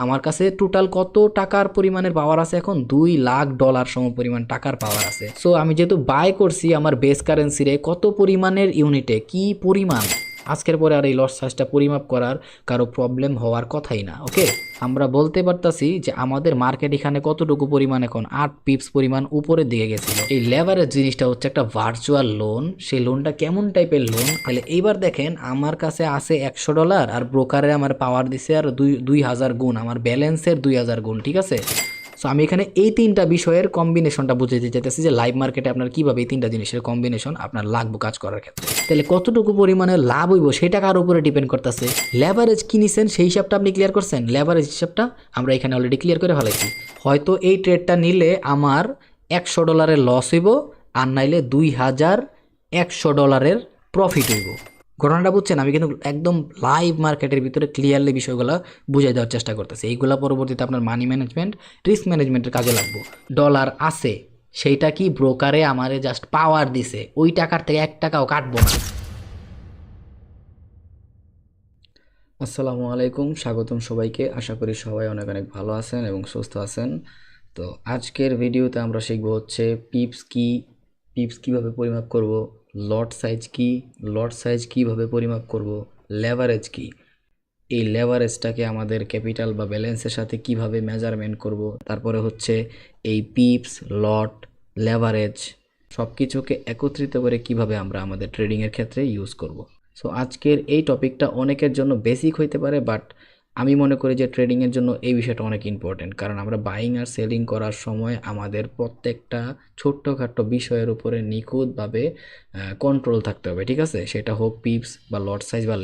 আমার কাছে টোটাল কত টাকার পরিমাণের পাওয়ার আছে, এখন $2 লাখ সম পরিমাণ টাকার পাওয়ার আছে। সো আমি যেহেতু বাই করছি আমার বেস কারেন্সিরে কত পরিমাণের ইউনিটে কি পরিমাণ, আজকের পরে আর এই লস সাইজটা পরিমাপ করার কারো প্রবলেম হওয়ার কথাই না। ওকে, আমরা বলতে পারতাছি যে আমাদের মার্কেট এখানে কতটুকু পরিমাণ, এখন 8 পিপস পরিমাণ উপরের দিকে গেছিল। এই লেভারেজ জিনিসটা হচ্ছে একটা ভার্চুয়াল লোন। সেই লোনটা কেমন টাইপের লোন, তাহলে এইবার দেখেন আমার কাছে আছে $100 আর ব্রোকারে আমার পাওয়ার দিছে আর 2000 গুণ, আমার ব্যালেন্সের 2000 গুণ, ঠিক আছে। সো আমি এখানে এই তিনটা বিষয়ের কম্বিনেশনটা বুঝাতে চাইতেছি যে লাইভ মার্কেটে আপনার কিভাবে এই তিনটা জিনিসের কম্বিনেশন আপনার লাগবে কাজ করার ক্ষেত্রে। তাহলে কতটুকু পরিমাণে লাভ হইব সেটা কার উপরে ডিপেন্ড করতেছে। লেভারেজ কি নিছেন সেই হিসাবটা আপনি ক্লিয়ার করছেন, লেভারেজ হিসাবটা আমরা এখানে অলরেডি ক্লিয়ার করে ফেলাইছি। হয়তো এই ট্রেডটা নিলে আমার $100 লস হইব, আর নাইলে $2100 প্রফিট হইব। ঘটনাটা বুঝছেন, আমি কিন্তু একদম লাইভ মার্কেটের ভিতরে ক্লিয়ারলি বিষয়গুলো বুঝাই দেওয়ার চেষ্টা করতেছি। এইগুলা পরবর্তীতে আপনার মানি ম্যানেজমেন্ট, রিস্ক ম্যানেজমেন্টের কাজে লাগবে। ডলার আছে, সেইটা কি ব্রোকারে আমারে জাস্ট পাওয়ার দিছে, ওই টাকার থেকে 1 টাকাও কাটবো না। আসসালামু আলাইকুম, স্বাগতম সবাইকে। আশা করি সবাই অনেক অনেক ভালো আছেন এবং সুস্থ আছেন। তো আজকের ভিডিওতে আমরা শিখবো হচ্ছে পিপস কি, পিপস কিভাবে পরিমাপ করব, লট সাইজ কি, লট সাইজ কিভাবে পরিমাপ করব, লেভারেজ কি, এই লেভারেজটাকে আমাদের ক্যাপিটাল বা ব্যালেন্সের সাথে কিভাবে মেজারমেন্ট করব, তারপরে হচ্ছে এই পিপস, লট, লেভারেজ সব কিছুকে একত্রিত করে কিভাবে আমরা আমাদের ট্রেডিংয়ের ক্ষেত্রে ইউজ করব। সো আজকের এই টপিকটা অনেকের জন্য বেসিক হইতে পারে, বাট আমি মনে করি যে ট্রেডিংয়ের জন্য এই বিষয়টা অনেক ইম্পর্টেন্ট। কারণ আমরা বাইং আর সেলিং করার সময় আমাদের প্রত্যেকটা ছোট্টখাট্টো বিষয়ের উপরে নিখুঁতভাবে কন্ট্রোল থাকতে হবে, ঠিক আছে। সেটা হোক পিপস বা লট সাইজ বা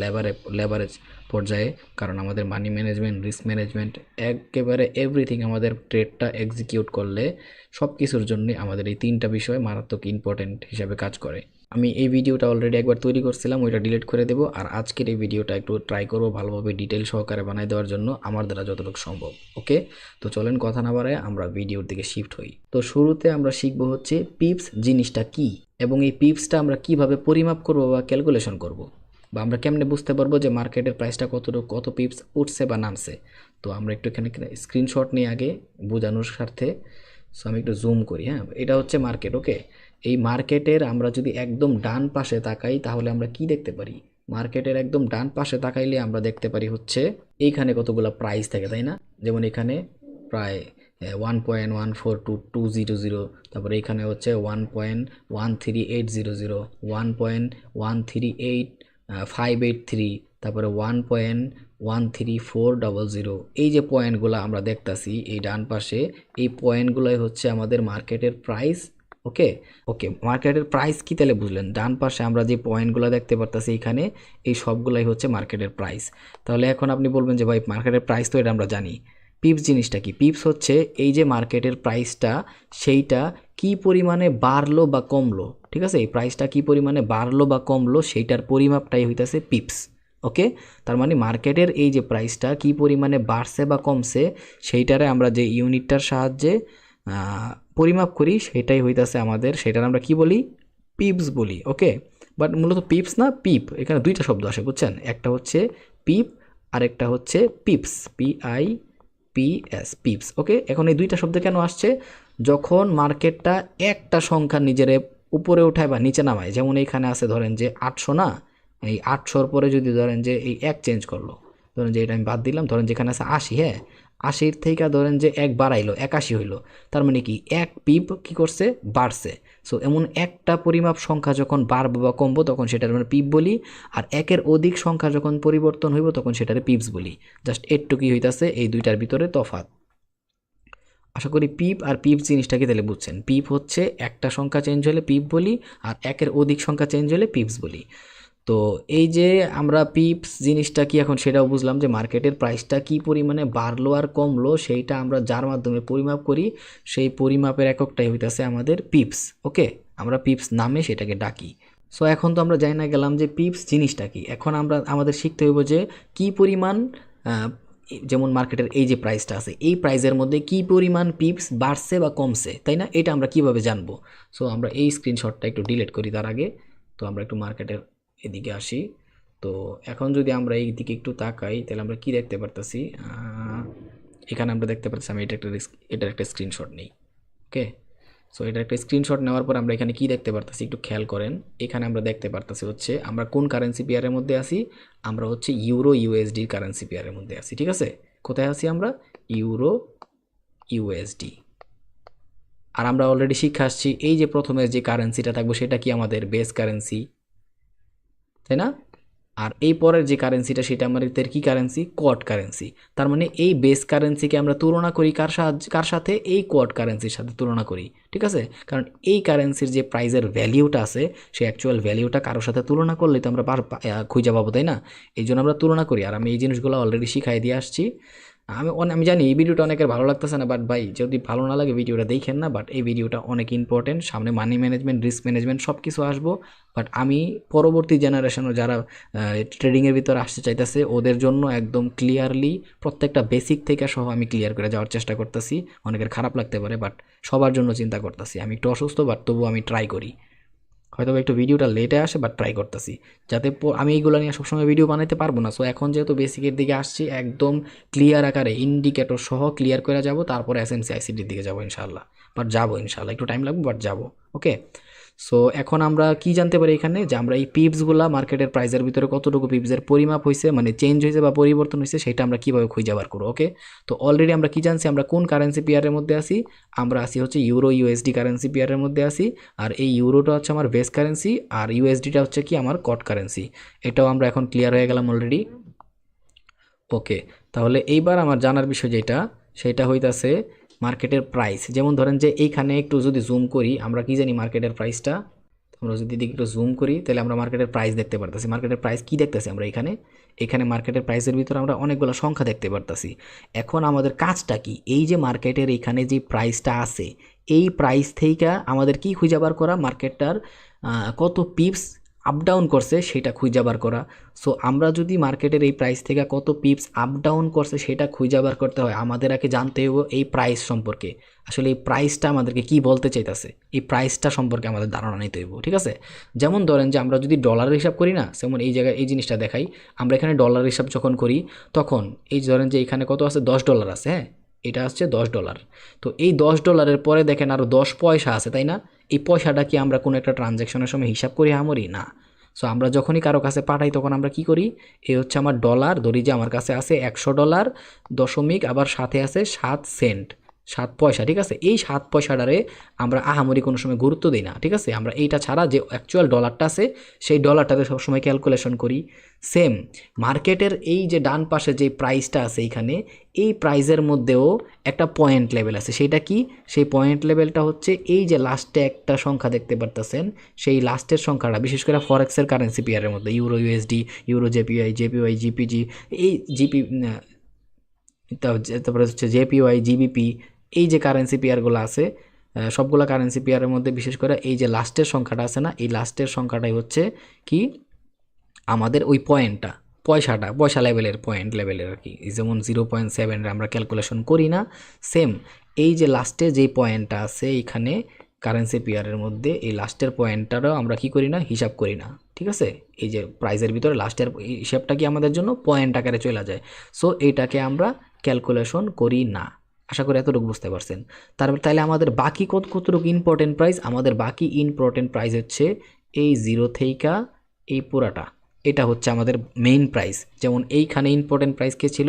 লেভারেজ পর্যায়ে। কারণ আমাদের মানি ম্যানেজমেন্ট, রিস্ক ম্যানেজমেন্ট, একেবারে এভরিথিং আমাদের ট্রেডটা এক্সিকিউট করলে সব কিছুর জন্যই আমাদের এই তিনটা বিষয় মারাত্মক ইম্পর্টেন্ট হিসাবে কাজ করে। আমি এই ভিডিওটা অলরেডি একবার তৈরি করছিলাম, ওইটা ডিলিট করে দেবো। আর আজকের এই ভিডিওটা একটু ট্রাই করবো ভালোভাবে ডিটেল সহকারে বানাই দেওয়ার জন্য আমার দ্বারা যতটুকু সম্ভব। ওকে, তো চলেন কথা না বাড়ায় আমরা ভিডিওর দিকে শিফট হই। তো শুরুতে আমরা শিখবো হচ্ছে পিপস জিনিসটা কি, এবং এই পিপসটা আমরা কিভাবে পরিমাপ করবো বা ক্যালকুলেশন করব, বা আমরা কেমনে বুঝতে পারবো যে মার্কেটের প্রাইসটা কত পিপস উঠছে বা নামছে। তো আমরা একটু এখানে স্ক্রিনশট নিয়ে আগে বোঝানোর স্বার্থে। সো আমি একটু জুম করি। হ্যাঁ, এটা হচ্ছে মার্কেট। ওকে, এই মার্কেটের আমরা যদি একদম ডান পাশে তাকাই তাহলে আমরা কি দেখতে পারি, মার্কেটের একদম ডান পাশে তাকাইলে আমরা দেখতে পারি হচ্ছে এইখানে কতগুলো প্রাইস থাকে, তাই না। যেমন এখানে প্রায় 1.142200, তারপরে এখানে হচ্ছে 1.13800, 1.138,583, তারপরে 1.13400। এই যে পয়েন্টগুলো আমরা দেখতাছি এই ডান পাশে, এই পয়েন্টগুলোই হচ্ছে আমাদের মার্কেটের প্রাইস। ওকে, ওকে, মার্কেটের প্রাইস কি তাহলে বুঝলেন, ডান পাশে আমরা যে পয়েন্টগুলো দেখতে পারতাছি এখানে, এই সবগুলাই হচ্ছে মার্কেটের প্রাইস। তাহলে এখন আপনি বলবেন যে ভাই মার্কেটের প্রাইস তো এটা আমরা জানি, পিপস জিনিসটা কি। পিপস হচ্ছে এই যে মার্কেটের প্রাইসটা, সেইটা কি পরিমাণে বাড়লো বা কমলো, ঠিক আছে। এই প্রাইসটা কি পরিমাণে বাড়লো বা কমলো সেইটার পরিমাপটাই হইতাছে পিপস। ওকে, তার মানে মার্কেটের এই যে প্রাইসটা কি পরিমাণে বাড়ছে বা কমছে সেইটারে আমরা যে ইউনিটটার সাহায্যে পরিমাপ করি সেটাই হইতাছে আমাদের, সেটার আমরা কি বলি, পিপস বলি। ওকে, বাট মূলত পিপস না পিপ, এখানে দুইটা শব্দ আসে বুঝছেন, একটা হচ্ছে পিপ আর একটা হচ্ছে পিপস, PIPS, পিপস। ওকে, এখন এই দুইটা শব্দ কেন আসছে, যখন মার্কেটটা একটা সংখ্যা নিজেরে উপরে উঠায় বা নিচে নামায়, যেমন এইখানে আছে ধরেন যে 800, না, এই 800-র পরে যদি ধরেন যে এই এক চেঞ্জ করলো, ধরেন যে এটা আমি বাদ দিলাম, ধরেন যেখানে আছে 80, হ্যাঁ, 80-র থেকে ধরেন যে এক বাড়াইলো 81 হইলো, তার মানে কি এক পিপ কি করছে, বাড়ছে। সো এমন একটা পরিমাপ সংখ্যা যখন বাড়বো বা কমবো তখন সেটার আমরা পিপ বলি, আর একের অধিক সংখ্যা যখন পরিবর্তন হইব তখন সেটারে পিপস বলি। জাস্ট এটুকুই হইতাছে এই দুইটার ভিতরে তফাৎ। আশা করি পিপ আর পিপস জিনিসটাকে তাহলে বুঝছেন। পিপ হচ্ছে একটা সংখ্যা চেঞ্জ হলে পিপ বলি, আর একের অধিক সংখ্যা চেঞ্জ হলে পিপস বলি। তো এই যে আমরা পিপস জিনিসটা কি এখন সেটাও বুঝলাম, যে মার্কেটের প্রাইসটা কি পরিমাণে বাড়লো আর কমলো সেইটা আমরা যার মাধ্যমে পরিমাপ করি, সেই পরিমাপের এককটাই হইতাছে আমাদের পিপস। ওকে, আমরা পিপস নামে সেটাকে ডাকি। সো এখন তো আমরা জানি না গেলাম যে পিপস জিনিসটা কি, এখন আমরা আমাদের শিখতে হইব যে কি পরিমাণ যেমন মার্কেটের এই যে প্রাইসটা আছে এই প্রাইসের মধ্যে কি পরিমাণ পিপস বাড়ছে বা কমছে, তাই না, এটা আমরা কিভাবে জানবো। সো আমরা এই স্ক্রিনশটটা একটু ডিলিট করি তার আগে। তো আমরা একটু মার্কেটের এদিকে আসি। তো এখন যদি আমরা এই দিকে একটু তাকাই তাহলে আমরা কি দেখতে পারতেছি, এখানে আমরা দেখতে পাচ্ছি আমি এটার একটা স্ক্রিনশট নিই। ওকে, সো এটা একটা স্ক্রিনশট নেওয়ার পর আমরা এখানে কি দেখতে পারতেছি একটু খেয়াল করেন। এখানে আমরা দেখতে পারতেছি হচ্ছে আমরা কোন কারেন্সি পেয়ারের মধ্যে আছি, আমরা হচ্ছে ইউরো ইউএসডি কারেন্সি পেয়ারের মধ্যে আছি। ঠিক আছে, কোথায় আছি আমরা? Euro USD. আর আমরা অলরেডি শিখে আসছি এই যে প্রথমে যে কারেন্সিটা থাকবে সেটা কি আমাদের বেস কারেন্সি, তাই না? আর এই পরের যে কারেন্সিটা সেটা আমাদের কি কারেন্সি? Quad currency. তার মানে এই বেস কারেন্সিকে আমরা তুলনা করি কার সাথে? এই কোয়াড কারেন্সির সাথে তুলনা করি। ঠিক আছে, কারণ এই কারেন্সির যে প্রাইজের ভ্যালিউটা আছে সেই অ্যাকচুয়াল ভ্যালিউটা কারোর সাথে তুলনা করলে তো আমরা খুঁজে পাবো, তাই না? এই জন্য আমরা তুলনা করি। আর আমি এই জিনিসগুলো অলরেডি শিখাই দিয়ে আসছি। আমি জানি এই ভিডিওটা অনেকের ভালো লাগতেছে না, বাট ভাই যদি ভালো না লাগে ভিডিওটা দেখেন না, বাট এই ভিডিওটা অনেক ইম্পর্টেন্ট। সামনে মানি ম্যানেজমেন্ট, রিস্ক ম্যানেজমেন্ট সব কিছু আসবো, বাট আমি পরবর্তী জেনারেশনও যারা ট্রেডিংয়ের ভিতরে আসতে চাইতেছে ওদের জন্য একদম ক্লিয়ারলি প্রত্যেকটা বেসিক থেকে সহ আমি ক্লিয়ার করে যাওয়ার চেষ্টা করতেছি। অনেকের খারাপ লাগতে পারে, বাট সবার জন্য চিন্তা করতেছি। আমি একটু অসুস্থ, বাট তবুও আমি ট্রাই করি। হয়তো একটু ভিডিওটা লেটে আসে, বাট ট্রাই করতেছি যাতে আমি এইগুলো নিয়ে সবসময় ভিডিও বানাতে পারবো না। সো এখন যেহেতু বেসিকের দিকে আসছি একদম ক্লিয়ার আকারে ইন্ডিকেটর সহ ক্লিয়ার করে যাব, তারপরে এসএমসি আইসিটির দিকে যাবো ইনশাল্লাহ। বাট যাবো ইনশাল্লাহ, একটু টাইম লাগবে বাট যাবো। ওকে, সো এখন আমরা কি জানতে পারি এখানে, যে আমরা এই পিপসগুলা মার্কেটের প্রাইসের ভিতরে কতটুকু পিপসের পরিমাপ হয়েছে, মানে চেঞ্জ হয়েছে বা পরিবর্তন হয়েছে, সেটা আমরা কীভাবে খুঁজে বার করবো। ওকে, তো অলরেডি আমরা কি জানছি, আমরা কোন কারেন্সি পেয়ারের মধ্যে আছি? আমরা আছি হচ্ছে ইউরো ইউএসডি কারেন্সি পেয়ারের মধ্যে আছি। আর এই ইউরোটা হচ্ছে আমার বেস কারেন্সি, আর ইউএসডিটা হচ্ছে কি আমার কট কারেন্সি। এটাও আমরা এখন ক্লিয়ার হয়ে গেলাম অলরেডি। ওকে, তাহলে এইবার আমার জানার বিষয় যেটা, সেটা হইতাছে মার্কেটের প্রাইস। যেমন ধরেন যে এইখানে একটু যদি জুম করি, আমরা কি জানি মার্কেটের প্রাইসটা, আমরা যদি দিকে একটু জুম করি তাহলে আমরা মার্কেটের প্রাইস দেখতে পারতেছি। মার্কেটের প্রাইস কি দেখতেছি আমরা এখানে মার্কেটের প্রাইসের ভিতরে আমরা অনেকগুলো সংখ্যা দেখতে পারতেছি। এখন আমাদের কাজটা কি, এই যে মার্কেটের এখানে যে প্রাইসটা আছে এই প্রাইস থেকে আমাদের কি খুঁজে বার করা, মার্কেটটার কত পিপস আপ ডাউন করছে সেটা খুঁজে বার করা। সো আমরা যদি মার্কেটের এই প্রাইস থেকে কত পিপস আপ ডাউন করছে সেটা খুঁজে বার করতে হয়, আমাদের আগে জানতে হবে এই প্রাইস সম্পর্কে। আসলে এই প্রাইসটা আমাদেরকে কি বলতে চাইতেছে, এই প্রাইসটা সম্পর্কে আমাদের ধারণা নিতে হইব। ঠিক আছে, যেমন ধরেন যে আমরা যদি ডলারের হিসাব করি না, যেমন এই জায়গায় এই জিনিসটা দেখাই, আমরা এখানে ডলার হিসাব যখন করি তখন এই ধরেন যে এখানে কত আছে, $10 আছে। হ্যাঁ, এটা হচ্ছে $10। তো এই $10 পরে দেখেন আরও 10 পয়সা আছে, তাই না? এই পয়সাটা কি আমরা কোনো একটা ট্রানজ্যাকশনের সময় হিসাব করি আমরি না। সো আমরা যখনই কারো কাছে পাঠাই তখন আমরা কি করি, এই হচ্ছে আমার ডলার, ধরি যে আমার কাছে আছে $100 দশমিক, আবার সাথে আছে 7 সেন্ট, 7 পয়সা। ঠিক আছে, এই 7 পয়সাটারে আমরা আহামরি কোনো সময় গুরুত্ব দিই না। ঠিক আছে, আমরা এইটা ছাড়া যে অ্যাকচুয়াল ডলারটা আছে সেই ডলারটাতে সবসময় ক্যালকুলেশন করি। সেম মার্কেটের এই যে ডান পাশে যে প্রাইসটা আছে এইখানে, এই প্রাইজের মধ্যেও একটা পয়েন্ট লেভেল আছে। সেইটা কি, সেই পয়েন্ট লেভেলটা হচ্ছে এই যে লাস্টে একটা সংখ্যা দেখতে পারতেছেন, সেই লাস্টের সংখ্যাটা বিশেষ করে ফরেক্সের কারেন্সি পেয়ারের মধ্যে euro USD, euro JPY GPG, এই তারপরে হচ্ছে জেপিওয়াই জিবিপি, এই যে কারেন্সি পেয়ারগুলো আছে সবগুলো কারেন্সি পেয়ারের মধ্যে বিশেষ করে এই যে লাস্টের সংখ্যাটা আছে না, এই লাস্টের সংখ্যাটাই হচ্ছে কি আমাদের ওই পয়সা লেভেলের পয়েন্ট লেভেলের আর কি। যেমন 0.7 আমরা ক্যালকুলেশন করি না, সেম এই যে লাস্টে যেই পয়েন্টটা আছে এখানে কারেন্সি পেয়ারের মধ্যে, এই লাস্টের পয়েন্টটারও আমরা কি করি না, হিসাব করি না। ঠিক আছে, এই যে প্রাইজের ভিতরে লাস্টের হিসাবটা কি আমাদের জন্য পয়েন্ট আকারে চলে যায়। সো এইটাকে আমরা ক্যালকুলেশন করি না। আশা করি এতটুকু বুঝতে পারছেন। তারপর তাহলে আমাদের বাকি কতটুকু ইম্পর্টেন্ট প্রাইস, আমাদের বাকি ইম্পর্টেন্ট প্রাইস হচ্ছে এই 0 থেকে এই পুরাটা, এটা হচ্ছে আমাদের মেইন প্রাইস। যেমন এইখানে ইম্পর্টেন্ট প্রাইস কে ছিল,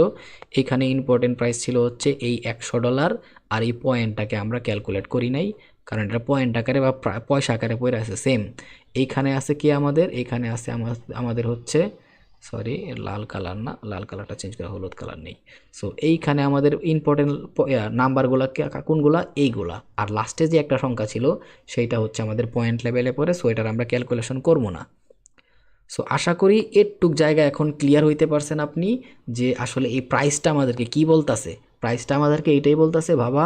এইখানে ইম্পর্টেন্ট প্রাইস ছিল হচ্ছে এই $100, আর এই পয়েন্টটাকে আমরা ক্যালকুলেট করি নাই কারণ এটা পয়েন্ট আকারে বা পয়সা আকারে পড়ে আছে। সেম এইখানে আছে কি আমাদের, এখানে আছে আমাদের হচ্ছে সরি লাল কালার না, লাল কালারটা চেঞ্জ করে হলুদ কালার নেই। সো এইখানে আমাদের ইম্পর্টেন্ট নাম্বারগুলো কোনগুলা, এইগুলা। আর লাস্টে যে একটা সংখ্যা ছিল সেইটা হচ্ছে আমাদের পয়েন্ট লেভেলে পড়ে, সো এটার আমরা ক্যালকুলেশন করবো না। সো আশা করি এটুক জায়গা এখন ক্লিয়ার হইতে পারছেন আপনি যে আসলে এই প্রাইসটা আমাদেরকে কি বলতেছে। প্রাইসটা আমাদেরকে এইটাই বলতেছে, বাবা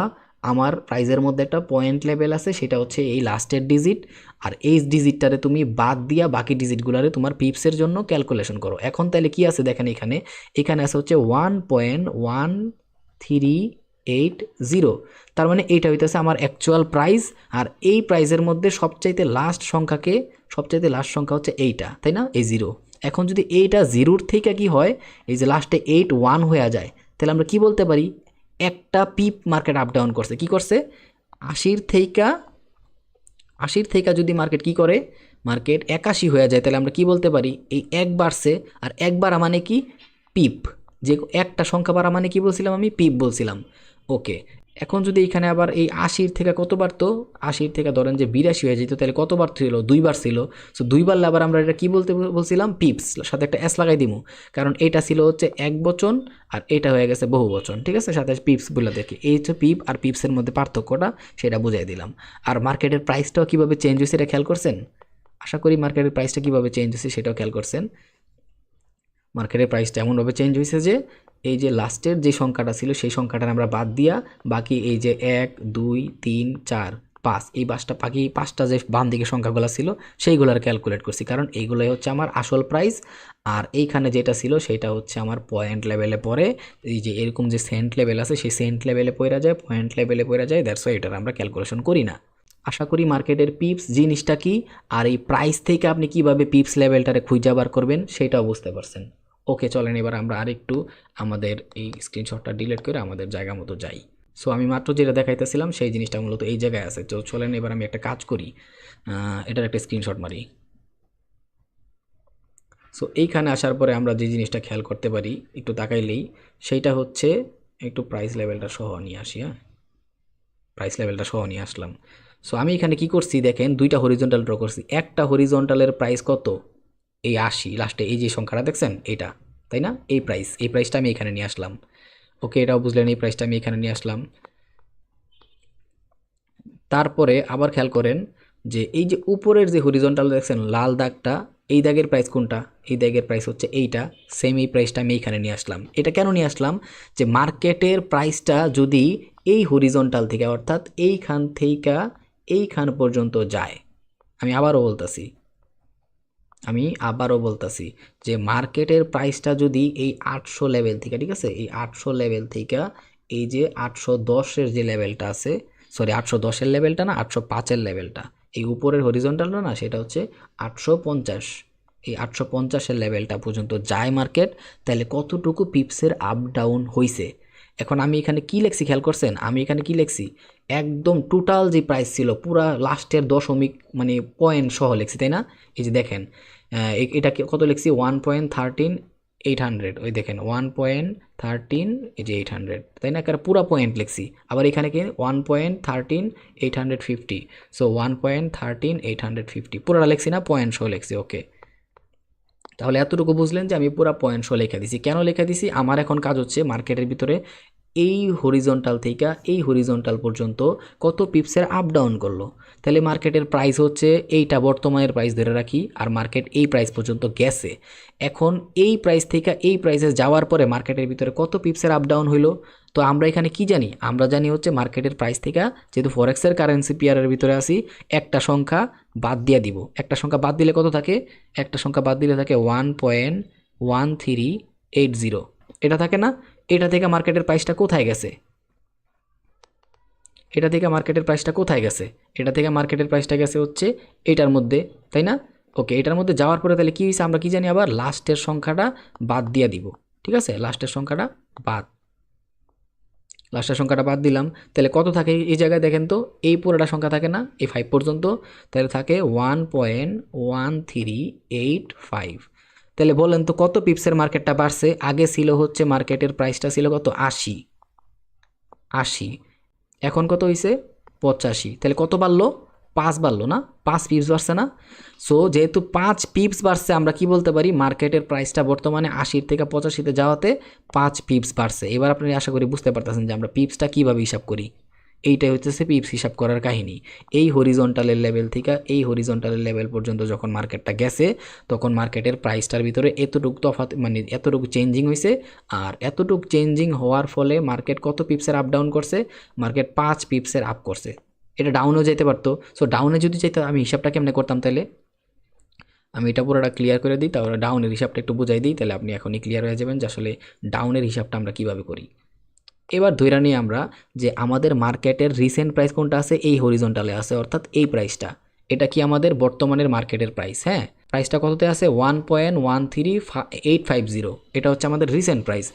আমার প্রাইজের মধ্যে একটা পয়েন্ট লেভেল আছে, সেটা হচ্ছে এই লাস্টের ডিজিট, আর এই ডিজিটটারে তুমি বাদ দিয়া বাকি ডিজিটগুলারে তোমার পিপসের জন্য ক্যালকুলেশন করো। এখন তাহলে কি আছে দেখেন, এখানে আছে হচ্ছে 1.1380, তার মানে এইটা হইতেছে আমার অ্যাকচুয়াল প্রাইস। আর এই প্রাইজের মধ্যে সবচাইতে লাস্ট সংখ্যা হচ্ছে এইটা, তাই না, এই 0। এখন যদি এইটা 0 থেকে কি হয়, এই যে লাস্টে 81 হয়ে যায়, তাহলে আমরা কি বলতে পারি, একটা পিপ মার্কেট আপ ডাউন করছে, কি করছে 80 থেকে যদি মার্কেট কি করে, মার্কেট 81 হয়ে যায়, তাহলে আমরা কি বলতে পারি এই এক বাড়ছে, আর এক বাড়া মানে কি পিপ, যে একটা সংখ্যা বাড়া মানে কি বলছিলাম আমি, পিপ বলছিলাম। ওকে, এখন যদি এখানে আবার এই 80 থেকে কত বাড়তো, 80 থেকে ধরেন যে 82 হয়ে যেত, তাহলে কতবার ছিল, দুইবার ছিল। সো দুইবার আবার আমরা এটা কি বলতে বলছিলাম, পিপস, সাথে একটা এস লাগাই দিব, কারণ এটা ছিল হচ্ছে এক বচন আর এটা হয়ে গেছে বহু বচন, ঠিক আছে, সাথে পিপস বলে দেখি, এই হচ্ছে পিপ আর পিপসের মধ্যে পার্থক্যটা, সেটা বুঝাই দিলাম। আর মার্কেটের প্রাইসটাও কীভাবে চেঞ্জ হয়েছে এটা খেয়াল করছেন, আশা করি মার্কেটের প্রাইসটা কীভাবে চেঞ্জ হয়েছে সেটাও খেয়াল করছেন। মার্কেটের প্রাইসটা এমনভাবে চেঞ্জ হয়েছে যে এই যে লাস্টের যে সংখ্যাটা ছিল সেই সংখ্যাটা আমরা বাদ দিয়া বাকি এই যে 1 2 3 4 5 এই বাকি পাঁচটা যে বাম দিকে সংখ্যাগুলো ছিল সেইগুলোর ক্যালকুলেট করছি, কারণ এইগুলোই হচ্ছে আমার আসল প্রাইস। আর এইখানে যেটা ছিল সেটা হচ্ছে আমার পয়েন্ট লেভেলে পড়ে, এই যে এরকম যে সেন্ট লেভেল আছে সেই সেন্ট লেভেলে পড়ে যায়, পয়েন্ট লেভেলে পড়ে যায়, দ্যাটস ওয়াই এটার আমরা ক্যালকুলেশন করি না। আশা করি মার্কেটের পিপস জিনিসটা কি আর এই প্রাইস থেকে আপনি কিভাবে পিপস লেভেলটারে খুঁজে বার করবেন সেটাও বুঝতে পারছেন। ওকে, চলেন এবার আমরা আরেকটু আমাদের এই স্ক্রিনশটটা ডিলিট করে আমাদের জায়গা মতো যাই। সো আমি মাত্র যেটা দেখাইতেছিলাম সেই জিনিসটা মূলত এই জায়গায় আছে। তো চলেন এবার আমি একটা কাজ করি, এটার একটা স্ক্রিনশট মারি। সো এইখানে আসার পরে আমরা যে জিনিসটা খেয়াল করতে পারি একটু তাকাইলেই, সেইটা হচ্ছে একটু প্রাইস লেভেলটা সহ নিয়ে আসি। হ্যাঁ, প্রাইস লেভেলটা সহ নিয়ে আসলাম। সো আমি এখানে কি করছি দেখেন, দুইটা হরিজন্টাল ড্র করছি। একটা হরিজন্টালের প্রাইস কত, এই 80, লাস্টে এই যে সংখ্যাটা দেখছেন এটা, তাই না, এই প্রাইসটা আমি এখানে নিয়ে আসলাম। ওকে, এটাও বুঝলেন, এই প্রাইসটা আমি এখানে নিয়ে আসলাম। তারপরে আবার খেয়াল করেন যে এই যে উপরের যে হরিজন্টাল দেখছেন লাল দাগটা, এই দাগের প্রাইস কোনটা, এই দাগের প্রাইস হচ্ছে এইটা, সেম এই প্রাইসটা আমি এইখানে নিয়ে আসলাম। এটা কেন নিয়ে আসলাম, যে মার্কেটের প্রাইসটা যদি এই হরিজন্টাল থেকে অর্থাৎ এইখান থেকে এইখান পর্যন্ত যায়, আমি আবারও বলতাছি যে মার্কেটের প্রাইসটা যদি এই 800 লেভেল থেকে, ঠিক আছে, এই 800 লেভেল থেকে এই যে 810-এর যে লেভেলটা আছে, সরি 810-এর লেভেলটা না, 805-এর লেভেলটা, এই উপরের হরিজন্টালটা না, সেটা হচ্ছে 850, এই 850-এর লেভেলটা পর্যন্ত যায় মার্কেট, তাহলে কতটুকু পিপসের আপ ডাউন হয়েছে। এখন আমি এখানে কি লিখছি খেয়াল করছেন, আমি এখানে কি লিখছি, একদম টোটাল যে প্রাইস ছিল পুরা লাস্টের দশমিক মানে পয়েন্ট সহ লিখছি, তাই না। এই যে দেখেন এটা কত লিখছি, 1.13 800, ওই দেখেন 1.13, এই যে 800, তাই না, কারণ পুরা পয়েন্ট লিখছি। আবার এখানে কি 1.13 850, সো 1.13 850 পুরোটা লিখছি না, পয়েন্ট সহ লিখছি। ওকে, তাহলে এতটুকু বুঝলেন যে আমি পুরো পয়েন্ট সহ লেখা দিছি। কেন লেখা দিছি, আমার এখন কাজ হচ্ছে মার্কেটের ভিতরে এই হরিজন্টাল থেকে এই হরিজন্টাল পর্যন্ত কত পিপসের আপ ডাউন করলো। তাহলে মার্কেটের প্রাইস হচ্ছে এইটা, বর্তমানের প্রাইস ধরে রাখি, আর মার্কেট এই প্রাইস পর্যন্ত গেছে। এখন এই প্রাইস থেকে এই প্রাইসে যাওয়ার পরে মার্কেটের ভিতরে কত পিপসের আপ ডাউন হইলো। তো আমরা এখানে কি জানি, আমরা জানি হচ্ছে মার্কেটের প্রাইস থেকে, যেহেতু ফরেক্সের কারেন্সি পেয়ারের ভিতরে আসি, একটা সংখ্যা বাদ দিয়ে দিব। একটা সংখ্যা বাদ দিলে কত থাকে, একটা সংখ্যা বাদ দিলে থাকে 1.1380, এটা থাকে না। এটা থেকে মার্কেটের প্রাইসটা কোথায় গেছে, এটা থেকে মার্কেটের প্রাইসটা কোথায় গেছে, এটা থেকে মার্কেটের প্রাইসটা গেছে হচ্ছে এটার মধ্যে, তাই না। ওকে, এটার মধ্যে যাওয়ার পরে তাহলে কী হয়েছে, আমরা কি জানি, আবার লাস্টের সংখ্যাটা বাদ দিয়ে দিব, ঠিক আছে, লাস্টের সংখ্যাটা বাদ দিলাম। তাহলে কত থাকে এই জায়গায় দেখেন তো, এই পুরোটা সংখ্যা থাকে না, এই 5 পর্যন্ত, তাহলে থাকে 1.1385। তাহলে বলেন তো কত পিপসের মার্কেটটা বাড়ছে। আগে ছিল হচ্ছে মার্কেটের প্রাইসটা ছিল কত, 80, এখন কত হয়েছে 85, তাহলে কত বাড়লো, 5 বাড়লো না, 5 পিপস বাড়ছে না। সো যেহেতু 5 পিপস বাড়ছে, আমরা কি বলতে পারি, মার্কেটের প্রাইসটা বর্তমানে 80 থেকে 85-তে যাওয়াতে 5 পিপস বাড়ছে। এবার আপনি আশা করি বুঝতে পারতেছেন যে আমরা পিপসটা কীভাবে হিসাব করি। এইটাই হচ্ছে পিপস হিসাব করার কাহিনী। এই হরিজন্টালের লেভেল থেকে এই হরিজন্টালের লেভেল পর্যন্ত যখন মার্কেটটা গেছে, তখন মার্কেটের প্রাইসটার ভিতরে এতটুকু তফাৎ মানে এতটুকু চেঞ্জিং হয়েছে। আর এতটুকু চেঞ্জিং হওয়ার ফলে মার্কেট কত পিপসের আপ ডাউন করছে, মার্কেট 5 পিপসের আপ করছে। এটা ডাউনেও যেতে পারতো। সো ডাউনে যদি চাইতো আমি হিসাবটা কেমনে করতাম, তাহলে আমি এটা পুরোটা ক্লিয়ার করে দিই, তারপরে ডাউনের হিসাবটা একটু বুঝাই দিই, তাহলে আপনি এখনই ক্লিয়ার হয়ে যাবেন যে আসলে ডাউনের হিসাবটা আমরা কীভাবে করি। এবার ধইরা নিই আমরা যে আমাদের মার্কেটের রিসেন্ট প্রাইস কোনটা আছে, এই হরিজন্টালে আছে, অর্থাৎ এই প্রাইসটা, এটা কি আমাদের বর্তমানের মার্কেটের প্রাইস। হ্যাঁ, প্রাইসটা কততে আছে 1.13850, এটা হচ্ছে আমাদের রিসেন্ট প্রাইস।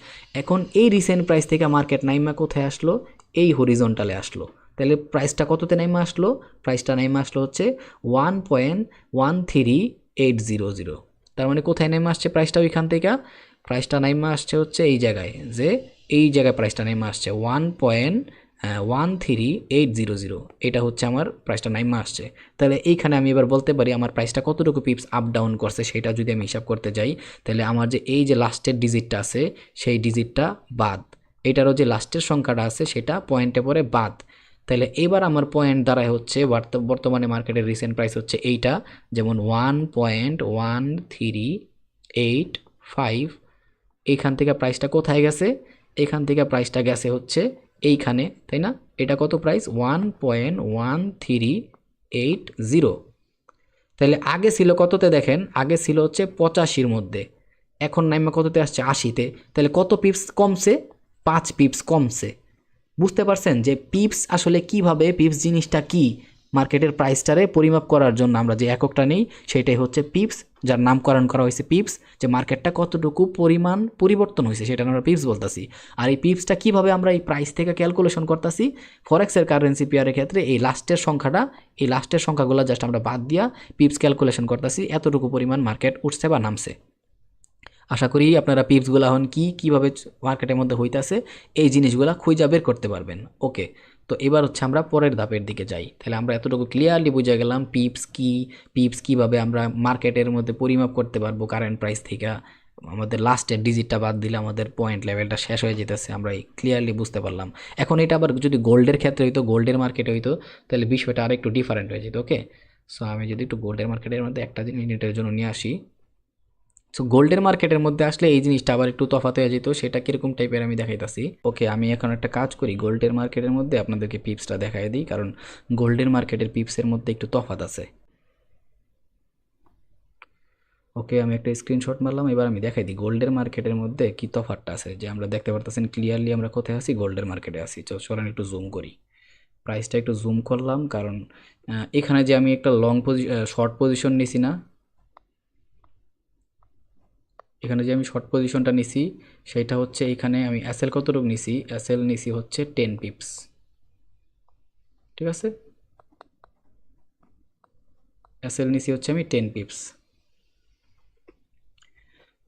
এখন এই রিসেন্ট প্রাইস থেকে মার্কেট নাইমা কোথায় আসলো, এই হরিজন্টালে আসলো। তাহলে প্রাইসটা কততে নাইমা আসলো, প্রাইসটা নাইমা আসলো হচ্ছে 1.13800। তার মানে কোথায় নাইমা আসছে প্রাইসটা, ওইখান থেকে প্রাইসটা নাইমা আসছে হচ্ছে এই জায়গায়, যে এই জায়গায় প্রাইসটা নাইমা আসছে 1.13800, এটা হচ্ছে আমার প্রাইসটা নাইমা আসছে। তাহলে এইখানে আমি এবার বলতে পারি আমার প্রাইসটা কতটুকু পিপস আপ ডাউন করছে, সেটা যদি আমি হিসাব করতে যাই, তাহলে আমার যে এই যে লাস্টের ডিজিটটা আছে সেই ডিজিটটা বাদ, এটারও যে লাস্টের সংখ্যাটা আছে সেটা পয়েন্টে পরে বাদ। তাহলে এবার আমার পয়েন্ট দ্বারাই হচ্ছে বর্তমানে মার্কেটের রিসেন্ট প্রাইস হচ্ছে এইটা, যেমন 1.13885। এইখান থেকে প্রাইসটা কোথায় গেছে, এখান থেকে প্রাইসটা গেছে হচ্ছে এইখানে, তাই না? এটা কত প্রাইস, 1.13880। তাহলে আগে ছিল কততে দেখেন, আগে ছিল হচ্ছে 85-র মধ্যে, এখন নাইমা কততে আসছে 80-তে। তাহলে কত পিপস কমছে, 5 পিপস কমছে। বুঝতে পারছেন যে পিপস আসলে কিভাবে, পিপস জিনিসটা কি, মার্কেটের প্রাইসটারে পরিমাপ করার জন্য আমরা যে এককটা নেই সেটাই হচ্ছে পিপস, যার নামকরণ করা হয়েছে পিপস, যে মার্কেটটা কতটুকু পরিমাণ পরিবর্তন হয়েছে সেটা আমরা পিপস বলতেছি। আর এই পিপসটা কিভাবে আমরা এই প্রাইস থেকে ক্যালকুলেশন করতেছি, ফরেক্সের কারেন্সি পেয়ারের ক্ষেত্রে এই লাস্টের সংখ্যাটা, এই লাস্টের সংখ্যাগুলো জাস্ট আমরা বাদ দিয়া পিপস ক্যালকুলেশন করতেছি, এতটুকু পরিমাণ মার্কেট উঠছে বা নামছে। আশা করি আপনারা পিপসগুলো এখন কীভাবে মার্কেটের মধ্যে হইতাছে এই জিনিসগুলো খুঁজে বের করতে পারবেন। ওকে, তো এবার হচ্ছে আমরা পরের ধাপের দিকে যাই। তাহলে আমরা এতটুকু ক্লিয়ারলি বুঝে গেলাম পিপস কি, পিপস কীভাবে আমরা মার্কেটের মধ্যে পরিমাপ করতে পারবো কারেন্ট প্রাইস থেকে, আমাদের লাস্টের ডিজিটটা বাদ দিলে আমাদের পয়েন্ট লেভেলটা শেষ হয়ে যেতেছে, আমরা ক্লিয়ারলি বুঝতে পারলাম। এখন এটা আবার যদি গোল্ডের ক্ষেত্রে হইতো, গোল্ডের মার্কেটে হইতো, তাহলে বিষয়টা আর একটু ডিফারেন্ট হয়ে যেত। ওকে, সো আমি যদি একটু গোল্ডের মার্কেটের মধ্যে একটা মিনিটের জন্য নিয়ে আসি। সো গোল্ডের মার্কেটের মধ্যে আসলে এই জিনিসটা আবার একটু তফাৎ হয়ে যেত, সেটা কিরকম টাইপের আমি দেখাইতাছি। ওকে, আমি এখন একটা কাজ করি, গোল্ডের মার্কেটের মধ্যে আপনাদেরকে পিপসটা দেখাই দিই, কারণ গোল্ডের মার্কেটের পিপসের মধ্যে একটু তফাৎ আছে। ওকে, আমি একটা স্ক্রিনশট মারলাম, এবার আমি দেখাই দিই গোল্ডের মার্কেটের মধ্যে কি তফাৎটা আছে। যে আমরা দেখতে পারতেছেন ক্লিয়ারলি আমরা কোথায় আছি, গোল্ডের মার্কেটে আছি। চলেন একটু জুম করি, প্রাইসটা একটু জুম করলাম, কারণ এখানে যে আমি একটা শর্ট পজিশন নিছি না, এখানে যে আমি শর্ট পজিশনটা নিছি সেটা হচ্ছে এখানে আমি এসএল কতটুকু নিছি, এসএল নিছি হচ্ছে 10 পিপস, ঠিক আছে? এসএল নিছি হচ্ছে আমি 10 পিপস।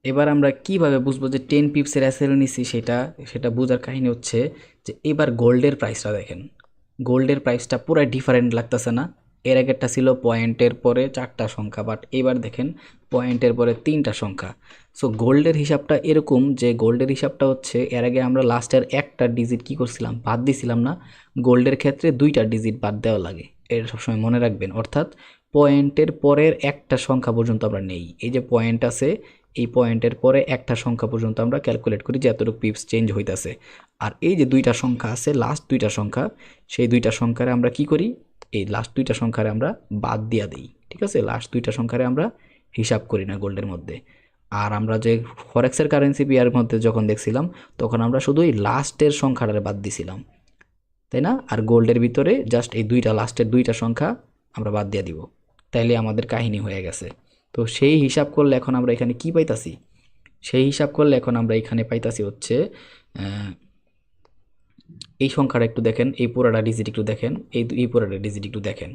এবার আমরা কিভাবে বুঝবো যে 10 পিপসের এসএল নিছি, সেটা সেটা বোঝার কাহিনী হচ্ছে যে এবার গোল্ডের প্রাইসটা দেখেন, গোল্ডের প্রাইসটা পুরো ডিফারেন্ট লাগতেছে না? এর আগেরটা ছিল পয়েন্টের পরে 4টা সংখ্যা, বাট এবার দেখেন পয়েন্টের পরে 3টা সংখ্যা। সো গোল্ডের হিসাবটা এরকম যে গোল্ডের হিসাবটা হচ্ছে এর আগে আমরা লাস্টের একটা ডিজিট কি করছিলাম, বাদ দিছিলাম না? গোল্ডের ক্ষেত্রে 2টা ডিজিট বাদ দেওয়া লাগে, এটা সবসময় মনে রাখবেন। অর্থাৎ পয়েন্টের পরের একটা সংখ্যা পর্যন্ত আমরা নেই, এই যে পয়েন্ট আছে এই পয়েন্টের পরে একটা সংখ্যা পর্যন্ত আমরা ক্যালকুলেট করি যে এতটুকু পিপস চেঞ্জ হইতাছে। আর এই যে 2টা সংখ্যা আছে, লাস্ট 2টা সংখ্যা, সেই 2টা সংখ্যারে আমরা কি করি, এই লাস্ট 2টা সংখ্যারে আমরা বাদ দিয়া দিই, ঠিক আছে? লাস্ট 2টা সংখ্যারে আমরা হিসাব করি না গোল্ডের মধ্যে। আর আমরা যে ফরেক্সের কারেন্সি পেয়ারের মধ্যে যখন দেখছিলাম তখন আমরা শুধু এই লাস্টের সংখ্যাটারে বাদ দিছিলাম, তাই না? আর গোল্ডের ভিতরে জাস্ট এই লাস্টের 2টা সংখ্যা আমরা বাদ দিয়ে দিব, তাইলে আমাদের কাহিনী হয়ে গেছে। তো সেই হিসাব করলে এখন আমরা এখানে কি পাইতাছি, সেই হিসাব করলে এখন আমরা এখানে পাইতাছি হচ্ছে এই সংখ্যাটা একটু দেখেন, এই পুরোটা ডিজিট একটু দেখেন, এই পুরোটা ডিজিট একটু দেখেন।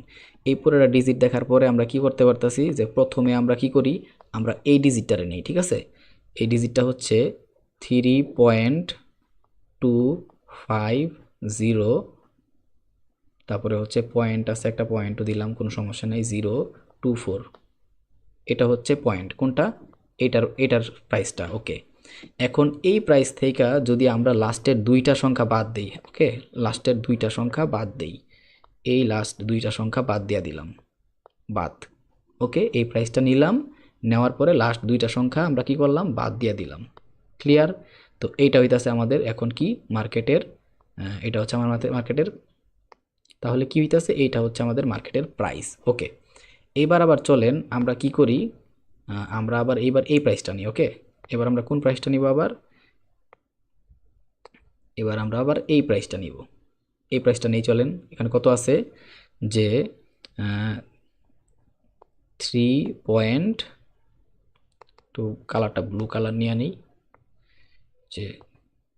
এই পুরোটা ডিজিট দেখার পরে আমরা কি করতে পারতাছি, যে প্রথমে আমরা কি করি, আমরা এই ডিজিটটারে নেই, ঠিক আছে? এই ডিজিটটা হচ্ছে 3.250, তারপরে হচ্ছে পয়েন্ট আছে, একটা পয়েন্টও দিলাম, কোনো সমস্যা নেই, 024, এটা হচ্ছে পয়েন্ট কোনটা, এটার প্রাইসটা। ওকে, এখন এই প্রাইস থেকে যদি আমরা লাস্টের 2টা সংখ্যা বাদ দিই, ওকে, লাস্টের 2টা সংখ্যা বাদ দিই, এই লাস্ট 2টা সংখ্যা বাদ দিয়ে দিলাম, বাদ। ওকে, এই প্রাইসটা নিলাম, নেওয়ার পরে লাস্ট 2টা সংখ্যা আমরা কি করলাম, বাদ দিয়ে দিলাম। ক্লিয়ার? তো এইটা হইতাছে আমাদের এখন কি মার্কেটের, এটা হচ্ছে আমার মার্কেটের, তাহলে কি হইতাছে, এইটা হচ্ছে আমাদের মার্কেটের প্রাইস। ওকে, এইবার আবার চলেন আমরা কি করি, আমরা আবার এইবার এই প্রাইসটা নিই। ওকে, এবার আমরা কোন প্রাইসটা নিব, এবার আমরা আবার এই প্রাইসটা নিব, এই প্রাইসটা নিয়ে চলেন। এখানে কত আছে, যে 3.250 তো কালারটা ব্লু কালার নিয়ে নিই, যে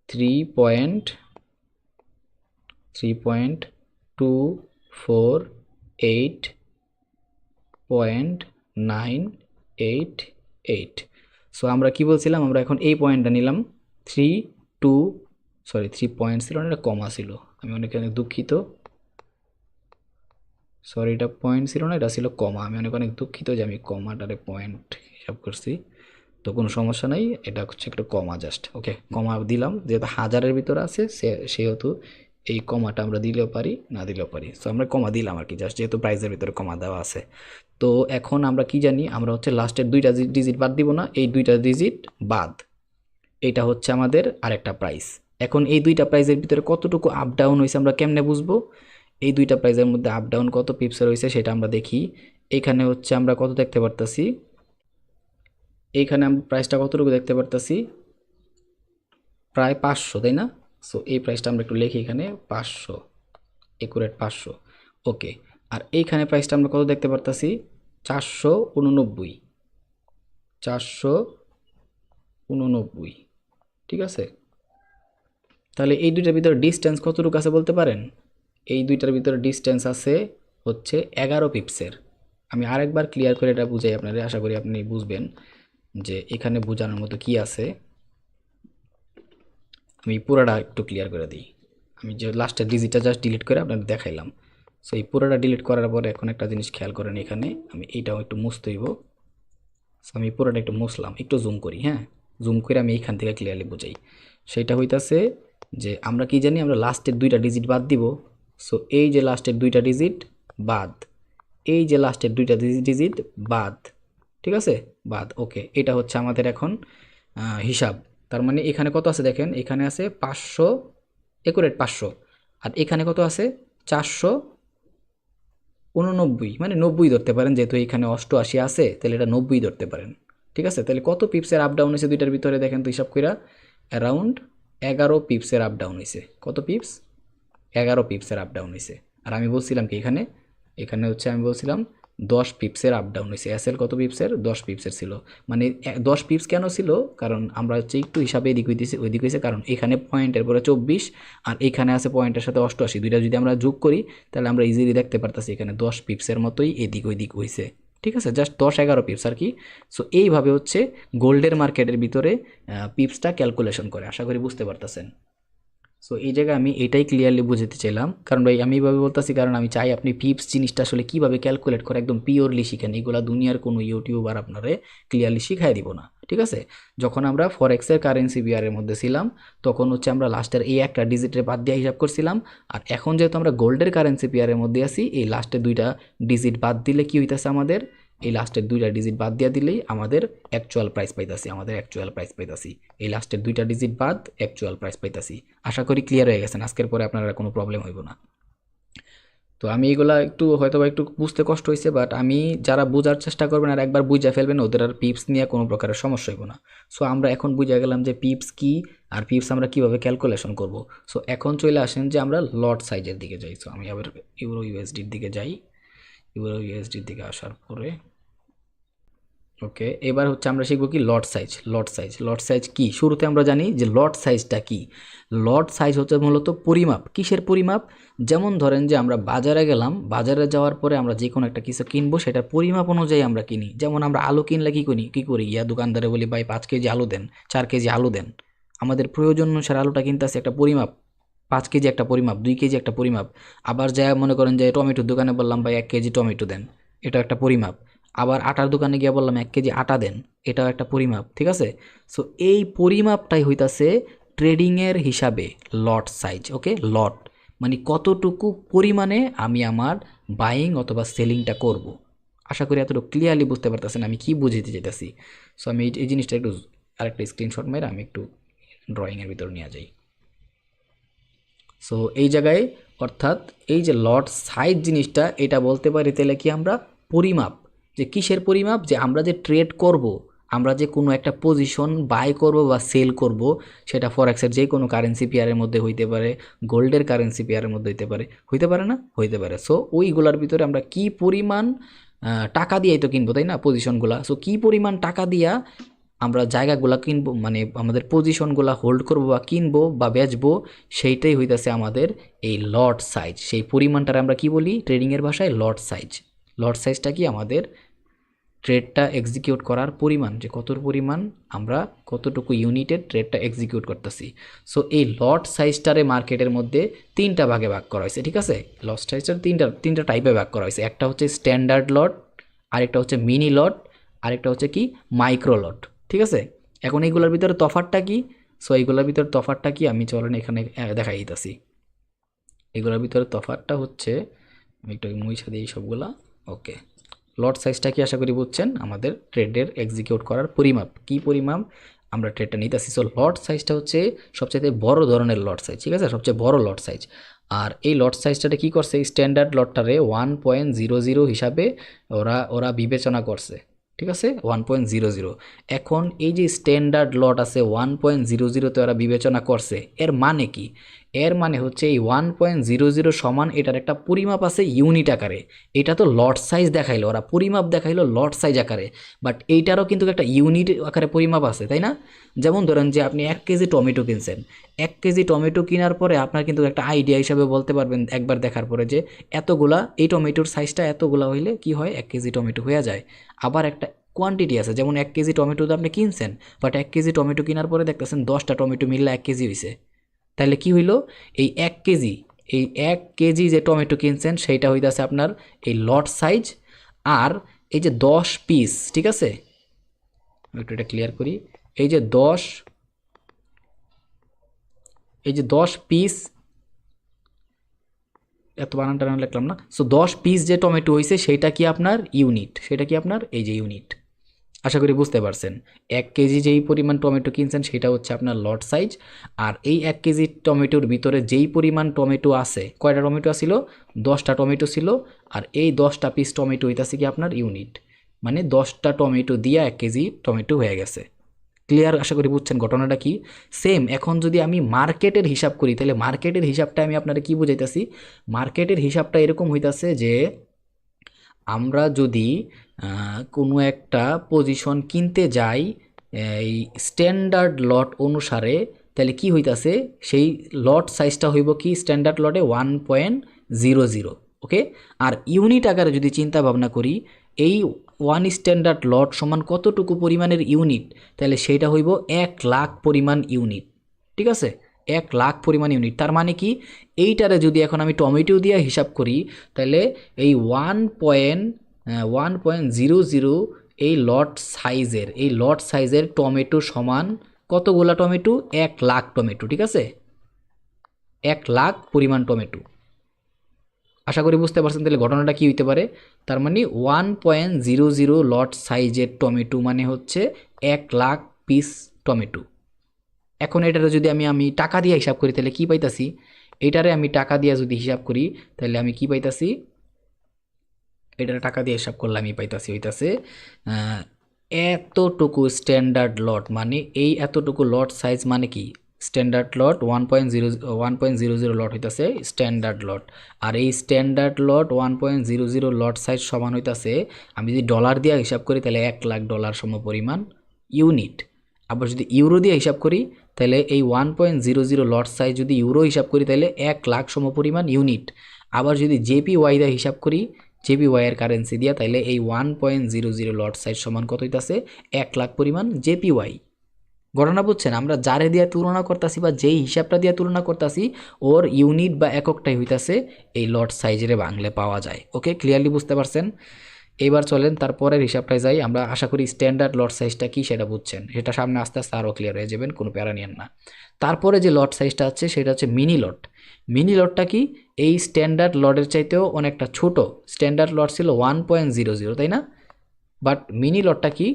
3.248.988। সো আমরা কি বলছিলাম, আমরা এখন এই পয়েন্টটা নিলাম 3 পয়েন্ট ছিল না, এটা কমা ছিল, আমি অনেক অনেক দুঃখিত, সরি এটা পয়েন্ট ছিল না, এটা ছিল কমা, আমি অনেক অনেক দুঃখিত যে আমি কমাটারে পয়েন্ট হিসাব করছি। তো কোনো সমস্যা নাই, এটা হচ্ছে একটা কমা জাস্ট, ওকে কমা দিলাম, যেহেতু হাজারের ভিতরে আছে সেহেতু এই কমাটা আমরা দিলেও পারি না দিলেও পারি, সো আমরা কমা দিলাম আর কি, জাস্ট যেহেতু প্রাইসের ভিতরে কমা দেওয়া আছে। তো এখন আমরা কি জানি, আমরা হচ্ছে লাস্টের দুইটা ডিজিট বাদ দিব না, এই দুইটা ডিজিট বাদ, এটা হচ্ছে আমাদের আরেকটা প্রাইস। এখন এই দুইটা প্রাইসের ভিতরে কতটুকু আপ ডাউন হয়েছে আমরা কেমনে বুঝবো, এই দুইটা প্রাইসের মধ্যে আপ ডাউন কত পিপসের হয়েছে সেটা আমরা দেখি। এখানে হচ্ছে আমরা কত দেখতে পারতাছি, এইখানে আমরা প্রাইসটা কতটুকু দেখতে পারতাছি, প্রায় 500, তাই না? সো এই প্রাইসটা আমরা একটু লিখি এখানে 500, একুরেট 500, ওকে। আর এইখানে প্রাইসটা আমরা কত দেখতে পারতাছি, 489, 489, ঠিক আছে। তাহলে এই দুইটার ভিতরে ডিস্টেন্স কতটুকু আছে বলতে পারেন, এই দুইটার ভিতরে ডিস্টেন্স আছে হচ্ছে 11 পিপসের। আমি আরেকবার ক্লিয়ার করে এটা বুঝাই আপনাদের, আশা করি আপনি বুঝবেন যে এখানে বোঝানোর মতো কি আছে। আমি পুরোটা একটু ক্লিয়ার করে দিই, আমি যে লাস্টের ডিজিটটা জাস্ট ডিলিট করে আপনাদের দেখাইলাম। সো এই পুরোটা ডিলিট করার পরে এখন একটা জিনিস খেয়াল করেন, এখানে আমি এইটাও একটু মুছতে হইব। সো আমি পুরোটা একটু মুছলাম, একটু জুম করি, হ্যাঁ জুম করে আমি এইখান থেকে ক্লিয়ারলি বুঝাই। সেটা হইতাছে যে আমরা কি জানি, আমরা লাস্টের দুইটা ডিজিট বাদ দিব। সো এই যে লাস্টের দুইটা ডিজিট বাদ, এই যে লাস্টের দুইটা ডিজিট বাদ, ঠিক আছে বাদ, ওকে। এটা হচ্ছে আমাদের এখন হিসাব। তার মানে এখানে কত আছে দেখেন, এখানে আছে 500, একুরেট 500, আর এখানে কত আছে 489, মানে 90 ধরতে পারেন, যেহেতু এখানে 88 আছে তাহলে এটা 90 ধরতে পারেন, ঠিক আছে। তাহলে কত পিপসের আপ ডাউন হয়েছে দুইটার ভিতরে দেখেন তো হিসাব কইরা, অ্যারাউন্ড 11 পিপসের আপ ডাউন হয়েছে। কত পিপস, 11 পিপসের আপ ডাউন হয়েছে। আর আমি বলছিলাম কি এখানে, এখানে হচ্ছে আমি বলছিলাম 10 পিপসের আপ ডাউন হয়েছে। এসএল কত পিপসের, 10 পিপসের ছিল। মানে 10 পিপস কেন ছিল, কারণ আমরা হচ্ছে একটু হিসাবে এদিক হইতেছি ওইদিক হয়েছে, কারণ এখানে পয়েন্টের পরে 24 আর এখানে আছে পয়েন্টের সাথে 88, দুইটা যদি আমরা যোগ করি তাহলে আমরা ইজিলি দেখতে পারতাছি এখানে 10 পিপসের মতোই এদিক ওইদিক হয়েছে, ঠিক আছে, জাস্ট 10-11 পিপস আর কি। সো এইভাবে হচ্ছে গোল্ডের মার্কেটের ভিতরে পিপসটা ক্যালকুলেশন করে, আশা করি বুঝতে পারতেছেন। সো এই জায়গায় আমি এটাই ক্লিয়ারলি বুঝাতে চাইলাম, কারণ ভাই আমি এইভাবে বলতেছি কারণ আমি চাই আপনি পিপস জিনিসটা আসলে কীভাবে ক্যালকুলেট করে একদম পিওরলি শিখেন, এগুলো দুনিয়ার কোনো ইউটিউবার আপনারে ক্লিয়ারলি শিখাই দিব না, ঠিক আছে। যখন আমরা ফরেক্সের কারেন্সি বিয়ারের মধ্যে ছিলাম তখন হচ্ছে আমরা লাস্টের এই একটা ডিজিটের বাদ দিয়ে হিসাব করছিলাম, আর এখন যেহেতু আমরা গোল্ডের কারেন্সি পেয়ারের মধ্যে আছি, এই লাস্টের দুইটা ডিজিট বাদ দিলে কি হইতেছে আমাদের, এই লাস্টের দুইটা ডিজিট বাদ দিয়ে দিলেই আমাদের অ্যাকচুয়াল প্রাইস পাইতাছি, এই লাস্টের দুইটা ডিজিট বাদ অ্যাকচুয়াল প্রাইস পাইতাছি। আশা করি ক্লিয়ার হয়ে গেছেন, আজকের পরে আপনারা কোনো প্রবলেম হইব না। তো আমি এগুলা একটু হয়তো বা একটু বুঝতে কষ্ট হয়েছে, বাট আমি যারা বোঝার চেষ্টা করবেন আর একবার বুঝা ফেলবেন ওদের আর পিপস নিয়ে কোনো প্রকারের সমস্যা হইব না। সো আমরা এখন বুঝে গেলাম যে পিপস কি আর পিপস আমরা কিভাবে ক্যালকুলেশন করব। সো এখন চলে আসেন যে আমরা লট সাইজের দিকে যাই। সো আমি আবার ইউরো ইউএসডির দিকে যাই, ইউরো ইউএসডির দিকে আসার পরে ওকে, এবার হচ্ছে আমরা শিখবো কি লট সাইজ কি। শুরুতে আমরা জানি যে লট সাইজটা কি। লট সাইজ হচ্ছে মূলত পরিমাপ। কিসের পরিমাপ? যেমন ধরেন যে আমরা বাজারে গেলাম, বাজারে যাওয়ার পরে আমরা যে কোনো একটা কিছু কিনবো, সেটার পরিমাপ অনুযায়ী আমরা কিনি। যেমন আমরা আলু কিনলে কি করি দোকানদারে বলি ভাই 5 কেজি আলু দেন, 4 কেজি আলু দেন। আমাদের প্রয়োজন অনুসারে আলুটা কিনতেছে, একটা পরিমাপ, 5 কেজি একটা পরিমাপ, 2 কেজি একটা পরিমাপ। আবার যা মনে করেন যে টমেটোর দোকানে বললাম ভাই 1 কেজি টমেটো দেন, এটা একটা পরিমাপ। আবার আটার দোকানে গিয়ে বললাম 1 কেজি আটা দেন, এটাও একটা পরিমাপ, ঠিক আছে। সো এই পরিমাপটাই হইতাছে ট্রেডিংয়ের হিসাবে লট সাইজ। ওকে, লট মানে কতটুকু পরিমাণে আমি আমার বাইং অথবা সেলিংটা করব। আশা করি এতটুকু ক্লিয়ারলি বুঝতে পারতেছেন আমি কি বুঝাতে চাইতেছি। সো আমি এই জিনিসটা একটু আরেকটা স্ক্রিনশট মেরে আমি একটু ড্রয়িংয়ের ভিতর নিয়ে যাই। সো এই জায়গায় অর্থাৎ এই যে লট সাইজ জিনিসটা, এটা বলতে পারি তাহলে কি আমরা পরিমাপ। যে কিসের পরিমাপ? যে আমরা যে ট্রেড করব, আমরা যে কোনো একটা পজিশন বাই করব বা সেল করব, সেটা ফরেক্সের যে কোনো কারেন্সি পেয়ারের মধ্যে হইতে পারে, গোল্ডের কারেন্সি পেয়ারের মধ্যে হইতে পারে না, হইতে পারে। সো ওইগুলোর ভিতরে আমরা কি পরিমাণ টাকা দিয়েই তো কিনবো, তাই না, পজিশনগুলা। সো কি পরিমাণ টাকা দিয়া আমরা জায়গাগুলা কিনবো, মানে আমাদের পজিশনগুলা হোল্ড করবো বা কিনবো বা বেচবো, সেইটাই হইতাছে আমাদের এই লট সাইজ। সেই পরিমাণটার আমরা কি বলি ট্রেডিংয়ের ভাষায়? লট সাইজ। লট সাইজটা কি? আমাদের ট্রেডটা এক্সিকিউট করার পরিমাণ, যে কত পরিমাণ আমরা কতটুকু ইউনিটের ট্রেডটা এক্সিকিউট করতেছি। সো এই লট সাইজটারে মার্কেটের মধ্যে তিনটা ভাগে ভাগ করা হয়েছে, ঠিক আছে? লট সাইজটার তিনটা টাইপে ভাগ করা হয়েছে। একটা হচ্ছে স্ট্যান্ডার্ড লট, আরেকটা হচ্ছে মিনি লট, আরেকটা হচ্ছে কি মাইক্রো লট, ঠিক আছে? এখন এইগুলোর ভিতরে তফাৎটা কি? সো এইগুলোর ভিতরে তফাৎটা কি আমি চলেন এখানে দেখাই দিতেছি। এগুলোর ভিতরে তফাৎটা হচ্ছে, আমি একটু মুছে দিই সবগুলা। ওকে, লট সাইজটা কি আশা করি বুঝছেন? আমাদের ট্রেডের এক্সিকিউট করার পরিমাপ। কি পরিমাপ আমরা ট্রেডটা নিতেছি? সো লট সাইজটা হচ্ছে সবচেয়ে বড় ধরনের লট সাইজ, ঠিক আছে? সবচেয়ে বড় লট সাইজ। আর এই লট সাইজটাতে কি করছে? স্ট্যান্ডার্ড লটটারে 1.00 হিসাবে ওরা বিবেচনা করছে, ঠিক আছে? 1.00। এখন এই যে স্ট্যান্ডার্ড লট আছে 1.00তে ওরা বিবেচনা করছে, এর মানে কি? এর মানে হচ্ছে এই 1.00 সমান এটার একটা পরিমাপ আছে ইউনিট আকারে। এটা তো লট সাইজ দেখাইলো, ওরা পরিমাপ দেখাইলো লট সাইজ আকারে, বাট এইটারও কিন্তু একটা ইউনিট আকারে পরিমাপ আছে, তাই না? যেমন ধরেন যে আপনি 1 কেজি টমেটো কিনছেন, 1 কেজি টমেটো কেনার পরে আপনার কিন্তু একটা আইডিয়া হিসাবে বলতে পারবেন একবার দেখার পরে যে এতগুলা, এই টমেটোর সাইজটা এতগুলা হইলে কি হয়, 1 কেজি টমেটো হয়ে যায়। আবার একটা কোয়ান্টিটি আছে, যেমন 1 কেজি টমেটো তো আপনি কিনছেন, বাট 1 কেজি টমেটো কেনার পরে দেখতেছেন 10টা টমেটো মিললে 1 কেজি হয়েছে। তাহলে কি হইল? এই 1 কেজি, এই 1 কেজি যে টমেটো কিনছেন সেইটা হইতাছে আপনার এই লট সাইজ। আর এই যে 10 পিস, ঠিক আছে, একটু এটা ক্লিয়ার করি। এই যে 10 পিস, এত বানান টানান লিখলাম না। সো 10 পিস যে টমেটো হয়েছে সেইটা কি আপনার ইউনিট, সেটা কি আপনার এই যে ইউনিট। আশা করি বুঝতে পারছেন। 1 কেজি যেই পরিমাণ টমেটো কিনছেন সেটা হচ্ছে আপনার লট সাইজ। আর এই 1 কেজি টমেটোর ভিতরে যেই পরিমাণ টমেটো আছে, কয়টা টমেটো ছিল? 10টা টমেটো ছিল। আর এই 10টা পিস টমেটো হইতাছে কি আপনার ইউনিট, মানে 10টা টমেটো দিয়ে 1 কেজি টমেটো হয়ে গেছে। ক্লিয়ার? আশা করি বুঝছেন ঘটনাটা কি। সেম এখন যদি আমি মার্কেটের হিসাব করি, তাহলে মার্কেটের হিসাবটা আমি আপনারা কি বুঝাইতেছি? মার্কেটের হিসাবটা এরকম হইতাছে যে আমরা যদি কোনো একটা পজিশন কিনতে যাই এই স্ট্যান্ডার্ড লট অনুসারে, তাহলে কি হইতাছে? সেই লট সাইজটা হইব কি স্ট্যান্ডার্ড লটে 1.00, ওকে? আর ইউনিট আকারে যদি চিন্তা ভাবনা করি, এই 1 স্ট্যান্ডার্ড লট সমান কতটুকু পরিমাণের ইউনিট, তাহলে সেইটা হইব 1 লাখ পরিমাণ ইউনিট, ঠিক আছে? 1 লাখ পরিমাণ ইউনিট। তার মানে কি, এইটারে যদি এখন আমি টমেটো দিয়ে হিসাব করি, তাহলে এই 1.00 এই লট সাইজের টমেটো সমান কতগুলা টমেটো? 1 লাখ টমেটো, ঠিক আছে? 1 লাখ পরিমাণ টমেটো। আশা করি বুঝতে পারছেন তাহলে ঘটনাটা কি হইতে পারে। তার মানে 1.00 লট সাইজের টমেটো মানে হচ্ছে 1 লাখ পিস টমেটো। এখন এটারে যদি আমি টাকা দিয়ে হিসাব করি, তাহলে কি পাইতাছি? এটারে আমি টাকা দিয়ে যদি হিসাব করি, তাহলে আমি কি পাইতাছি? এটার টাকা দিয়ে হিসাব করলে আমি পাইতাছি হইতাছে এতটুকু স্ট্যান্ডার্ড লট, মানে এই এতটুকু লট সাইজ মানে কি স্ট্যান্ডার্ড লট 1.00 লট হইতাছে স্ট্যান্ডার্ড লট। আর এই স্ট্যান্ডার্ড লট 1.00 লট সাইজ সমান হইতাছে, আমি যদি ডলার দিয়ে হিসাব করি তাহলে 1 লাখ ডলার সম পরিমাণ ইউনিট। আবার যদি ইউরো দিয়ে হিসাব করি, তাহলে এই 1.00 লট সাইজ যদি ইউরো হিসাব করি তাহলে 1 লাখ সম পরিমাণ ইউনিট। আবার যদি জেপিওয়াই দিয়ে হিসাব করি, জেপিওয়াই এর কারেন্সি দিয়া, তাইলে এই 1.00 লট সাইজ সমান কত হইতাছে? 1 লাখ পরিমাণ জেপিওয়াই। ঘটনা বুঝছেন? আমরা যারে দিয়ে তুলনা করতেছি বা যেই হিসাবটা দিয়ে তুলনা করতেছি, ওর ইউনিট বা এককটাই হইতাছে এই লট সাইজের বাংলে পাওয়া যায়। ওকে, ক্লিয়ারলি বুঝতে পারছেন? এবার চলেন তারপরের হিসাবটায় যাই। আমরা আশা করি স্ট্যান্ডার্ড লট সাইজটা কি সেটা বুঝছেন, সেটা সামনে আস্তে আস্তে আরও ক্লিয়ার হয়ে যাবেন, কোনো প্যারা নিয়েন না। তারপরে যে লট সাইজটা আছে সেটা হচ্ছে মিনি লট। মিনি লটটা কি? এই স্ট্যান্ডার্ড লটের চাইতেও অনেকটা ছোট। স্ট্যান্ডার্ড লট ছিল 1.00, তাই না? বাট মিনি লটটা কি?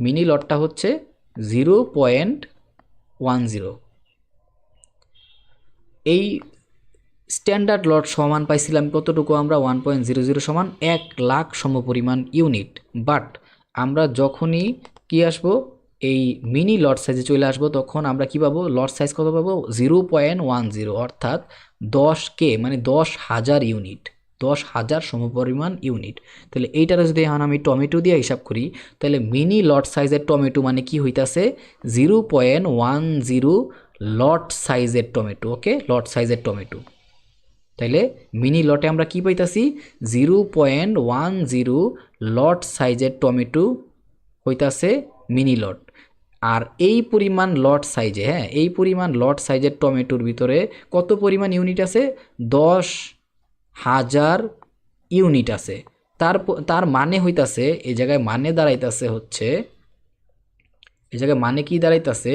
মিনি লটটা হচ্ছে 0.10। এই স্ট্যান্ডার্ড লট সমান পাইছিলাম কতটুকু আমরা? 1.00 সমান 1 লাখ সমপরিমাণ ইউনিট। বাট আমরা যখনই কি আসবো এই মিনি লট সাইজে চলে আসবো, তখন আমরা কি পাবো? লট সাইজ কত পাবো? 0.10, অর্থাৎ 10K মানে 10,000 ইউনিট। 10,000 সমপরিমাণ ইউনিট। তাহলে এইটার যদি এখন আমি টমেটো দিয়ে হিসাব করি, তাহলে মিনি লট সাইজের টমেটো মানে কি হইতাছে 0.10 লট সাইজের টমেটো। ওকে, লট সাইজের টমেটো। তাইলে মিনি লটে আমরা কি পাইতাছি 0.10 লট সাইজের টমেটো হইতাছে মিনি লট। আর এই পরিমাণ লট সাইজে, হ্যাঁ, এই পরিমাণ লট সাইজের টমেটোর ভিতরে কত পরিমাণ ইউনিট আছে? 10,000 ইউনিট আছে। তার মানে হইতাছে, এই জায়গায় মানে দাঁড়াইতাছে হচ্ছে, এই জায়গায় মানে কি দাঁড়াইতাছে,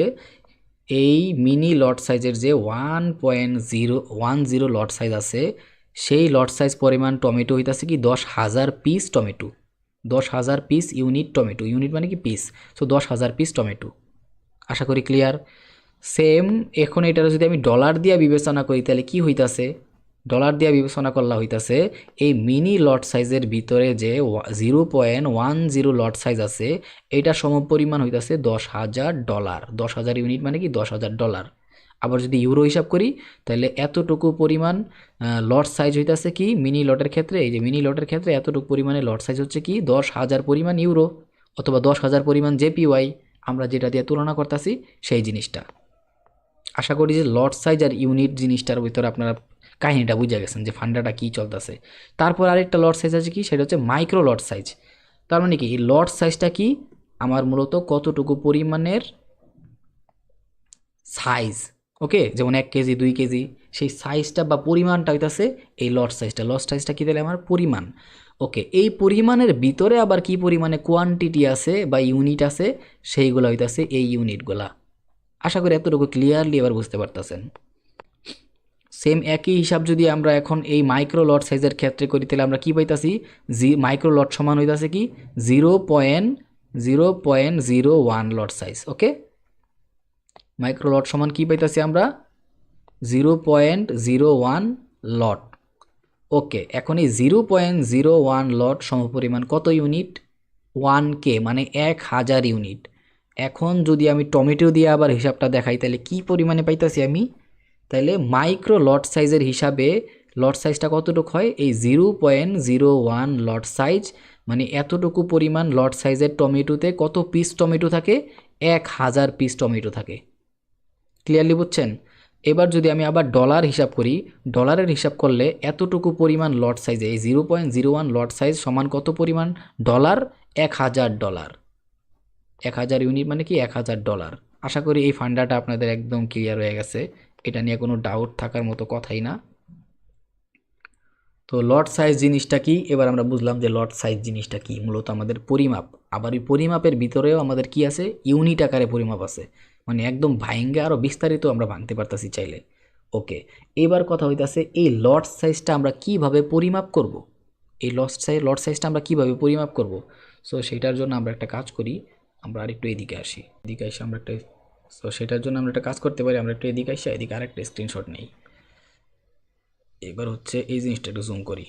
এই মিনি লট সাইজের যে 1.010 লট সাইজ আছে, সেই লট সাইজ পরিমাণ টমেটো হইতাছে কি 10,000 piece tomato. 10,000 piece unit tomato, unit মানে কি পিস, সো 10,000 পিস টমেটো। আশা করি ক্লিয়ার। সেম এখন এটার যদি আমি ডলার দিয়ে বিবেচনা করি তাহলে কি হইতাছে, ডলার দিয়ে বিবেচনা করলা হইতাছে এই মিনি লট সাইজের ভিতরে যে 0.10 লট সাইজ আছে, এটা সমপরিমাণ হইতাছে $10,000। 10,000 ইউনিট মানে কি $10,000। আবার যদি ইউরো হিসাব করি তাহলে এতটুকু পরিমাণ লট সাইজ হইতাছে কি মিনি লটের ক্ষেত্রে, এই যে মিনি লটের ক্ষেত্রে এতটুকু পরিমাণে লট সাইজ হচ্ছে কি 10,000 পরিমাণ ইউরো অথবা 10,000 পরিমাণ জেপিওয়াই, আমরা যেটা দিয়ে তুলনা করতেছি সেই জিনিসটা। আশা করি যে লট সাইজ আর ইউনিট জিনিসটার ভিতরে আপনারা কাহিনীটা বুঝে গেছেন যে ফান্ডাটা কী চলতেছে। তারপর আরেকটা লট সাইজ আছে কি, সেটা হচ্ছে মাইক্রো লট সাইজ। তার মানে কি এই লট সাইজটা কি আমার মূলত কতটুকু পরিমাণের সাইজ, ওকে, যেমন 1 কেজি 2 কেজি, সেই সাইজটা বা পরিমাণটা হইতাছে এই লট সাইজটা। লট সাইজটা কি দিলে আমার পরিমাণ। ওকে, এই পরিমাণের ভিতরে আবার কি পরিমাণে কোয়ান্টিটি আছে বা ইউনিট আছে, সেইগুলো হইতাছে এই ইউনিটগুলা। আশা করি এতটুকু ক্লিয়ারলি এবার বুঝতে পারতেছেন। সেম একই হিসাব যদি আমরা এখন এই মাইক্রো লট সাইজের ক্ষেত্রে করি তাহলে আমরা কি পাইতাছি, মাইক্রো লট সমান হইতাছে কি 0.01 লট সাইজ। ওকে, মাইক্রো লট সমান কি পাইতাছি আমরা 0.01 লট। ওকে, এখন এই 0.01 লট সমপরিমাণ কত ইউনিট? 1K মানে 1,000 ইউনিট। এখন যদি আমি টমেটো দিয়ে আবার হিসাবটা দেখাই তাহলে কি পরিমাণে পাইতাছি আমি, তাহলে মাইক্রো লট সাইজের হিসাবে লট সাইজটা কতটুকু হয়, এই 0.01 লট সাইজ মানে এতটুকু পরিমাণ লট সাইজের টমেটোতে কত পিস টমেটো থাকে? 1,000 পিস টমেটো থাকে। ক্লিয়ারলি বুঝছেন? এবার যদি আমি আবার ডলার হিসাব করি, ডলারের হিসাব করলে এতটুকু পরিমাণ লট সাইজে এই 0.01 লট সাইজ সমান কত পরিমাণ ডলার? $1,000। 1,000 ইউনিট মানে কি $1,000। আশা করি এই ফান্ডাটা আপনাদের একদম ক্লিয়ার হয়ে গেছে, এটা নিয়ে কোনো ডাউট থাকার মতো কথাই না। তো লট সাইজ জিনিসটা কি এবার আমরা বুঝলাম যে লট সাইজ জিনিসটা কি, মূলত আমাদের পরিমাপ। আবার এই পরিমাপের ভিতরেও আমাদের কি আছে, ইউনিট আকারে পরিমাপ আছে, মানে একদম ভাঙ্গে আরও বিস্তারিত আমরা ভাঙতে পারতাছি চাইলে। ওকে, এবার কথা হইতাছে এই লট সাইজটা আমরা কিভাবে পরিমাপ করব, এই লট সাইজটা আমরা কিভাবে পরিমাপ করব। সো সেটার জন্য আমরা একটা কাজ করি, আমরা আরেকটু এদিকে আসি, এদিকে এসে আমরা একটা, সো সেটার জন্য আমরা একটা কাজ করতে পারি, আমরা একটু এদিকে আসি, এদিকে আরেকটা স্ক্রিনশট নেই। এবার হচ্ছে এই জিনিসটা একটু জুম করি।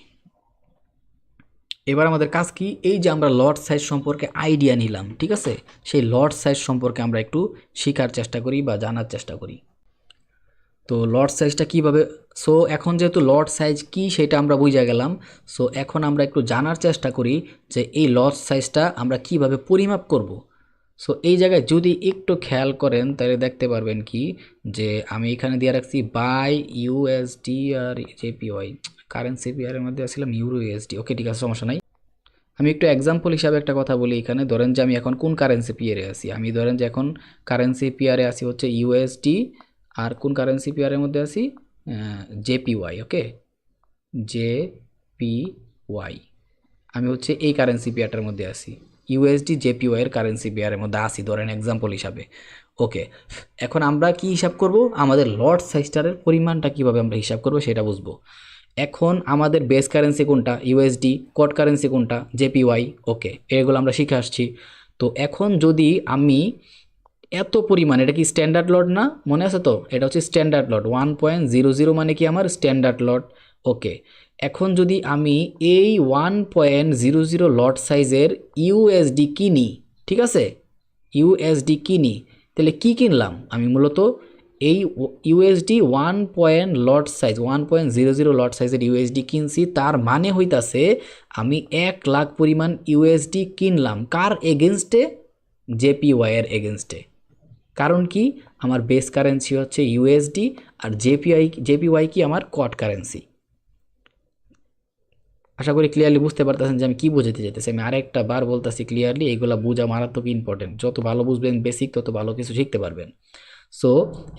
এবার আমাদের কাজ কি, এই যে আমরা লট সাইজ সম্পর্কে আইডিয়া নিলাম, ঠিক আছে, সেই লট সাইজ সম্পর্কে আমরা একটু শেখার চেষ্টা করি বা জানার চেষ্টা করি। তো লট সাইজটা কিভাবে, সো এখন যেহেতু লট সাইজ কি সেটা আমরা বুঝে গেলাম, সো এখন আমরা একটু জানার চেষ্টা করি যে এই লট সাইজটা আমরা কিভাবে পরিমাপ করব। সো এই জায়গায় যদি একটু খেয়াল করেন তাহলে দেখতে পারবেন কি যে আমি এখানে দিয়ে রাখছি বাই ইউএসডি আর জেপিওয়াই, কারেন্সি পেয়ারের মধ্যে আসছিলাম ইউরো ইউএসডি। ওকে, ঠিক আছে, সমস্যা নাই। আমি একটু এক্সাম্পল হিসাবে একটা কথা বলি, এখানে ধরেন যে আমি এখন কোন কারেন্সি পেয়ারে আছি, আমি ধরেন যে এখন কারেন্সি পেয়ারে আছি হচ্ছে ইউএসডি, আর কোন কারেন্সি পেয়ারের মধ্যে আছি জেপিওয়াই। ওকে, জেপিওয়াই, আমি হচ্ছে এই কারেন্সি পেয়ারটার মধ্যে আছি, ইউএসডি জেপিওয়াই এর কারেন্সি পেয়ারের মধ্যে আসি ধরেন এক্সাম্পল হিসাবে। ওকে, এখন আমরা কি হিসাব করব, আমাদের লট সাইজটার পরিমাণটা কিভাবে আমরা হিসাব করব সেটা বুঝবো। এখন আমাদের বেস কারেন্সি কোনটা, ইউএসডি, কট কারেন্সি কোনটা, জেপিওয়াই। ওকে, এগুলো আমরা শিখে আসছি। তো এখন যদি আমি এত পরিমাণ, এটা কি স্ট্যান্ডার্ড লট না, মনে আছে তো, এটা হচ্ছে স্ট্যান্ডার্ড লট 1.00 মানে কি আমার স্ট্যান্ডার্ড লট। ওকে, এখন যদি আমি এই 1.00 লট সাইজের ইউএসডি কিনি, ঠিক আছে, ইউএসডি কিনি, তাহলে কি কিনলাম আমি, মূলত এই ইউএসডি 1.00 লট সাইজের ইউএসডি কিনছি, তার মানে হইতাছে আমি 1,00,000 পরিমাণ ইউএসডি কিনলাম কার এগেনস্টে? জেপিওয়াই এর এগেনস্টে। কারণ কি, আমার বেস কারেন্সি হচ্ছে ইউএসডি আর জেপিওয়াই কি আমার কট কারেন্সি। আশা করি ক্লিয়ারলি বুঝতে পারতেছেন যে আমি কি বোঝাতে চাইতেছি। আমি আরেকটা বার বলতেছি ক্লিয়ারলি, এইগুলো বোঝা মারাত্মক ইম্পর্টেন্ট। যত ভালো বুঝবেন বেসিক, তত ভালো কিছু শিখতে পারবেন। সো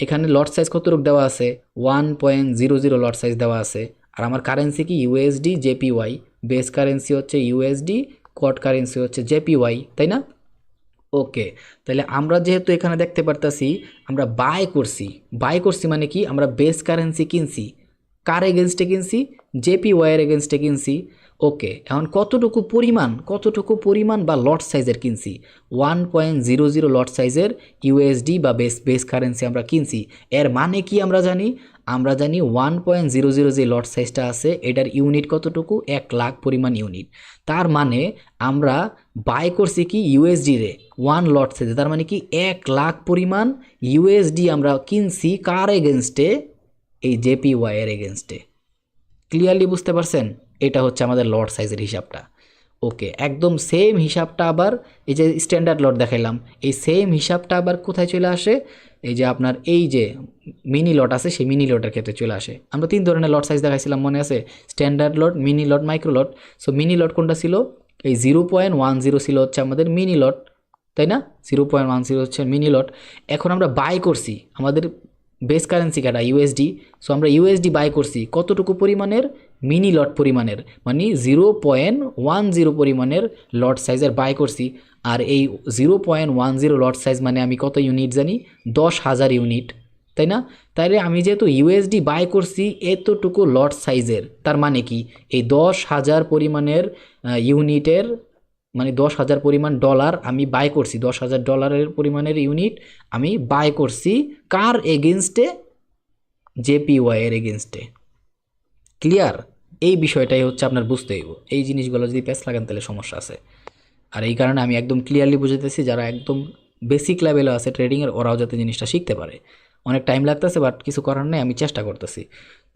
এখানে লট সাইজ কতটুকু দেওয়া আছে? 1.00 লট সাইজ দেওয়া আছে। আর আমার কারেন্সি কি? USD JPY. বেস কারেন্সি হচ্ছে ইউএসডি, কট কারেন্সি হচ্ছে জেপিওয়াই, তাই না? ওকে, তাহলে আমরা যেহেতু এখানে দেখতে পারতাছি আমরা বাই করছি মানে কি, আমরা বেস কারেন্সি কিনছি। কার এগেনস্টে কিনছি? জেপিওয়াই এর এগেনস্টে কিনছি। ওকে, এখন কতটুকু পরিমাণ বা লট সাইজের কিনছি? 1.00 লট সাইজের ইউএসডি বা বেস কারেন্সি আমরা কিনছি। এর মানে কি আমরা জানি? আমরা জানি 1.00 যে লট সাইজটা আছে এটার ইউনিট কতটুকু? 1,00,000 পরিমাণ ইউনিট। তার মানে আমরা বাই করছি কি? ইউএসডি রে 1 লট সাইজে। তার মানে কি 1,00,000 পরিমাণ ইউএসডি আমরা কিনছি কার এগেনস্টে? এই জেপিওয়াই এর এগেনস্টে। ক্লিয়ারলি বুঝতে পারছেন? এটা হচ্ছে আমাদের লট সাইজের হিসাবটা। ওকে, একদম সেম হিসাবটা আবার এই যে স্ট্যান্ডার্ড লট দেখাইলাম, এই সেম হিসাবটা আবার কোথায় চলে আসে? এই যে আপনার এই যে মিনি লট আছে, সেই মিনি লটের ক্ষেত্রে চলে আসে। আমরা 3 ধরনের লট সাইজ দেখাইছিলাম, মনে আছে? স্ট্যান্ডার্ড লট, মিনি লট, মাইক্রো লট। সো মিনি লট কোনটা ছিল? এই 0.10 ছিল হচ্ছে আমাদের মিনি লট, তাই না? 0.10 হচ্ছে মিনি লট। এখন আমরা বাই করছি আমাদের বেস কারেন্সি কাটা ইউএসডি। সো আমরা ইউএসডি বাই করছি কতটুকু পরিমাণের? মিনি লট পরিমাণের, মানে 0.10 পরিমাণের লট সাইজের বাই করছি। আর এই 0.10 লট সাইজ মানে আমি কত ইউনিট জানি? 10,000 ইউনিট, তাই না? তাইলে আমি যেহেতু ইউএসডি বাই করছি এতটুকু লট সাইজের, তার মানে কি এই 10,000 পরিমাণের ইউনিটের, মানে 10,000 পরিমাণ ডলার আমি বাই করছি, 10,000 ডলারের পরিমাণের ইউনিট আমি বাই করছি কার এগেনস্টে? জেপিওয়াই এর এগেনস্টে। ক্লিয়ার? এই বিষয়টাই হচ্ছে আপনার বুঝতে হইব। এই জিনিসগুলো যদি প্যাচ লাগান তাহলে সমস্যা আছে। আর এই কারণে আমি একদম ক্লিয়ারলি বুঝাইতেছি, যারা একদম বেসিক লেভেলে আছে ট্রেডিংয়ের, ওরাও যাতে জিনিসটা শিখতে পারে। অনেক টাইম লাগতেছে, বাট কিছু করার নেই, আমি চেষ্টা করতেছি।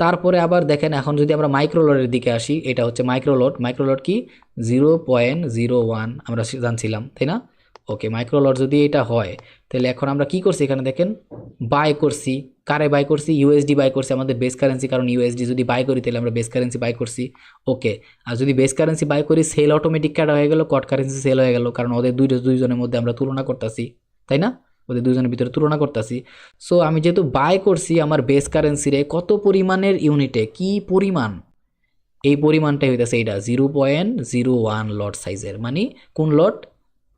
তারপরে আবার দেখেন, এখন যদি আমরা মাইক্রোলটের দিকে আসি, এটা হচ্ছে মাইক্রোলট কি? 0.01 আমরা জানছিলাম, তাই না? ওকে, মাইক্রোলট যদি এটা হয়, তাহলে এখন আমরা কি করছি? এখানে দেখেন বাই করছি। কারে বাই করছি? ইউএসডি বাই করছি, আমাদের বেস কারেন্সি। কারণ ইউএসডি যদি বাই করি তাহলে আমরা বেস কারেন্সি বাই করছি। ওকে, আর যদি বেস কারেন্সি বাই করি, সেল অটোমেটিক কাটা হয়ে গেল, কট কারেন্সি সেল হয়ে গেল, কারণ ওদের দুইজনের মধ্যে আমরা তুলনা করতেছি, তাই না? ওদের দুজনের ভিতরে তুলনা করতেছি। সো আমি যেহেতু বাই করছি আমার বেস কারেন্সিরে কত পরিমাণের ইউনিটে, কি পরিমাণ, এই পরিমাণটাই হইতেছে এইটা 0.01 লট সাইজের। মানে কোন লট?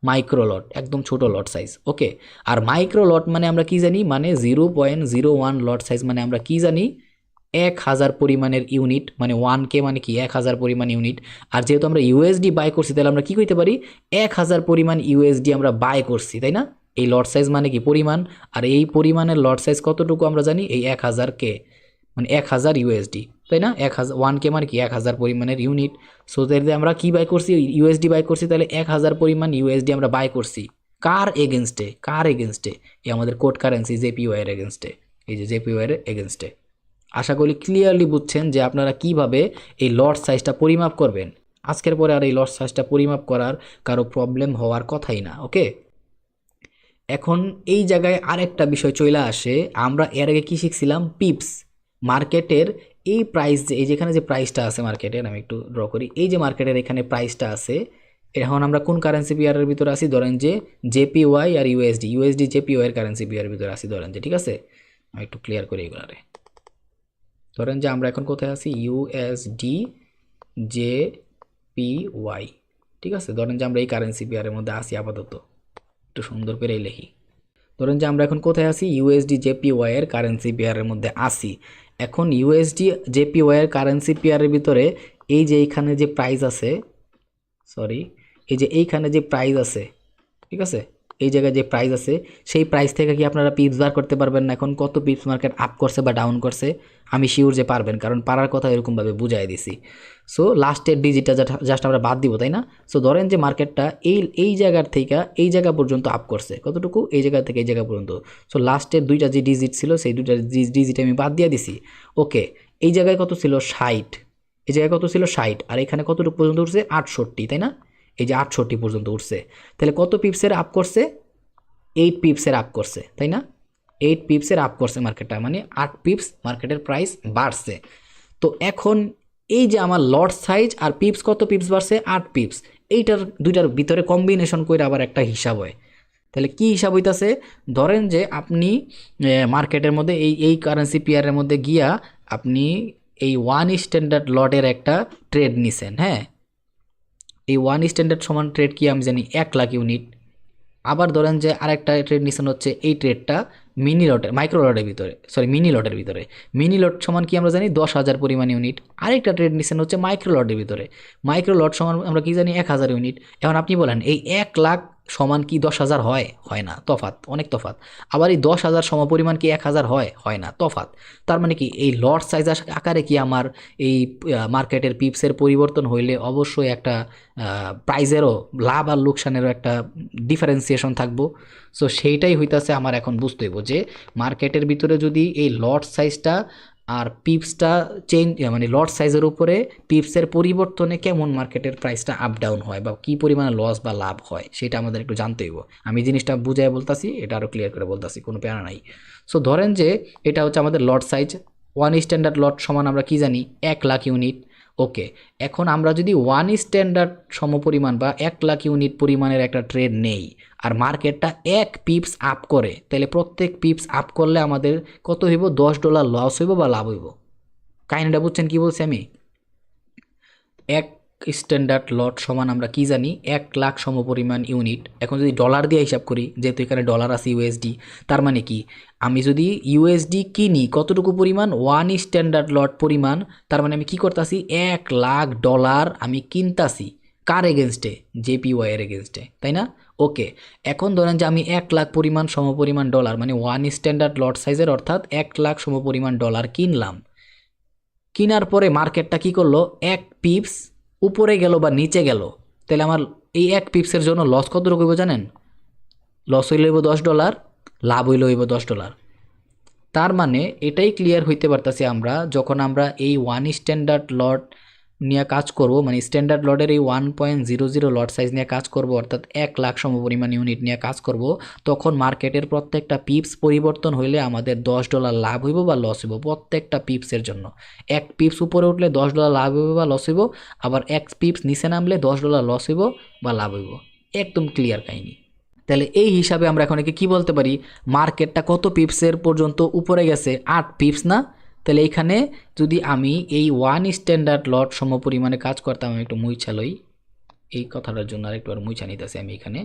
মাইক্রো লট, একদম ছোট লট সাইজ। ওকে, আর মাইক্রো লট মানে আমরা কি জানি? মানে 0.01 লট সাইজ মানে আমরা কি জানি? 1,000 পরিমাণের ইউনিট, মানে 1K মানে কি? 1,000 পরিমাণ ইউনিট। আর যেহেতু আমরা ইউএসডি বাই করছি, তাহলে আমরা কি কইতে পারি? 1,000 পরিমাণ ইউএসডি আমরা বাই করছি, তাই না? এই লট সাইজ মানে কি? পরিমাণ। আর এই পরিমাণের লট সাইজ কতটুকু আমরা জানি? এই 1,000K, মানে 1,000 ইউএসডি, তাই না? 1,000 1K মানে কি? 1,000 পরিমাণের ইউনিট। সো তাহলে আমরা কি বাই করছি? ইউএসডি বাই করছি। তাহলে 1,000 পরিমাণ ইউএসডি আমরা বাই করছি কার এগেনস্টে? এই আমাদের কোড কারেন্সি জেপিওয়াই এর এগেনস্টে। এই যে জেপিওয়াই এর এগেনস্টে। আশা করি ক্লিয়ারলি বুঝছেন যে আপনারা কিভাবে এই লট সাইজটা পরিমাপ করবেন। আজকের পরে আর এই লট সাইজটা পরিমাপ করার কারো প্রবলেম হওয়ার কথাই না। ওকে, এখন এই জায়গায় আরেকটা বিষয় চলে আসে। আমরা এর আগে কি শিখছিলাম? পিপস। মার্কেটের এই প্রাইস, এই যেখানে যে প্রাইসটা আছে মার্কেটের, আমি একটু ড্র করি। এই যে মার্কেটের এখানে প্রাইসটা আছে, এখন আমরা কোন কারেন্সি পেয়ারের ভিতরে আছি? ধরেন যে জেপিওয়াই আর ইউএসডি জেপিওয়াই এর কারেন্সি পেয়ারের ভিতরে আছি, ধরেন যে, ঠিক আছে? আমি একটু ক্লিয়ার করি এগুলারে। ধরেন যে আমরা এখন কোথায় আছি? ইউএসডি জেপিওয়াই, ঠিক আছে? ধরেন যে আমরা এই কারেন্সি পেয়ারের মধ্যে আছি আপাতত, একটু সুন্দর করে লিখি। ধরেন যে আমরা এখন কোথায় আছি? ইউএসডি জেপিওয়াই এর কারেন্সি পেয়ারের মধ্যে আছি। এখন ইউএসডি জেপিওয়াই এর কারেন্সি পেয়ারের ভিতরে এই যে এইখানে যে প্রাইস আছে, এই যে এইখানে যে প্রাইস আছে, ঠিক আছে? এই জায়গায় যে প্রাইস আছে সেই প্রাইস থেকে কি আপনারা পিপস বার করতে পারবেন না এখন কত পিপস মার্কেট আপ করছে বা ডাউন করছে? আমি শিওর যে পারবেন, কারণ পারার কথা এরকমভাবে বুঝাই দিছি। সো লাস্টের ডিজিটটা জাস্ট আমরা বাদ দিব, তাই না? সো ধরেন যে মার্কেটটা এই জায়গার থেকে এই জায়গা পর্যন্ত আপ করছে, কতটুকু? এই জায়গা থেকে এই জায়গা পর্যন্ত। সো লাস্টের দুইটা যে ডিজিট ছিল সেই দুইটা ডিজিট আমি বাদ দিয়ে দিছি। ওকে, এই জায়গায় কত ছিল? 60। এই জায়গায় কত ছিল? 60। আর এখানে কতটুকু পর্যন্ত উঠছে? 68, তাই না? এই যে 68 পর্যন্ত উঠছে। তাহলে কত পিপসের আপ করছে? 8 পিপসের আপ করছে, তাই না? 8 পিপসের আপ করছে মার্কেটটা, মানে 8 পিপস মার্কেটের প্রাইস বাড়ছে। তো এখন এই যে আমার লট সাইজ আর পিপস, কত পিপস বাড়ছে? 8 পিপস। এইটার দুইটার ভিতরে কম্বিনেশন করে আবার একটা হিসাব হয়। তাহলে কি হিসাব হইতাছে? ধরেন যে আপনি মার্কেটের মধ্যে এই কারেন্সি পেয়ারের মধ্যে গিয়া আপনি এই ওয়ান স্ট্যান্ডার্ড লটের একটা ট্রেড নিছেন, হ্যাঁ? এই ওয়ান স্ট্যান্ডার্ড সমান ট্রেড কি আমি জানি 1 লাখ ইউনিট। আবার ধরেন যে আরেকটা ট্রেড নিছেন হচ্ছে এই ট্রেডটা মিনি লটের, মাইক্রো লটের ভিতরে, সরি মিনি লটের ভিতরে। মিনি লট সমান কি আমরা জানি 10,000 পরিমাণ ইউনিট। আরেকটা ট্রেড নিছেন হচ্ছে মাইক্রো লটের ভিতরে। মাইক্রো লট সমান আমরা কি জানি 1,000 ইউনিট। এখন আপনি বলেন এই 1 লাখ সমান কি 10,000 হয়? হয় না, তফাৎ, অনেক তফাৎ। আবার এই 10,000 সমপরিমাণ কি 1,000 হয়? হয় না, তফাৎ। তার মানে কি এই লট সাইজ আকারে কি আমার এই মার্কেটের পিপসের পরিবর্তন হইলে অবশ্যই একটা প্রাইজেরও লাভ আর লোকসানেরও একটা ডিফারেন্সিয়েশন থাকবো। সো সেইটাই হইতাছে আমার এখন বুঝতে হইব যে মার্কেটের ভিতরে যদি এই লট সাইজটা আর পিপসটা চেঞ্জ, মানে লট সাইজের উপরে পিপসের পরিবর্তনে কেমন মার্কেটের প্রাইসটা আপ ডাউন হয় বা কী পরিমাণে লস বা লাভ হয় সেটা আমাদের একটু জানতে হইব। আমি জিনিসটা বুঝাই বলতাছি, এটা আরও ক্লিয়ার করে বলতাছি, কোনো প্যারা নাই। সো ধরেন যে এটা হচ্ছে আমাদের লট সাইজ, ওয়ান স্ট্যান্ডার্ড লট সমান আমরা কি জানি 1 লাখ ইউনিট। ওকে, এখন আমরা যদি ওয়ান স্ট্যান্ডার্ড সমপরিমাণ বা 1 লাখ ইউনিট পরিমাণের একটা ট্রেড নেই আর মার্কেটটা 1 পিপস আপ করে, তাহলে প্রত্যেক পিপস আপ করলে আমাদের কত হইব? $10 লস হইব বা লাভ হইব। কাহিনিটা বুঝছেন কি বলছি আমি? এক স্ট্যান্ডার্ড লট সমান আমরা কি জানি 1 লাখ সমপরিমাণ ইউনিট। এখন যদি ডলার দিয়ে হিসাব করি, যেহেতু এখানে ডলার আছে ইউএসডি, তার মানে কি আমি যদি ইউএসডি কিনি কতটুকু পরিমাণ? ওয়ান স্ট্যান্ডার্ড লট পরিমাণ। তার মানে আমি কি করতেছি? $1 লাখ আমি কিনতাছি। কার এগেনস্টে? জেপিওয়াই এর এগেনস্টে, তাই না? ওকে, এখন ধরেন যে আমি 1 লাখ পরিমাণ সমপরিমাণ ডলার, মানে ওয়ান স্ট্যান্ডার্ড লট সাইজের অর্থাৎ 1 লাখ সমপরিমাণ ডলার কিনলাম। কেনার পরে মার্কেটটা কি করলো? 1 পিপস উপরে গেল বা নিচে গেল, তাহলে আমার এই 1 পিপসের জন্য লস কতটুকু হইব জানেন? লস হইল হইব $10, লাভ হইল হইব $10। তার মানে এটাই ক্লিয়ার হইতে পারতাছি আমরা যখন আমরা এই ওয়ান স্ট্যান্ডার্ড লট নিয়ে কাজ করব, মানে স্ট্যান্ডার্ড লটের এই 1.00 লট সাইজ নিয়ে কাজ করব, অর্থাৎ 1 লাখ সমপরিমাণ ইউনিট নিয়ে কাজ করব, তখন মার্কেটের প্রত্যেকটা পিপস পরিবর্তন হইলে আমাদের $10 লাভ হইব বা লস হইব প্রত্যেকটা পিপসের জন্য। 1 পিপস উপরে উঠলে $10 লাভ হইব বা লস হইব, আবার 1 পিপস নিচে নামলে $10 লস হইব বা লাভ হইব। একদম ক্লিয়ার কাহিনী। তাহলে এই হিসাবে আমরা এখন কি বলতে পারি? মার্কেটটা কত পিপসের পর্যন্ত উপরে গেছে? 8 পিপস না? তাহলে এইখানে যদি আমি এই ওয়ান স্ট্যান্ডার্ড লট সমপরিমাণে কাজ করতাম, আমি একটু মুইছা লই এই কথাটার জন্য, আর একটু আর মুইছা নিতেছি আমি এখানে।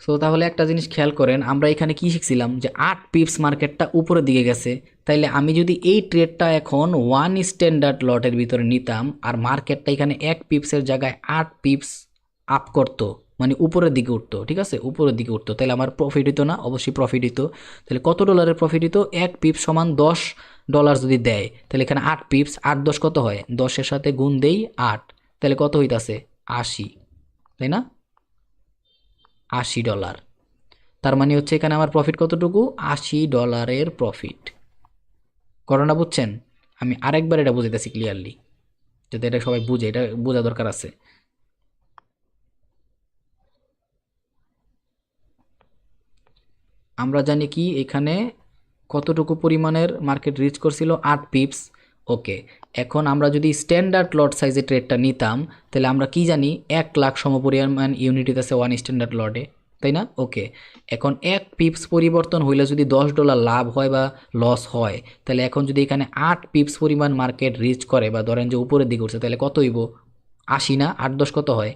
সো তাহলে একটা জিনিস খেয়াল করেন, আমরা এখানে কি শিখছিলাম যে 8 পিপস মার্কেটটা উপরের দিকে গেছে। তাইলে আমি যদি এই ট্রেডটা এখন ওয়ান স্ট্যান্ডার্ড লটের ভিতরে নিতাম আর মার্কেটটা এখানে 1 পিপসের জায়গায় 8 পিপস আপ করতো, মানে উপরের দিকে উঠতো, ঠিক আছে, উপরের দিকে উঠতো, তাহলে আমার প্রফিট হতো না? অবশ্যই প্রফিট হতো। তাহলে কত ডলারের প্রফিট হতো? 1 পিপস সমান $10 যদি দেয়, তাহলে এখানে 8 পিপস, 8 10 কত হয়? 10-এর সাথে গুণ দেই 8, তাহলে কত হইতাছে? 80, তাই না? $80। তার মানে হচ্ছে এখানে আমার প্রফিট কতটুকু? $80 প্রফিট। করোনা বুঝছেন? আমি আরেকবার এটা বুঝাইতেছি ক্লিয়ারলি, যাতে এটা সবাই বুঝে, এটা বোঝা দরকার আছে। আমরা জানি কি এখানে কতটুকু পরিমাণের মার্কেট রিচ করছিল? 8 পিপস। ওকে, এখন আমরা যদি স্ট্যান্ডার্ড লট সাইজে ট্রেডটা নিতাম, তাহলে আমরা কি জানি 1 লাখ সমপরিমাণ ইউনিট আছে ওয়ান স্ট্যান্ডার্ড লটে, তাই না? ওকে, এখন 1 পিপস পরিবর্তন হইলে যদি $10 লাভ হয় বা লস হয়, তাহলে এখন যদি এখানে 8 পিপস পরিমাণ মার্কেট রিচ করে বা ধরেন যে উপরের দিকে উঠছে, তাহলে কত হইব? 80 না? 8 10 কত হয়?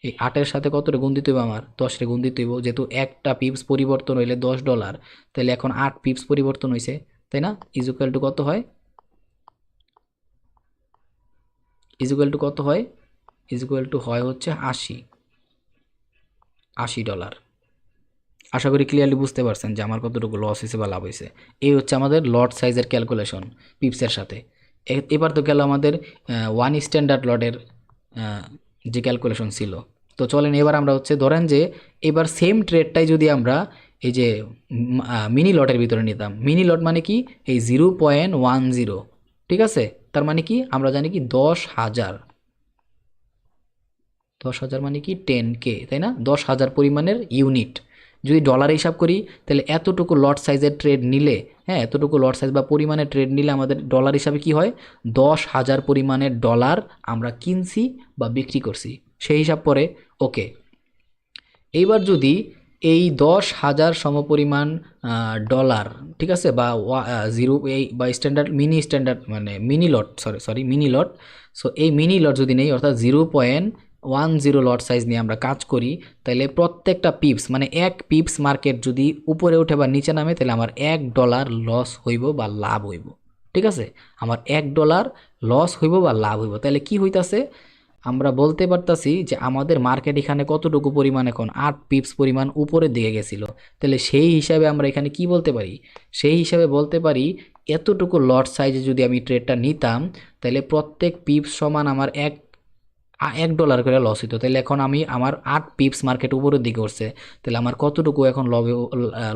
এই 8-এর সাথে কতটা গুণ দিতে হইব? আমার 10-রে গুণ দিতে হইব, যেহেতু একটা পিপস পরিবর্তন হইলে $10, তাহলে এখন 8 পিপস পরিবর্তন হয়েছে, তাই না? ইজুকাল টু কত হয়? ইজুকাল টু কত হয়? ইজ ইকুয়াল টু হয় হচ্ছে 80 ডলার। আশা করি ক্লিয়ারলি বুঝতে পারছেন যে আমার কতটুকু লস হয়েছে বা লাভ হয়েছে। এই হচ্ছে আমাদের লট সাইজের ক্যালকুলেশন পিপসের সাথে। এবার তো গেল আমাদের ওয়ান স্ট্যান্ডার্ড লটের যে ক্যালকুলেশন ছিল। তো চলেন এবার আমরা হচ্ছে ধরেন যে এবার সেম ট্রেডটাই যদি আমরা এই যে মিনি লটের ভিতরে নিতাম। মিনি লট মানে কি এই 0.10, ঠিক আছে। তার মানে কি আমরা জানি কি 10,000, 10,000 মানে কি 10K, তাই না? 10,000 পরিমাণের ইউনিট যদি ডলারে হিসাব করি তাহলে এতটুকু লট সাইজের ট্রেড নিলে, হ্যাঁ, এতটুকু লট সাইজ বা পরিমাণের ট্রেড নিলে আমাদের ডলার হিসাবে কি হয়, 10,000 পরিমাণের ডলার আমরা কিনছি বা বিক্রি করছি, সেই হিসাব পরে। ওকে, এইবার যদি এই 10,000 সমপরিমাণ ডলার, ঠিক আছে, বা জিরো এই বা স্ট্যান্ডার্ড স্ট্যান্ডার্ড মানে মিনি লট, সরি মিনি লট। সো এই মিনি লট যদি নেই অর্থাৎ 0.10 লট সাইজ নিয়ে আমরা কাজ করি, তাহলে প্রত্যেকটা পিপস মানে এক পিপস মার্কেট যদি উপরে ওঠে বা নিচে নামে তাহলে আমার $1 লস হইব বা লাভ হইব, ঠিক আছে। আমার $1 লস হইব বা লাভ হইব, তাহলে কি হইতাছে, আমরা বলতে পারতাছি যে আমাদের মার্কেট এখানে কতটুকু পরিমাণ, এখন 8 পিপস পরিমাণ উপরের দিকে গেছিল। তাহলে সেই হিসাবে আমরা এখানে কি বলতে পারি, সেই হিসাবে বলতে পারি এতটুকু লট সাইজে যদি আমি ট্রেডটা নিতাম তাহলে প্রত্যেক পিপস সমান আমার $1 করে লস হইতো। তাহলে এখন আমি আমার 8 পিপস মার্কেট উপরের দিকে উঠছে, তাহলে আমার কতটুকু এখন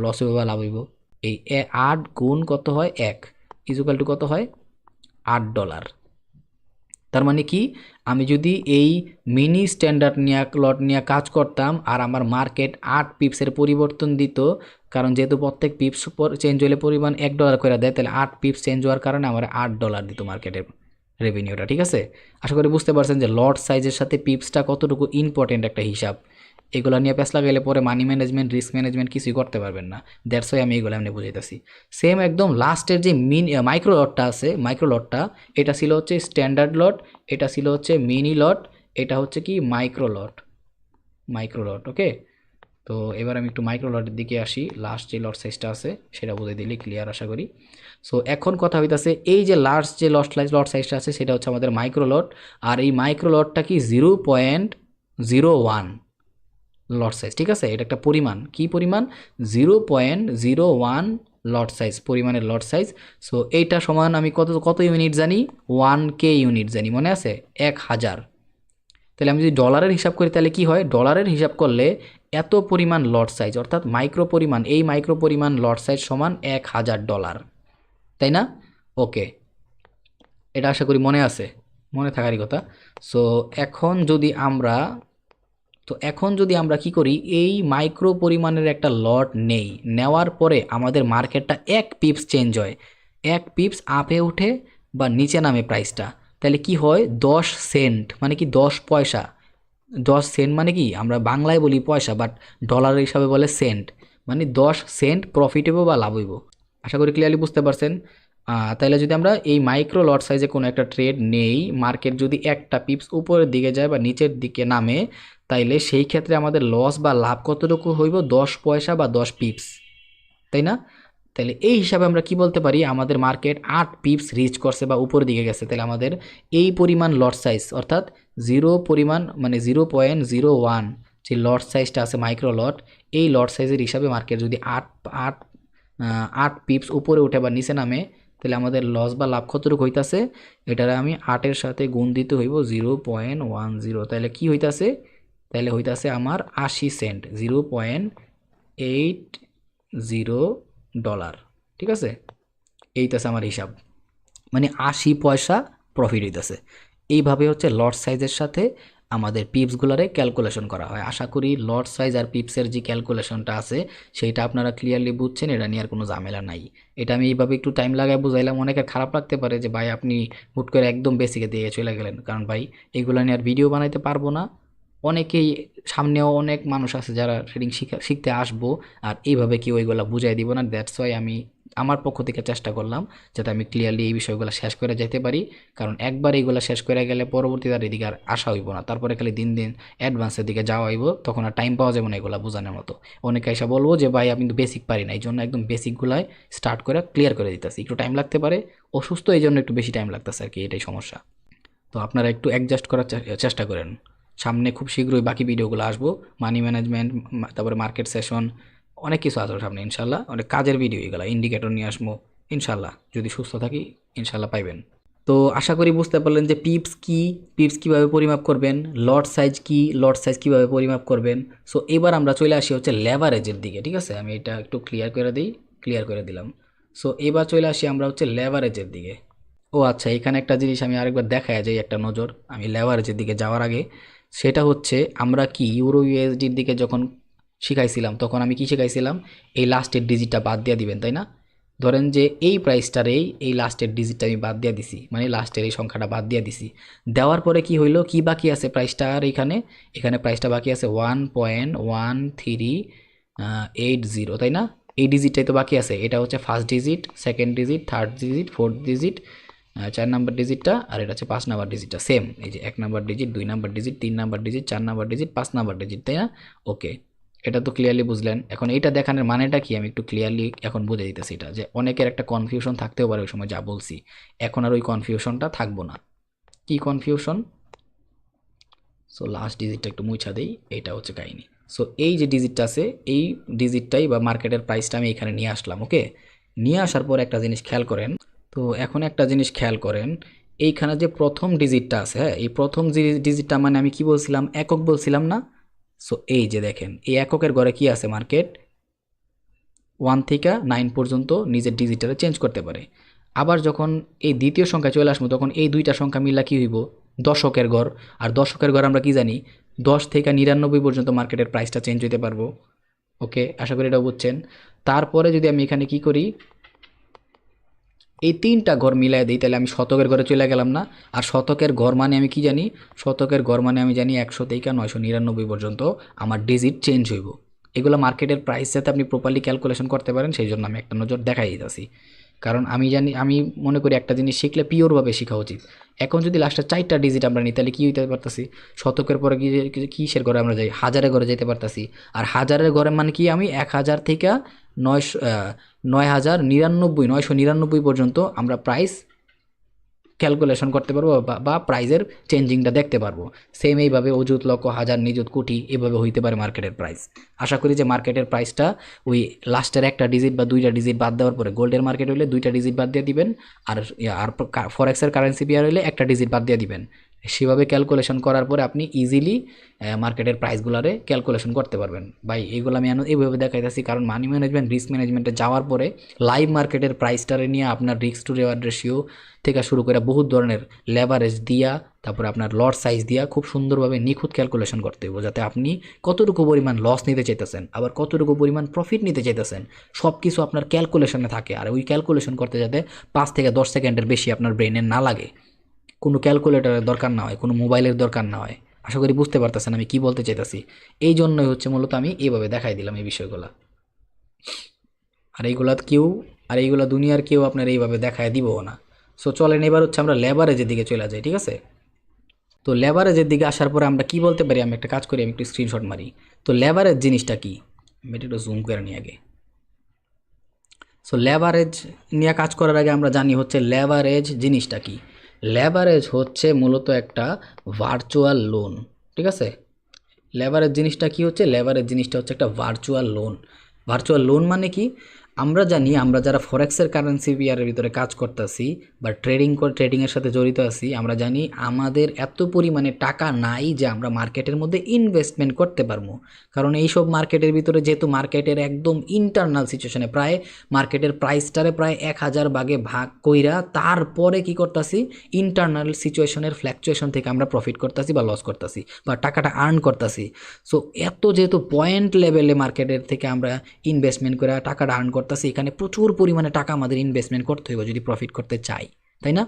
লস হইব বা লাভ হইব, এই 8 গুণ কত হয় 1 ইকুয়াল টু কত হয় $8। তার মানে কি আমি যদি এই মিনি স্ট্যান্ডার্ড নিয়ে লট নিয়ে কাজ করতাম আর আমার মার্কেট 8 পিপসের পরিবর্তন দিত, কারণ যেহেতু প্রত্যেক পিপস চেঞ্জ হলে পরিমাণ $1 করে দেয়, তাহলে 8 পিপস চেঞ্জ হওয়ার কারণে আমার $8 দিত মার্কেটের রেভিনিউটা, ঠিক আছে। আশা করি বুঝতে পারছেন যে লট সাইজের সাথে পিপসটা কতটুকু ইম্পর্টেন্ট একটা হিসাব। এগুলো নিয়ে পেছ লাগাইলে পরে মানি ম্যানেজমেন্ট, রিস্ক ম্যানেজমেন্ট কিছুই করতে পারবেন না। দ্যাটস ওয়াই আমি এগুলো এমনি বুঝাইতেছি। সেম একদম লাস্টের যে মাইক্রো লটটা আছে, মাইক্রো লটটা এটা ছিল হচ্ছে স্ট্যান্ডার্ড লট, এটা ছিল হচ্ছে মিনি লট, এটা হচ্ছে কি মাইক্রো লট, মাইক্রো লট। ওকে, তো এবার আমি একটু মাইক্রো লটের দিকে আসি। লাস্ট যে লট সাইজটা আছে সেটা বুঝে দিলে ক্লিয়ার আশা করি। সো এখন কথা হইতাছে এই যে লাস্ট যে লট সাইজটা আছে সেটা হচ্ছে আমাদের মাইক্রো লট, আর এই মাইক্রো লটটা কি 0.01 লট সাইজ, ঠিক আছে। এটা একটা পরিমাণ, কি পরিমাণ, 0.01 লট সাইজ, পরিমাণের লট সাইজ। সো এইটা সমান আমি কত কত ইউনিট জানি, 1K ইউনিট জানি, মনে আছে 1000। তাহলে আমি যদি ডলারের হিসাব করি তাহলে কি হয়, ডলারের হিসাব করলে এত পরিমাণ লট সাইজ অর্থাৎ মাইক্রো পরিমাণ, এই মাইক্রো পরিমাণ লট সাইজ সমান $1000, তাই না? ওকে, এটা আশা করি মনে আছে, মনে থাকারই কথা। সো এখন যদি আমরা কি করি, এই মাইক্রো পরিমাণের একটা লট নেই, নেওয়ার পরে আমাদের মার্কেটটা 1 পিপস চেঞ্জ হয়, 1 পিপস আপে উঠে বা নিচে নামে প্রাইসটা, তাহলে কি হয় 10 সেন্ট মানে কি 10 পয়সা। 10 সেন্ট মানে কি আমরা বাংলায় বলি পয়সা, বাট ডলারের হিসাবে বলে সেন্ট, মানে 10 সেন্ট প্রফিট হইব বা লাভ হইব। আশা করি ক্লিয়ারলি বুঝতে পারছেন। তাইলে যদি আমরা এই মাইক্রো লট সাইজে কোনো একটা ট্রেড নেই, মার্কেট যদি একটা পিপস উপরের দিকে যায় বা নিচের দিকে নামে, তাইলে সেই ক্ষেত্রে আমাদের লস বা লাভ কতটুকু হইব, 10 পয়সা বা 10 পিপস, তাই না? তাহলে এই হিসাবে আমরা কি বলতে পারি, আমাদের মার্কেট 8 পিপস রিচ করছে বা উপরের দিকে গেছে, তাহলে আমাদের এই পরিমাণ লট সাইজ অর্থাৎ 0 পরিমাণ মানে 0.01 যে লট সাইজটা আছে মাইক্রো লট, এই লট সাইজের হিসাবে মার্কেট যদি 8 পিপস উপরে উঠে বা নিচে নামে, তাহলে আমাদের লস বা লাভ কতটুকু হইতাছে, এটারে আমি 8-এর সাথে গুণ দিতে হইব 0.10, তাহলে কি হইতাছে, তাহলে হইতাছে আমার 80 সেন্ট, 0.80 ডলার, ঠিক আছে। এইটাছে আমার হিসাব, মানে 80 পয়সা প্রফিট হইতেছে। এইভাবে হচ্ছে লট সাইজের সাথে আমাদের পিপসগুলারে ক্যালকুলেশন করা হয়। আশা করি লট সাইজ আর পিপসের যে ক্যালকুলেশনটা আছে সেইটা আপনারা ক্লিয়ারলি বুঝছেন, এটা নিয়ে আর কোনো ঝামেলা নাই। এটা আমি এইভাবে একটু টাইম লাগায় বুঝাইলাম, অনেকের খারাপ লাগতে পারে যে ভাই আপনি হুট করে একদম বেসিকে দিয়ে চলে গেলেন, কারণ ভাই এগুলো নিয়ে আর ভিডিও বানাইতে পারবো না। অনেকেই সামনেও অনেক মানুষ আছে যারা ট্রেডিং শিখতে আসবো, আর এইভাবে কেউ এগুলো বুঝাই দিব না। দ্যাটস ওয়াই আমি আমার পক্ষ থেকে চেষ্টা করলাম যাতে আমি ক্লিয়ারলি এই বিষয়গুলো শেষ করে যেতে পারি, কারণ একবার এইগুলো শেষ করে গেলে পরবর্তীতে আর এদিকে আর আসা হইব না, তারপরে খালি দিন দিন অ্যাডভান্সের দিকে যাওয়া হইব, তখন আর টাইম পাওয়া যাবে না এগুলো বোঝানোর মতো। অনেকে এসে বলবো যে ভাই আমি কিন্তু বেসিক পারি না, এই জন্য একদম বেসিকগুলাই স্টার্ট করে ক্লিয়ার করে দিতেছি, একটু টাইম লাগতে পারে, অসুস্থ এই জন্য একটু বেশি টাইম লাগতেছে আর কি, এটাই সমস্যা। তো আপনারা একটু অ্যাডজাস্ট করার চেষ্টা করেন। সামনে খুব শীঘ্রই বাকি ভিডিওগুলো আসবো, মানি ম্যানেজমেন্ট, তারপরে মার্কেট সেশন, অনেক কিছু আসবে সামনে ইনশাল্লাহ, অনেক কাজের ভিডিও এগুলো, ইন্ডিকেটর নিয়ে আসবো ইনশাল্লাহ, যদি সুস্থ থাকি ইনশাল্লাহ পাইবেন। তো আশা করি বুঝতে পারলেন যে পিপস কি, পিপস কীভাবে পরিমাপ করবেন, লট সাইজ কি, লট সাইজ কীভাবে পরিমাপ করবেন। সো এবার আমরা চলে আসি হচ্ছে লেভারেজের দিকে, ঠিক আছে, আমি এটা একটু ক্লিয়ার করে দিই, ক্লিয়ার করে দিলাম। সো এবার চলে আসি আমরা হচ্ছে লেভারেজের দিকে। ও আচ্ছা, এখানে একটা জিনিস আমি আরেকবার দেখায় যাই, একটা নজর আমি লেভারেজের দিকে যাওয়ার আগে, সেটা হচ্ছে আমরা কি ইউরো ইউএসডির দিকে যখন শিখাইছিলাম তখন আমি কি শিখাইছিলাম, এই লাস্টের ডিজিটটা বাদ দিয়ে দিবেন, তাই না? ধরেন যে এই প্রাইসটার এই লাস্টের ডিজিটটা আমি বাদ দিয়ে দিছি, মানে লাস্টের এই সংখ্যাটা বাদ দিয়ে দিছি, দেওয়ার পরে কি হইলো, কি বাকি আছে প্রাইসটা, আর এখানে এখানে প্রাইসটা বাকি আছে 1.1380, তাই না? এই ডিজিটটাই তো বাকি আছে, এটা হচ্ছে first digit, second digit, third digit, fourth digit, 4 number ডিজিটটা, আর এটা হচ্ছে 5 নাম্বার ডিজিটটা সেম, এই যে 1 number digit, 2 number digit, 3 number digit, 4 number digit, 5 number digit, তাই না? ওকে, এটা তো ক্লিয়ারলি বুঝলেন। এখন এইটা দেখানোর মানেটা কি আমি একটু ক্লিয়ারলি এখন বুঝে দিতেছি, এটা যে অনেকের একটা কনফিউশন থাকতেও পারে ওই সময় যা বলছি, এখন আর ওই কনফিউশনটা থাকবো না। কি কনফিউশন? সো লাস্ট ডিজিটটা একটু মুছা দেই, এইটা হচ্ছে কাহিনী। সো এই যে ডিজিটটা আছে, এই ডিজিটটাই বা মার্কেটের প্রাইসটা আমি এখানে নিয়ে আসলাম, ওকে। নিয়ে আসার পর একটা জিনিস খেয়াল করেন, তো এখন একটা জিনিস খেয়াল করেন, এইখানে যে প্রথম ডিজিটটা আছে, হ্যাঁ, এই প্রথম ডিজিটটা মানে আমি কি বলছিলাম, একক বলছিলাম না? সো এই যে দেখেন, এই এককের ঘরে কি আছে, মার্কেট 1 থেকে 9 পর্যন্ত নিজের ডিজিটটা চেঞ্জ করতে পারে। আবার যখন এই দ্বিতীয় সংখ্যা চলে আসবো তখন এই দুইটা সংখ্যা মিলা কি হইব, দশকের ঘর। আর দশকের ঘর আমরা কি জানি, 10 থেকে 99 পর্যন্ত মার্কেটের প্রাইসটা চেঞ্জ হতে পারবো। ওকে, আশা করি এটাও বুঝছেন। তারপরে যদি আমি এখানে কি করি, এই তিনটা ঘর মিলাই দিই, তাহলে আমি শতকের ঘরে চলে গেলাম না? আর শতকের ঘর মানে আমি কি জানি, শতকের ঘর মানে আমি জানি 100 থেকে 999 পর্যন্ত আমার ডিজিট চেঞ্জ হইব। এগুলো মার্কেটের প্রাইস যাতে আপনি প্রপারলি ক্যালকুলেশন করতে পারেন সেই জন্য আমি একটা নজর দেখাই দিতেছি। কারণ আমি জানি, আমি মনে করি একটা জিনিস শিখলে পিওরভাবে শেখা উচিত। এখন যদি লাস্টে 4টা ডিজিট আমরা নিই তাহলে কী হইতে পারতাছি, শতকের পরে কিসের ঘরে আমরা যাই, হাজারের ঘরে যেতে পারতাছি। আর হাজারের ঘরে মানে কি, আমি 1000 থেকে 9,999 পর্যন্ত আমরা প্রাইস ক্যালকুলেশন করতে পারবো বা প্রাইজের চেঞ্জিংটা দেখতে পারবো। সেম এইভাবে অযুত, লক্ষ, হাজার, নিযুত, কোটি এভাবে হইতে পারে মার্কেটের প্রাইস। আশা করি যে মার্কেটের প্রাইসটা ওই লাস্টের একটা ডিজিট বা দুইটা ডিজিট বাদ দেওয়ার পরে, গোল্ডের মার্কেট হইলে 2টা ডিজিট বাদ দিয়ে দিবেন, আর আর ফরেক্সের কারেন্সি পেয়ার হইলে একটা ডিজিট বাদ দিয়ে দিবেন। সেভাবে ক্যালকুলেশন করার পরে আপনি ইজিলি মার্কেটের প্রাইসগুলারে ক্যালকুলেশন করতে পারবেন। ভাই এইগুলো আমি এইভাবে দেখাইতেছি কারণ মানি ম্যানেজমেন্ট, রিস্ক ম্যানেজমেন্টে যাওয়ার পরে লাইভ মার্কেটের প্রাইসটারে নিয়ে আপনার রিস্ক টু রিওয়ার্ড রেশিও থেকে শুরু করে বহুত ধরনের লেভারেজ দিয়া, তারপরে আপনার লট সাইজ দিয়া খুব সুন্দরভাবে নিখুঁত ক্যালকুলেশন করতে হবে, যাতে আপনি কতটুকু পরিমাণ লস নিতে চাইতেছেন আবার কতটুকু পরিমাণ প্রফিট নিতে চাইতেছেন সব কিছু আপনার ক্যালকুলেশনে থাকে। আর ওই ক্যালকুলেশন করতে যাতে 5 থেকে 10 সেকেন্ডের বেশি আপনার ব্রেনের না লাগে, কোনো ক্যালকুলেটরের দরকার না হয়, কোনো মোবাইলের দরকার না হয়। আশা করি বুঝতে পারতেছেন আমি কি বলতে চাইতেছি। এই জন্যই হচ্ছে মূলত আমি এইভাবে দেখাই দিলাম এই বিষয়গুলো। আর এইগুলা দুনিয়ার কেউ আপনার এইভাবে দেখায় দিবও না। সো চলেন এবার হচ্ছে আমরা লেভারেজের দিকে চলে যাই, ঠিক আছে? তো লেভারেজের দিকে আসার পরে আমরা কি বলতে পারি, আমি একটা কাজ করি, আমি একটু স্ক্রিনশট মারি। তো লেভারেজ জিনিসটা কি, আমি এটা একটু জুম করে নিই আগে। সো লেভারেজ নিয়ে কাজ করার আগে আমরা জানি হচ্ছে লেভারেজ জিনিসটা কি। লেভারেজ হচ্ছে মূলত একটা ভার্চুয়াল লোন, ঠিক আছে? লেভারেজ জিনিসটা কি হচ্ছে, লেভারেজ জিনিসটা হচ্ছে একটা ভার্চুয়াল লোন। ভার্চুয়াল লোন মানে কি, আমরা জানি আমরা যারা ফরেক্সের কারেন্সি পেয়ারের ভিতরে কাজ করতেছি বা ট্রেডিংয়ের সাথে জড়িত আছি, আমরা জানি আমাদের এত পরিমাণে টাকা নাই যে আমরা মার্কেটের মধ্যে ইনভেস্টমেন্ট করতে পারবো। কারণ এইসব মার্কেটের ভিতরে যেহেতু মার্কেটের একদম ইন্টারনাল সিচুয়েশনে প্রায় মার্কেটের প্রাইসটারে প্রায় 1000 ভাগে ভাগ কইরা তারপরে কি করতেছি, ইন্টারনাল সিচুয়েশনের ফ্ল্যাকচুয়েশন থেকে আমরা প্রফিট করতেছি বা লস করতেছি বা টাকাটা আর্ন করতেছি। সো এত যেহেতু পয়েন্ট লেভেলে মার্কেটের থেকে আমরা ইনভেস্টমেন্ট করে টাকাটা আর্ন করতেছি, এখানে প্রচুর পরিমাণে টাকা আমাদের ইনভেস্টমেন্ট করতে হবে যদি প্রফিট করতে চাই, তাই না?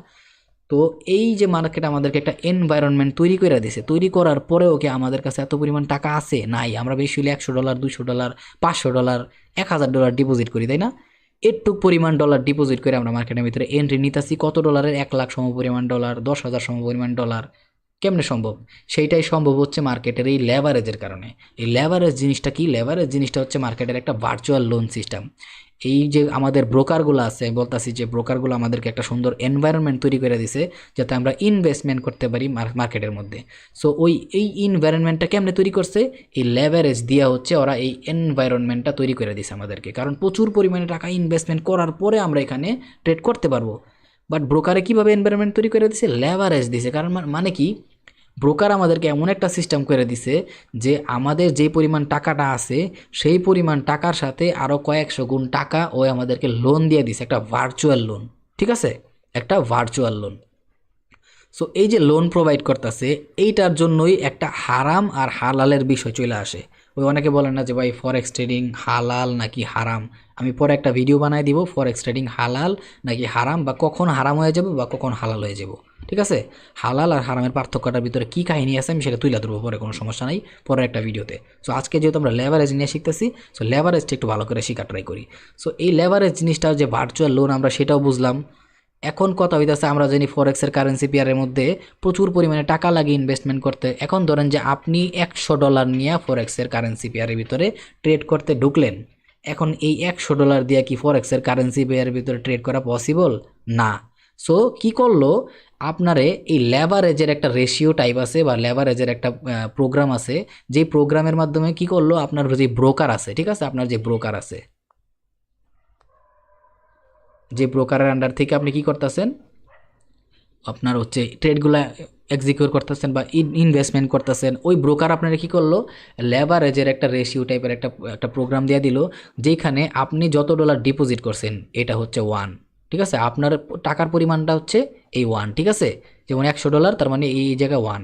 তো এই যে মার্কেট আমাদেরকে একটা এনভায়রনমেন্ট তৈরি করে দিয়েছে, তৈরি করার পরেও কি আমাদের কাছে এত পরিমাণ টাকা আছে? নাই। আমরা বেশি হলে $100, $200, $500, $1000 ডিপোজিট করি, তাই না? একটু পরিমাণ ডলার ডিপোজিট করে আমরা মার্কেটের ভিতরে এন্ট্রি নিতেছি, কত ডলারের, 1 লাখ সম পরিমাণ ডলার, 10,000 সম পরিমাণ ডলার। কেমনে সম্ভব? সেইটাই সম্ভব হচ্ছে মার্কেটের এই লেভারেজের কারণে। এই লেভারেজ জিনিসটা কি? লেভারেজ জিনিসটা হচ্ছে মার্কেটের একটা ভার্চুয়াল লোন সিস্টেম। এই যে আমাদের ব্রোকারগুলো আছে, বলতাছি যে ব্রোকারগুলো আমাদেরকে একটা সুন্দর এনভায়রনমেন্ট তৈরি করে দিছে যাতে আমরা ইনভেস্টমেন্ট করতে পারি মার্কেটের মধ্যে। সো এই এনভায়রনমেন্টটা কেমনে তৈরি করছে? এই লেভারেজ দিয়া হচ্ছে ওরা এই এনভায়রনমেন্টটা তৈরি করে দিছে আমাদেরকে, কারণ প্রচুর পরিমাণে টাকা ইনভেস্টমেন্ট করার পরে আমরা এখানে ট্রেড করতে পারবো। বাট ব্রোকারে কীভাবে এনভায়রনমেন্ট তৈরি করে দিছে? লেভারেজ দিছে। কারণ মানে কি, ব্রোকার আমাদেরকে এমন একটা সিস্টেম করে দিছে যে আমাদের যে পরিমাণ টাকাটা আছে সেই পরিমাণ টাকার সাথে আরও কয়েকশো গুণ টাকা ও আমাদেরকে লোন দিয়ে দিছে, একটা ভার্চুয়াল লোন। ঠিক আছে, একটা ভার্চুয়াল লোন। সো এই যে লোন প্রোভাইড করতেছে, এইটার জন্যই একটা হারাম আর হালালের বিষয় চলে আসে। ওই অনেকে বলেন না যে ভাই ফরেক্স ট্রেডিং হালাল নাকি হারাম। আমি পরে একটা ভিডিও বানাই দিব ফরেক্স ট্রেডিং হালাল নাকি হারাম, বা কখন হারাম হয়ে যাবে বা কখন হালাল হয়ে যাব। ঠিক আছে, হালাল আর হারামের পার্থক্যটার ভিতরে কী কাহিনী আছে আমি সেটা তুলে ধরবো পরে, কোনো সমস্যা নাই, পরে একটা ভিডিওতে। সো আজকে যেহেতু আমরা লেভারেজ নিয়ে শিখতেছি, সো লেভারেজটা একটু ভালো করে শেখা ট্রাই করি। সো এই লেভারেজ জিনিসটা যে ভার্চুয়াল লোন, আমরা সেটাও বুঝলাম। এখন কথা হইতেছে, আমরা জানি ফরেক্সের কারেন্সি পেয়ারের মধ্যে প্রচুর পরিমাণে টাকা লাগে ইনভেস্টমেন্ট করতে। এখন ধরেন যে আপনি $100 নিয়ে ফরেক্সের কারেন্সি পেয়ারের ভিতরে ট্রেড করতে ঢুকলেন। এখন এই $100 দিয়ে কি ফরেক্সের কারেন্সি পেয়ারের ভিতরে ট্রেড করা পসিবল না। সো কি করলো, আপনারে এই লেভারেজের একটা রেশিও টাইপ আছে বা লেভারেজের একটা প্রোগ্রাম আছে, যে প্রোগ্রামের মাধ্যমে কি করলো, আপনার যে ব্রোকার আছে, ঠিক আছে, আপনার যে ব্রোকার আছে, যে ব্রোকারের আন্ডার থেকে আপনি কি করতেছেন, আপনার হচ্ছে ট্রেডগুলা এক্সিকিউট করতেছেন বা ইনভেস্টমেন্ট করতেছেন, ওই ব্রোকার আপনারা কি করলো, লেভারেজের একটা রেশিও টাইপের একটা প্রোগ্রাম দিয়ে দিল, যেখানে আপনি যত ডলার ডিপোজিট করছেন এটা হচ্ছে 1। ঠিক আছে, আপনার টাকার পরিমাণটা হচ্ছে এই 1। ঠিক আছে, যেমন $100, তার মানে এই জায়গায় 1।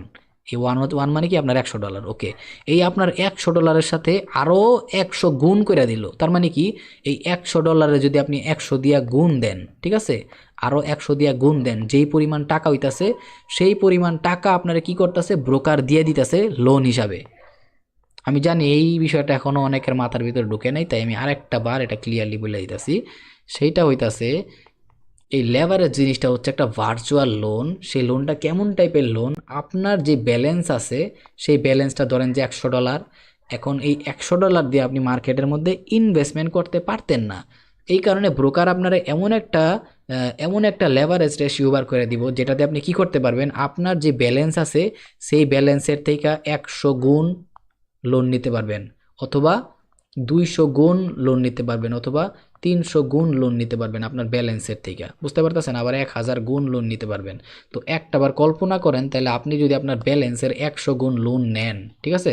এই 1 মানে কি আপনার $100। ওকে, এই আপনার $100 সাথে আরও 100 গুণ করে দিল। তার মানে কি, এই $100 যদি আপনি 100 দিয়া গুণ দেন, ঠিক আছে, আরও 100 দিয়া গুণ দেন, যেই পরিমাণ টাকা হইতাছে সেই পরিমাণ টাকা আপনারা কি করতেছে, ব্রোকার দিয়ে দিতেছে লোন হিসাবে। আমি জানি এই বিষয়টা এখনও অনেকের মাথার ভিতরে ঢুকে নাই, তাই আমি আরেকটা বার এটা ক্লিয়ারলি বলে দিতেছি। সেইটা হইতাছে, এই লেভারেজ জিনিসটা হচ্ছে একটা ভার্চুয়াল লোন। সেই লোনটা কেমন টাইপের লোন, আপনার যে ব্যালেন্স আছে সেই ব্যালেন্সটা ধরেন যে $100। এখন এই $100 দিয়ে আপনি মার্কেটের মধ্যে ইনভেস্টমেন্ট করতে পারতেন না। এই কারণে ব্রোকার আপনারা এমন একটা লেভারেজ রেশিও বার করে দিব, যেটাতে আপনি কি করতে পারবেন, আপনার যে ব্যালেন্স আছে সেই ব্যালেন্সের থেকে 100 গুণ লোন নিতে পারবেন, অথবা 200 গুণ লোন নিতে পারবেন, অথবা 300 গুণ লোন নিতে পারবেন আপনার ব্যালেন্সের থেকে। বুঝতে পারতেছেন? আবার 1000 গুণ লোন নিতে পারবেন। তো একটাবার কল্পনা করেন, তাহলে আপনি যদি আপনার ব্যালেন্সের 100 গুণ লোন নেন, ঠিক আছে,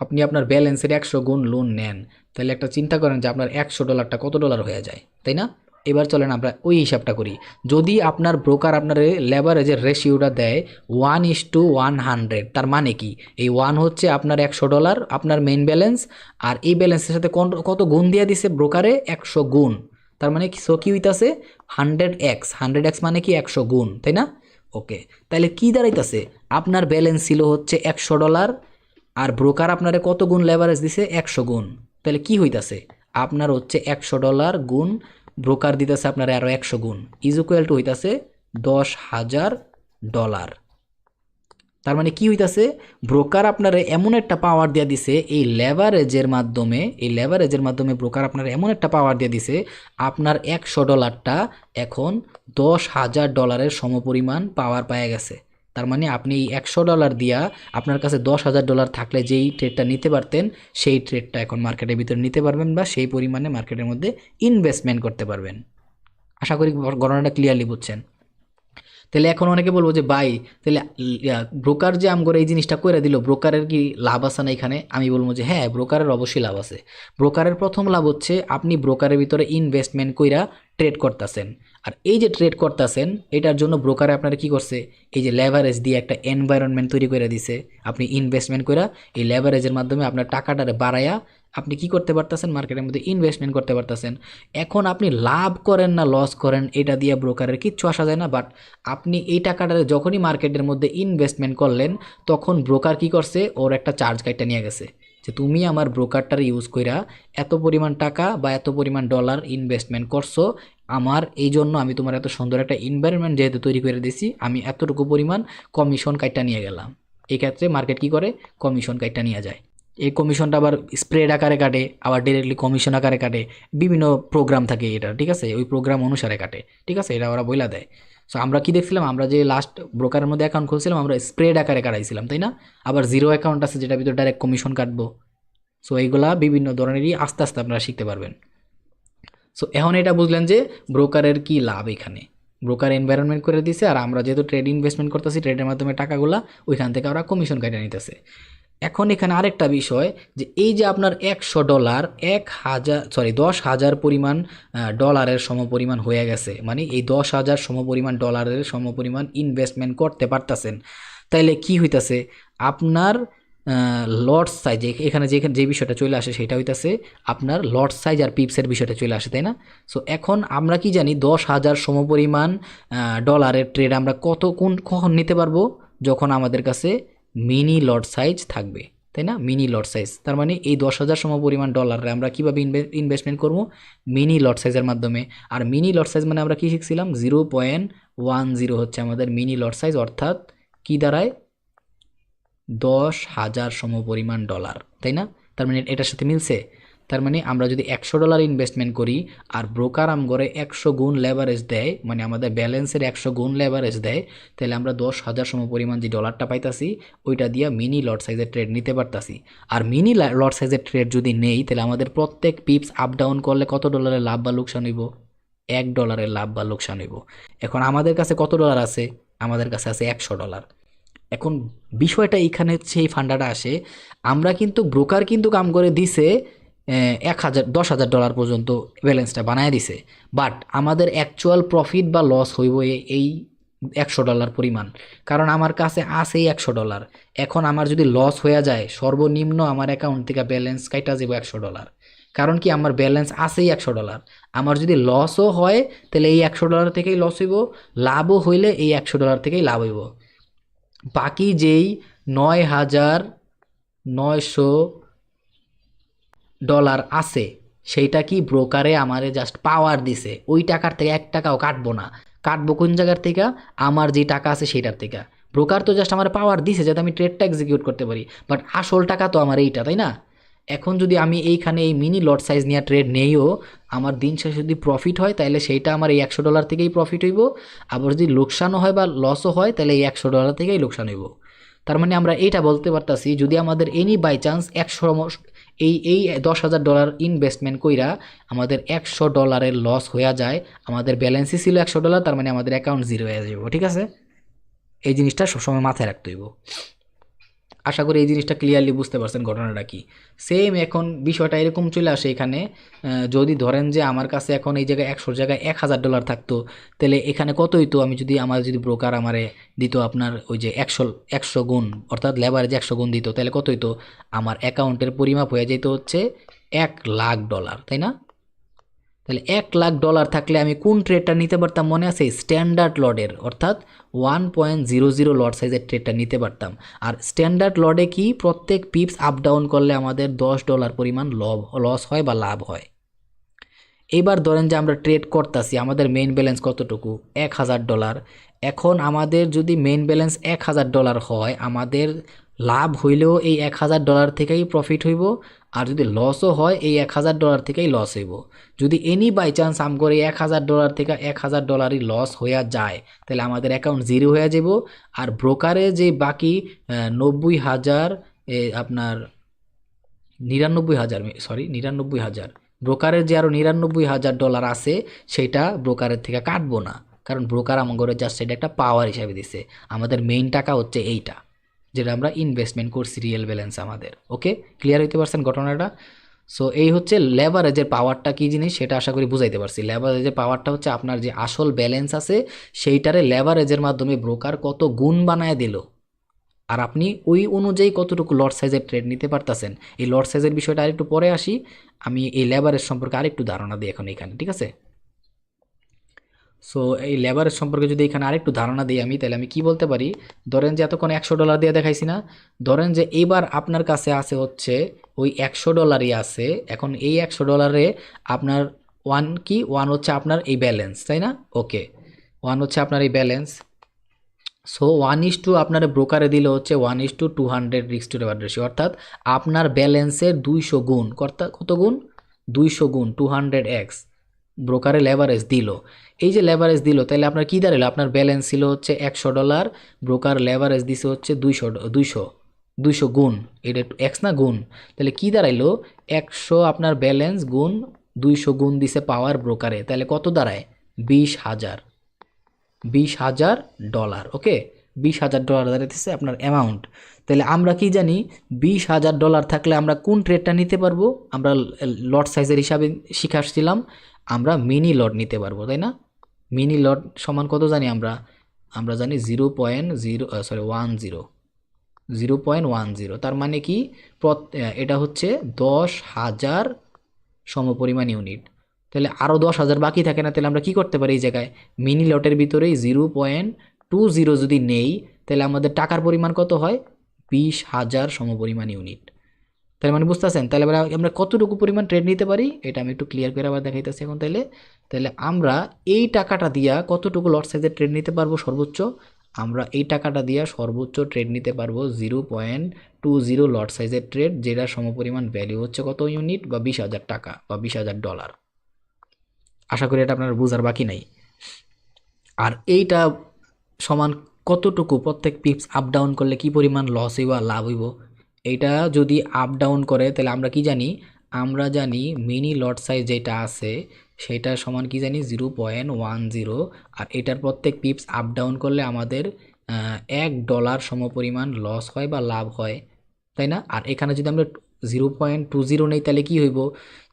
আপনি আপনার ব্যালেন্সের 100 গুণ লোন নেন, তাহলে একটা চিন্তা করেন যে আপনার $100টা কত ডলার হয়ে যায়, তাই না? এবার চলেন আমরা ওই হিসাবটা করি। যদি আপনার ব্রোকার আপনার লেভারেজের রেশিওটা দেয় 1:100, তার মানে কি, এই 1 হচ্ছে আপনার $100 আপনার মেইন ব্যালেন্স, আর এই ব্যালেন্সের সাথে কত গুণ দিয়ে দিছে ব্রোকারে, 100 গুণ। তার মানে কি, সো কি হইতাছে 100x। 100x মানে কি 100 গুণ, তাই না? ওকে, তাহলে কি দাঁড়াইতেছে, আপনার ব্যালেন্স ছিল হচ্ছে $100, আর ব্রোকার আপনারে কত গুণ লেভারেজ দিছে, 100 গুণ। তাহলে কি হইতাছে, আপনার হচ্ছে $100 গুণ ব্রোকার দিতেছে আপনার আরও 100 গুণ, ইজ ইকুয়াল টু হইতাছে $10,000। তার মানে কি হইতাছে, ব্রোকার আপনারে এমন একটা পাওয়ার দিয়ে দিছে এই লেভারেজের মাধ্যমে ব্রোকার আপনার এমন একটা পাওয়ার দিয়ে দিছে, আপনার $100টা এখন $10,000 সমপরিমাণ পাওয়ার পাওয়া গেছে। তার মানে আপনি এই $100 দিয়া আপনার কাছে $10,000 থাকলে যেই ট্রেডটা নিতে পারতেন, সেই ট্রেডটা এখন মার্কেটের ভিতরে নিতে পারবেন, বা সেই পরিমাণে মার্কেটের মধ্যে ইনভেস্টমেন্ট করতে পারবেন। আশা করি গণনাটা ক্লিয়ারলি বুঝছেন। তাহলে এখন অনেকে বলবো যে ভাই, তাহলে ব্রোকার যে আমগরে এই জিনিসটা করে দিল, ব্রোকারের কি লাভ আছে না এখানে? আমি বলবো যে হ্যাঁ, ব্রোকারের অবশ্যই লাভ আছে। ব্রোকারের প্রথম লাভ হচ্ছে আপনি ব্রোকারের ভিতরে ইনভেস্টমেন্ট কইরা ট্রেড করতেছেন, আর এই যে ট্রেড করতেছেন এটার জন্য ব্রোকারে আপনারা কি করছে, এই যে লেভারেজ দিয়ে একটা এনভায়রনমেন্ট তৈরি করে দিছে। আপনি ইনভেস্টমেন্ট কইরা এই লেভারেজের মাধ্যমে আপনার টাকাটারে বাড়ায়া আপনি কি করতে পারতেছেন, মার্কেটের মধ্যে ইনভেস্টমেন্ট করতে পারতেছেন। এখন আপনি লাভ করেন না লস করেন, এটা দিয়ে ব্রোকারের কিচ্ছু আসা যায় না। বাট আপনি এই টাকাটা যখনই মার্কেটের মধ্যে ইনভেস্টমেন্ট করলেন, তখন ব্রোকার কি করছে, ওর একটা চার্জ কাইটা নিয়ে গেছে। যে তুমি আমার ব্রোকারটার ইউজ কইরা এত পরিমাণ টাকা বা এত পরিমাণ ডলার ইনভেস্টমেন্ট করছো, আমার এই জন্য আমি তোমার এত সুন্দর একটা এনভায়রনমেন্ট যেহেতু তৈরি করে দিছি, আমি এতটুকু পরিমাণ কমিশন কাইটা নিয়ে গেলাম। এই ক্ষেত্রে মার্কেট কি করে, কমিশন কাইটা নিয়ে যায়। এই কমিশনটা আবার স্প্রেড আকারে কাটে, আবার ডিরেক্টলি কমিশন আকারে কাটে, বিভিন্ন প্রোগ্রাম থাকে এটা, ঠিক আছে, ওই প্রোগ্রাম অনুসারে কাটে, ঠিক আছে, এটা ওরা বইলা দেয়। সো আমরা কি দেখছিলাম, আমরা যে লাস্ট ব্রোকারের মধ্যে অ্যাকাউন্ট খুলছিলাম আমরা স্প্রেড আকারে কাটাইছিলাম, তাই না? আবার জিরো অ্যাকাউন্ট আছে যেটা ভিতরে ডাইরেক্ট কমিশন কাটবো। সো এইগুলা বিভিন্ন ধরনেরই আস্তে আস্তে আপনারা শিখতে পারবেন। সো এখন এটা বুঝলেন যে ব্রোকারের কি লাভ এখানে, ব্রোকার এনভায়রনমেন্ট করে দিছে, আর আমরা যেহেতু ট্রেড ইনভেস্টমেন্ট করতেছি ট্রেডের মাধ্যমে টাকাগুলা ওইখান থেকে ওরা কমিশন কাটে নিতেছে। এখন এখানে আরেকটা বিষয়, যে এই যে আপনার $100 10,000 পরিমাণ ডলারের সমপরিমাণ হয়ে গেছে, মানে এই 10,000 সমপরিমাণ ডলারের সমপরিমাণ ইনভেস্টমেন্ট করতে পারতেছেন, তাইলে কি হইতাছে, আপনার লট সাইজ, এখানে যে বিষয়টা চলে আসে সেটা হইতাছে আপনার লট সাইজ আর পিপসের বিষয়টা চলে আসে, তাই না? সো এখন আমরা কি জানি 10,000 সমপরিমাণ ডলারের ট্রেড আমরা কখন নিতে পারবো, যখন আমাদের কাছে মিনি লট সাইজ থাকবে, তাই না? মিনি লট সাইজ, তার মানে এই 10,000 সমপরিমাণ ডলারে আমরা কীভাবে ইনভেস্টমেন্ট করবো, মিনি লট সাইজের মাধ্যমে। আর মিনি লট সাইজ মানে আমরা কি শিখছিলাম, 0.10 হচ্ছে আমাদের মিনি লট সাইজ, অর্থাৎ কি দাঁড়ায়, 10,000 সমপরিমাণ ডলার, তাই না? তার মানে এটার সাথে মিলছে। তার মানে আমরা যদি $100 ইনভেস্টমেন্ট করি আর ব্রোকার আমগরে 100 গুণ লেভারেজ দেয়, মানে আমাদের ব্যালেন্সের 100 গুণ লেভারেজ দেয়, তাহলে আমরা 10,000 সমপরিমাণ যে ডলারটা পাইতাছি ওইটা দিয়ে মিনি লট সাইজের ট্রেড নিতে পারতাছি। আর মিনি লট সাইজের ট্রেড যদি নেই, তাহলে আমাদের প্রত্যেক পিপস আপ ডাউন করলে কত ডলারের লাভ বা লোকসান হইব, $1 লাভ বা লোকসান হইব। এখন আমাদের কাছে কত ডলার আছে, আমাদের কাছে আছে $100। এখন বিষয়টা এইখানে হচ্ছে, এই ফান্ডাটা আসে, আমরা কিন্তু ব্রোকার কিন্তু কাম করে দিছে 10,000 পর্যন্ত ব্যালেন্সটা বানায় দিছে, বাট আমাদের অ্যাকচুয়াল প্রফিট বা লস হইব এই $100 পরিমাণ, কারণ আমার কাছে আছে $100। এখন আমার যদি লস হয়ে যায়, সর্বনিম্ন আমার অ্যাকাউন্ট থেকে ব্যালেন্স কাইটা যাব $100, কারণ কি আমার ব্যালেন্স আছেই $100। আমার যদি লসও হয় তাহলে এই $100 থেকেই লস হইব, লাভও হইলে এই $100 থেকেই লাভ হইব। বাকি যেই $9,900 আছে সেইটা কি ব্রোকারে আমারে জাস্ট পাওয়ার দিছে, ওই টাকার থেকে 1 টাকাও কাটবো না। কাটবো কোন জায়গার থেকে, আমার যে টাকা আছে সেইটার থেকে। ব্রোকার তো জাস্ট আমার পাওয়ার দিছে যাতে আমি ট্রেডটা এক্সিকিউট করতে পারি, বাট আসল টাকা তো আমার এইটা, তাই না? এখন যদি আমি এইখানে এই মিনি লট সাইজ নিয়ে ট্রেড নেইও, আমার দিন শেষে যদি প্রফিট হয় তাহলে সেইটা আমার এই $100 থেকেই প্রফিট হইব, আবার যদি লোকসানও হয় বা লসও হয় তাহলে এই $100 থেকেই লোকসান হইব। তার মানে আমরা এইটা বলতে পারতাছি, যদি আমাদের এনি বাই চান্স এই $10,000 ইনভেস্টমেন্ট কইরা আমাদের $100 লস হয়ে যায়, আমাদের ব্যালেন্সই ছিল $100, তার মানে আমাদের অ্যাকাউন্ট জিরো হয়ে যাব, ঠিক আছে? এই জিনিসটা সবসময় মাথায় রাখতে হইব। আশা করি এই জিনিসটা ক্লিয়ারলি বুঝতে পারছেন ঘটনাটা কি। সেম এখন বিষয়টা এরকম চলে আসে এখানে, যদি ধরেন যে আমার কাছে এখন এই জায়গায় 100 জায়গায় $1,000 থাকতো, তাহলে এখানে কত হইতো, আমার যদি ব্রোকার আমারে দিত আপনার ওই যে 100 গুণ, অর্থাৎ লেবারেজ 100 গুণ দিত, তাহলে কত হইতো, আমার অ্যাকাউন্টের পরিমাপ হয়ে যেত হচ্ছে $1,00,000, তাই না? তাহলে $1,00,000 থাকলে আমি কোন ট্রেডটা নিতে পারতাম মনে আছে, স্ট্যান্ডার্ড লটের, অর্থাৎ 1.00 লট সাইজের ট্রেডটা নিতে পারতাম। আর স্ট্যান্ডার্ড লটে কি, প্রত্যেক পিপস আপ ডাউন করলে আমাদের $10 পরিমাণ লস হয় বা লাভ হয়। এইবার ধরেন যে আমরা ট্রেড করতেছি, আমাদের মেইন ব্যালেন্স কতটুকু, $1,000। এখন আমাদের যদি মেইন ব্যালেন্স $1,000 হয়, আমাদের লাভ হইলেও এই $1,000 থেকেই প্রফিট হইব, আর যদি লসও হয় এই $1,000 থেকেই লস হইব। যদি এনি বাই চান্স আমগর এই $1,000 থেকে $1,000ই লস হইয়া যায়, তাহলে আমাদের অ্যাকাউন্ট জিরো হয়ে যাব। আর ব্রোকারে যে বাকি 90,000 আপনার 99,000 ব্রোকারের যে আরও $99,000 আছে, সেইটা ব্রোকারের থেকে কাটবো না, কারণ ব্রোকার আমাদের জাস্ট সেটা একটা পাওয়ার হিসাবে দিছে। আমাদের মেইন টাকা হচ্ছে এইটা, যেটা আমরা ইনভেস্টমেন্ট করছি রিয়েল ব্যালেন্স আমাদের। ওকে, ক্লিয়ার হইতে পারছেন ঘটনাটা? সো এই হচ্ছে লেভারেজের পাওয়ারটা কী জিনিস, সেটা আশা করি বুঝাইতে পারছি। লেভারেজের পাওয়ারটা হচ্ছে আপনার যে আসল ব্যালেন্স আছে সেইটারে লেভারেজের মাধ্যমে ব্রোকার কত গুণ বানায় দিল, আর আপনি ওই অনুযায়ী কতটুকু লট সাইজের ট্রেড নিতে পারতেছেন। এই লট সাইজের বিষয়টা আরেকটু পরে আসি, আমি এই লেভারেজ সম্পর্কে আরেকটু ধারণা দিই এখন এখানে, ঠিক আছে? সো এই লেবারেজ সম্পর্কে যদি এখানে আরেকটু ধারণা দিই আমি, তাহলে আমি কি বলতে পারি, ধরেন যে এতক্ষণ $100 দিয়ে দেখাইছি না, ধরেন যে এবার আপনার কাছে আছে হচ্ছে ওই $100 আছে। এখন এই $100 আপনার ওয়ান হচ্ছে আপনার এই ব্যালেন্স, তাই না? ওকে, ওয়ান হচ্ছে আপনার এই ব্যালেন্স। সো 1:2 আপনার ব্রোকারে দিলে হচ্ছে 1:200 রিস্ক টু রেওয়ার্ড রেশিও, অর্থাৎ আপনার ব্যালেন্সের 200 গুণ, কত গুণ? 200 গুণ 200x ব্রোকারে লেভারেজ দিল। এই যে লেভারেজ দিল, তাহলে আপনার কী দাঁড়ালো, আপনার ব্যালেন্স ছিল হচ্ছে $100, ব্রোকার লেভারেজ দিছে হচ্ছে 200 গুণ, এটা একটু এক্স না গুণ, তাহলে কী দাঁড়াইলো, 100 আপনার ব্যালেন্স গুণ 200 গুণ দিছে পাওয়ার ব্রোকারে, তাহলে কত দাঁড়ায়, 20,000 ওকে, $20,000 দাঁড়াইতেছে আপনার অ্যামাউন্ট। তাহলে আমরা কি জানি, $20,000 থাকলে আমরা কোন ট্রেডটা নিতে পারবো, আমরা লট সাইজের হিসাবে শিখে আসছিলাম, আমরা মিনি লট নিতে পারবো, তাই না? মিনি লট সমান কত জানি আমরা, আমরা জানি 0.10, তার মানে কি, এটা হচ্ছে 10,000 সমপরিমাণ ইউনিট। তাহলে আরও 10,000 বাকি থাকে না, তাহলে আমরা কি করতে পারি, এই জায়গায় মিনি লটের ভিতরেই 0.20 যদি নেই, তাহলে আমাদের টাকার পরিমাণ কত হয়, 20,000 সমপরিমাণ ইউনিট। তাহলে মানে বুঝতেছেন, তাহলে আমরা কতটুকু পরিমাণ ট্রেড নিতে পারি, এটা আমি একটু ক্লিয়ার করে আবার দেখাইতেছি এখন। তাহলে আমরা এই টাকাটা দিয়া কতটুকু লট সাইজের ট্রেড নিতে পারবো সর্বোচ্চ, আমরা এই টাকাটা দিয়া সর্বোচ্চ ট্রেড নিতে পারবো 0.20 লট সাইজের ট্রেড, যেটা সমপরিমাণ ভ্যালু হচ্ছে কত ইউনিট, বা 20,000 টাকা বা $20,000। আশা করি এটা আপনার বুঝার বাকি নাই। আর এইটা সমান কতটুকু, প্রত্যেক পিপস আপ ডাউন করলে কি পরিমাণ লস হইব আর লাভ হইব, এইটা যদি আপ ডাউন করে, তাহলে আমরা কি জানি, আমরা জানি মিনি লট সাইজ যেটা আছে সেটা সমান কি জানি, 0.10, আর এটার প্রত্যেক পিপস আপ ডাউন করলে আমাদের $1 সমপরিমাণ লস হয় বা লাভ হয়, তাই না? আর এখানে যদি আমরা 0.20 নেই, তাহলে কি হইব,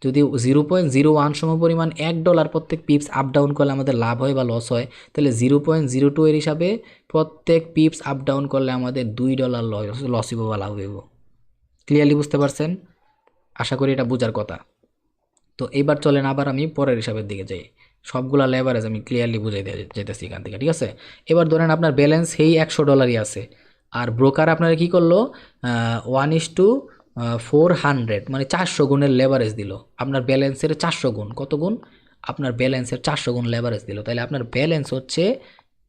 যদি 0.01 সমপরিমাণ $1 প্রত্যেক পিপস আপ ডাউন করলে আমাদের লাভ হয় বা লস হয়, তাহলে 0.02 এর হিসাবে প্রত্যেক পিপস আপ ডাউন করলে আমাদের $2 লস হইব বা লাভ হইব। ক্লিয়ারলি বুঝতে পারছেন? আশা করি এটা বোঝার কথা। তো এইবার চলেন আবার আমি পরের হিসাবের দিকে যাই, সবগুলা লেভারেজ আমি ক্লিয়ারলি বুঝাই যেতেছি এখান থেকে, ঠিক আছে? এবার ধরেন আপনার ব্যালেন্স সেই $100 আছে, আর ব্রোকার আপনারা কি করলো, 1:400 মানে 400 গুণের লেভারেজ দিল, আপনার ব্যালেন্সের 400 গুণ, কত গুণ, আপনার ব্যালেন্সের 400 গুণ লেভারেজ দিল। তাহলে আপনার ব্যালেন্স হচ্ছে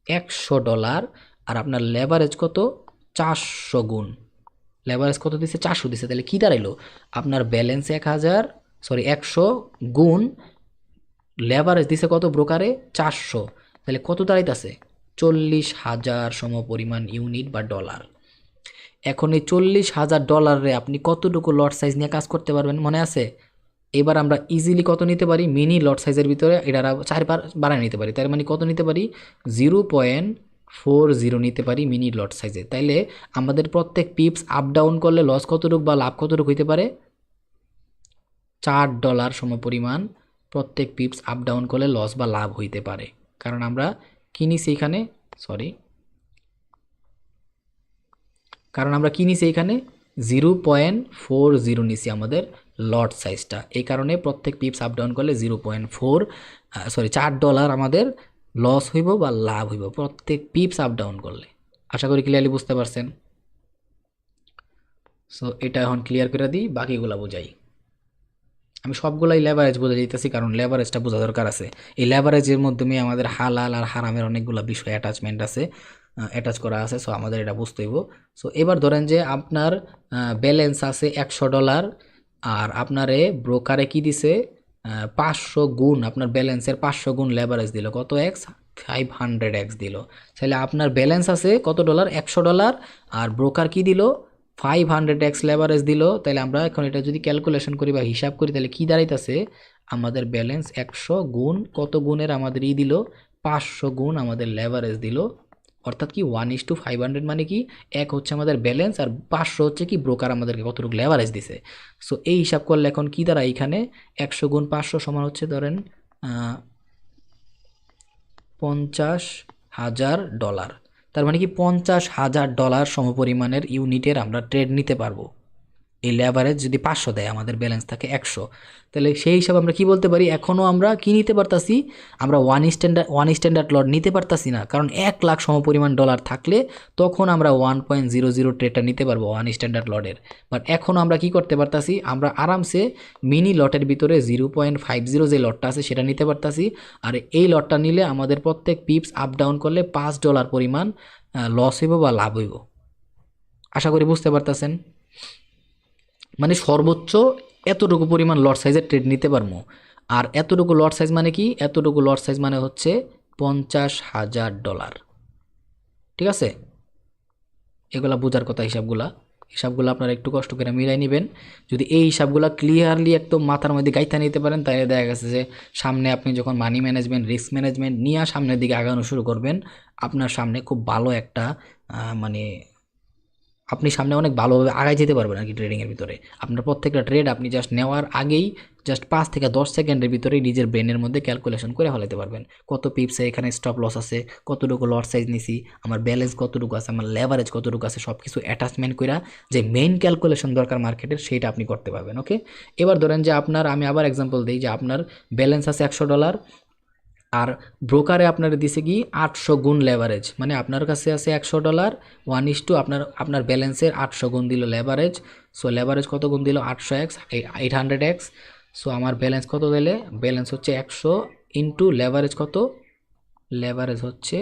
$100, আর আপনার লেভারেজ কত, 400 গুণ, লেভারেজ কত দিছে, 400 দিছে। তাহলে কি দাঁড়াইলো, আপনার ব্যালেন্স 100 গুণ লেভারেজ দিছে কত ব্রোকারে, 400, তাহলে কত দাঁড়াইতেছে, 40,000 সমপরিমাণ ইউনিট বা ডলার। এখন এই $40,000 আপনি কতটুকু লট সাইজ নিয়ে কাজ করতে পারবেন, মনে আছে? এবার আমরা ইজিলি কত নিতে পারি, মিনি লট সাইজের ভিতরে এটা 4 বাড়ায় নিতে পারি, তার মানে কত নিতে পারি, 0.40 নিতে পারি মিনি লট সাইজে। তাইলে আমাদের প্রত্যেক পিপস আপ ডাউন করলে লস কতটুকু বা লাভ কতটুকু হইতে পারে, $4 সমপরিমাণ প্রত্যেক পিপস আপ ডাউন করলে লস বা লাভ হইতে পারে, কারণ আমরা কিনিছি এখানে, কারণ আমরা কি নিছি এখানে 0.40 নিছি আমাদের লট সাইজটা, এই কারণে প্রত্যেক পিপস আপ ডাউন করলে $4 আমাদের লস হইব বা লাভ হইব প্রত্যেক পিপস আপ ডাউন করলে। আশা করি ক্লিয়ারলি বুঝতে পারছেন। সো এটা এখন ক্লিয়ার করে দিই, বাকিগুলা বোঝাই। আমি সবগুলাই লেভারেজ বোঝা দিতেছি, কারণ লেভারেজটা বোঝা দরকার আছে। এই লেভারেজের মাধ্যমে আমাদের হালাল আর হারামের অনেকগুলো বিষয় অ্যাটাচমেন্ট আছে, অ্যাটাচ করা আছে, সো আমাদের এটা বুঝতে হইব। সো এবার ধরেন যে আপনার ব্যালেন্স আছে $100, আর আপনারে ব্রোকারে কি দিছে, 500 গুণ, আপনার ব্যালেন্সের 500 গুণ লেভারেজ দিল, কত এক্স, 500x দিল। তাহলে আপনার ব্যালেন্স আছে কত ডলার, $100, আর ব্রোকার কি দিল, 500x লেভারেজ দিল। তাহলে আমরা এখন এটা যদি ক্যালকুলেশন করি বা হিসাব করি, তাহলে কি দাঁড়াইতেছে, আমাদের ব্যালেন্স 100 গুণ কত গুণের আমাদের দিল, 500 গুণ আমাদের লেভারেজ দিল, অর্থাৎ কি 1:500, মানে কি এক হচ্ছে আমাদের ব্যালেন্স, আর 500 হচ্ছে কি ব্রোকার আমাদেরকে কতটুকু লেভারেজ দিছে। সো এই হিসাব করলে এখন কি দাঁড়ায়, এখানে 100 গুণ 500 সমান হচ্ছে ধরেন $50,000। তার মানে কি $50,000 সমপরিমাণের ইউনিটের আমরা ট্রেড নিতে পারবো। এই লেভারেজ যদি 500 দেয়, আমাদের ব্যালেন্স থাকে 100, তাহলে সেই হিসাবে আমরা কি বলতে পারি, এখনও আমরা কি নিতে পারতাছি, আমরা ওয়ান স্ট্যান্ডার্ড লট নিতে পারতাছি না, কারণ 1 লাখ সমপরিমাণ ডলার থাকলে তখন আমরা 1.00 ট্রেডটা নিতে পারবো ওয়ান স্ট্যান্ডার্ড লটের। বাট এখনও আমরা কি করতে পারতাছি, আমরা আরামসে মিনি লটের ভিতরে 0.50 যে লটটা আছে সেটা নিতে পারতাছি। আর এই লটটা নিলে আমাদের প্রত্যেক পিপস আপ ডাউন করলে $5 পরিমাণ লস হইব বা লাভ হইব। আশা করি বুঝতে পারতেছেন। মানে সর্বোচ্চ এতটুকু পরিমাণ লট সাইজের ট্রেড নিতে পারবো। আর এতটুকু লট সাইজ মানে কি, এতটুকু লট সাইজ মানে হচ্ছে $50,000। ঠিক আছে, এগুলা বোঝার কথা। হিসাবগুলো আপনারা একটু কষ্ট করে মিলাই নেবেন। যদি এই হিসাবগুলো ক্লিয়ারলি একদম মাথার মধ্যে গাইথা নিতে পারেন, তাহলে দেখা গেছে যে সামনে আপনি যখন মানি ম্যানেজমেন্ট, রিস্ক ম্যানেজমেন্ট নিয়ে সামনের দিকে আগানো শুরু করবেন, আপনার সামনে খুব ভালো একটা মানে আপনি সামনে অনেক ভালোভাবে আগায় যেতে পারবেন আর কি ট্রেডিংয়ের ভিতরে। আপনার প্রত্যেকটা ট্রেড আপনি জাস্ট নেওয়ার আগেই জাস্ট 5 থেকে 10 সেকেন্ডের ভিতরেই নিজের ব্রেনের মধ্যে ক্যালকুলেশন করে ফেলাতে পারবেন। কত পিপসে এখানে স্টপ লস আছে, কতটুকু লট সাইজ নিছি, আমার ব্যালেন্স কতটুকু আছে, আমার লেভারেজ কতটুকু আছে, সব কিছু অ্যাটাচমেন্ট করে যে মেইন ক্যালকুলেশন দরকার মার্কেটের, সেইটা আপনি করতে পারবেন। ওকে, এবার ধরেন যে আমি আবার এক্সাম্পল দিই যে আপনার ব্যালেন্স আছে $100, আর ব্রোকারে আপনার দিছে কি 800 গুণ লেভারেজ, মানে আপনার কাছে আছে $100, 1:2 আপনার ব্যালেন্সের 800 গুণ দিল লেভারেজ। সো লেভারেজ কত গুণ দিল, 800x, 800x। সো আমার ব্যালেন্স কত দিলে, ব্যালেন্স হচ্ছে 100 ইন্টু লেভারেজ কত, লেভারেজ হচ্ছে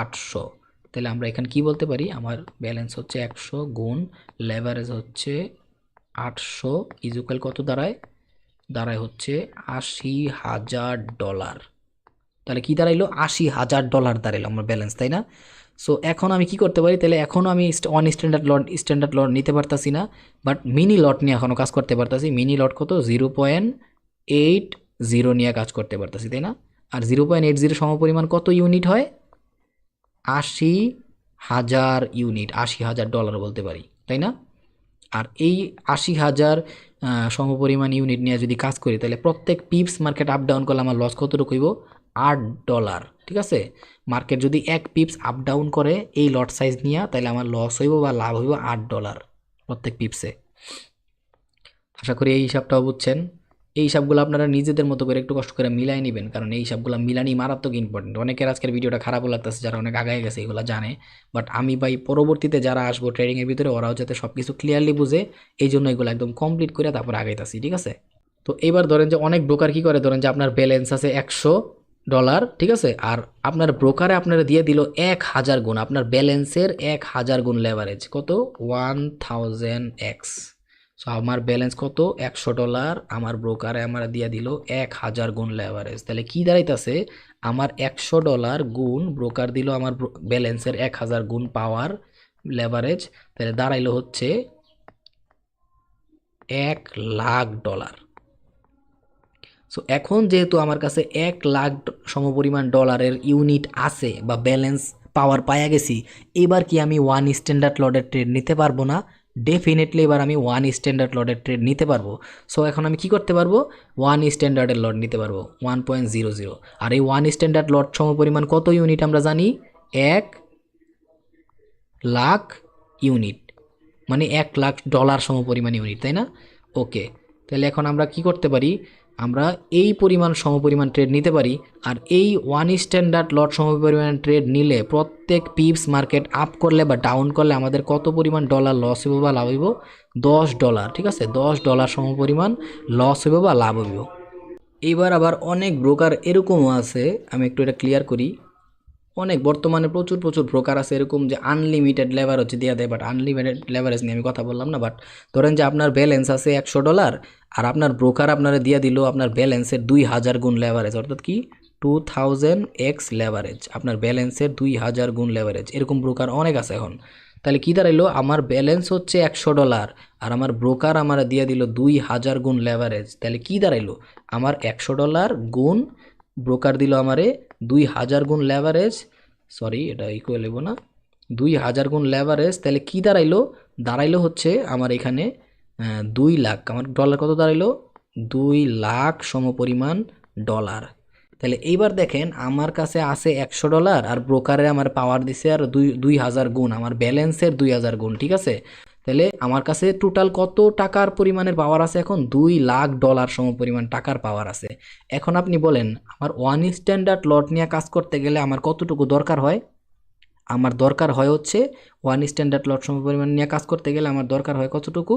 800। তাহলে আমরা এখানে কি বলতে পারি, আমার ব্যালেন্স হচ্ছে 100 গুণ লেভারেজ হচ্ছে 800 ইকুয়াল কত দাঁড়ায় হচ্ছে $80,000। তাহলে কি দাঁড়াইলো, $80,000 দাঁড়াইলো আমার ব্যালেন্স, তাই না? সো এখন আমি কি করতে পারি, তাহলে এখনও আমি ওয়ান স্ট্যান্ডার্ড লট নিতে পারতাছি না, বাট মিনি লট নিয়ে এখনও কাজ করতে পারতাছি। মিনি লট কত, 0.80 নিয়ে কাজ করতে পারতাছি, তাই না? আর 0.80 সমপরিমাণ কত ইউনিট হয়, 80,000 ইউনিট, $80,000 বলতে পারি, তাই না? আর এই 80,000 সমপরিমাণ ইউনিট নিয়ে যদি কাজ করি, তাহলে প্রত্যেক পিপস মার্কেট আপ ডাউন করলে আমার লস কতটুকু হইব, $8। ঠিক আছে, মার্কেট যদি 1 পিপস আপ ডাউন করে এই লট সাইজ নিয়ে, তাহলে আমার লস হইব বা লাভ হইব $8 প্রত্যেক পিপসে। আশা করি এই হিসাবটাও বুঝছেন। এই হিসাবগুলো আপনারা নিজেদের মতো করে একটু কষ্ট করে মিলাই নেবেন, কারণ এই হিসাবগুলো মিলানি মারাত্মক ইম্পর্টেন্ট। অনেকের আজকের ভিডিওটা খারাপও লাগতেছে, যারা অনেক আগায় গেছে এগুলো জানে, বাট আমি ভাই পরবর্তীতে যারা আসবো ট্রেডিংয়ের ভিতরে, ওরাও যাতে সব কিছু ক্লিয়ারলি বুঝে, এই জন্য এগুলো একদম কমপ্লিট করে তারপর আগাইতেছি। ঠিক আছে, তো এবার ধরেন যে অনেক ব্রোকার কি করে, ধরেন যে আপনার ব্যালেন্স আছে $100, ঠিক আছে, আর আপনার ব্রোকারে আপনারা দিয়ে দিল 1000 গুণ, আপনার ব্যালেন্সের 1000 গুণ লেভারেজ কত, 1000x। সো আমার ব্যালেন্স কত, $100, আমার ব্রোকারে আমার দিয়ে দিল 1000 গুণ লেভারেজ। তাহলে কি দাঁড়াইতেছে, আমার $100 গুণ ব্রোকার দিল আমার ব্যালেন্সের 1000 গুণ পাওয়ার লেভারেজ, তাহলে দাঁড়াইলো হচ্ছে $1,00,000। সো এখন যেহেতু আমার কাছে 1,00,000 সমপরিমাণ ডলারের ইউনিট আছে বা ব্যালেন্স পাওয়ার পাইয়া গেছি, এবার কি আমি ওয়ান স্ট্যান্ডার্ড লটের ট্রেড নিতে পারবো না? ডেফিনেটলি এবার আমি ওয়ান স্ট্যান্ডার্ড লটের ট্রেড নিতে পারবো। সো এখন আমি কি করতে পারবো, ওয়ান স্ট্যান্ডার্ডের লট নিতে পারবো 1.00। আর এই ওয়ান স্ট্যান্ডার্ড লট সমপরিমাণ কত ইউনিট আমরা জানি, 1,00,000 ইউনিট, মানে $1,00,000 সমপরিমাণ ইউনিট, তাই না? ওকে, তাহলে এখন আমরা কি করতে পারি, আমরা এই পরিমাণ সমপরিমাণ ট্রেড নিতে পারি। আর এই ওয়ান স্ট্যান্ডার্ড লট সমপরিমাণ ট্রেড নিলে প্রত্যেক পিপস মার্কেট আপ করলে বা ডাউন করলে আমাদের কত পরিমাণ ডলার লস হইব বা লাভ হইব, $10। ঠিক আছে, $10 সমপরিমাণ লস হইব বা লাভ হইব। এইবার আবার অনেক ব্রোকার এরকমও আছে, আমি একটু এটা ক্লিয়ার করি। অনেক বর্তমানে প্রচুর ব্রোকার আছে এরকম যে আনলিমিটেড লেভারেজ দেওয়া দেয়, বাট আনলিমিটেড লেভারেজ নিয়ে আমি কথা বললাম না। বাট ধরেন যে আপনার ব্যালেন্স আছে $100, আর আপনার ব্রোকার আপনারা দিয়ে দিল আপনার ব্যালেন্সের 2000 গুণ লেভারেজ, অর্থাৎ কি 2000x লেভারেজ, আপনার ব্যালেন্সের 2000 গুণ লেভারেজ। এরকম ব্রোকার অনেক আছে এখন। তাহলে কি দাঁড়াইলো, আমার ব্যালেন্স হচ্ছে $100, আর আমার ব্রোকার আমার দিয়ে দিল 2000 গুণ লেভারেজ। তাহলে কি দাঁড়াইলো, আমার $100 গুণ ব্রোকার দিল আমারে 2000 গুণ লেভারেজ, সরি এটা ইকুয়াল হইব না, 2000 গুণ লেভারেজ। তাহলে কি দাঁড়াইলো হচ্ছে আমার এখানে 2 লাখ, আমার ডলার কত দাঁড়াইলো, 2 লাখ সমপরিমাণ ডলার। তাহলে এইবার দেখেন আমার কাছে আছে $100, আর ব্রোকারে আমার পাওয়ার দিছে আর 2000 গুণ, আমার ব্যালেন্সের 2000 গুণ। ঠিক আছে, তাহলে আমার কাছে টোটাল কত টাকার পরিমাণের পাওয়ার আছে এখন $2,00,000 সম পরিমাণ টাকার পাওয়ার আছে। এখন আপনি বলেন আমার ওয়ান স্ট্যান্ডার্ড লট নিয়ে কাজ করতে গেলে আমার কতটুকু দরকার হয়? আমার দরকার হয় হচ্ছে ওয়ান স্ট্যান্ডার্ড লট সম পরিমাণ নিয়ে কাজ করতে গেলে আমার দরকার হয় কতটুকু?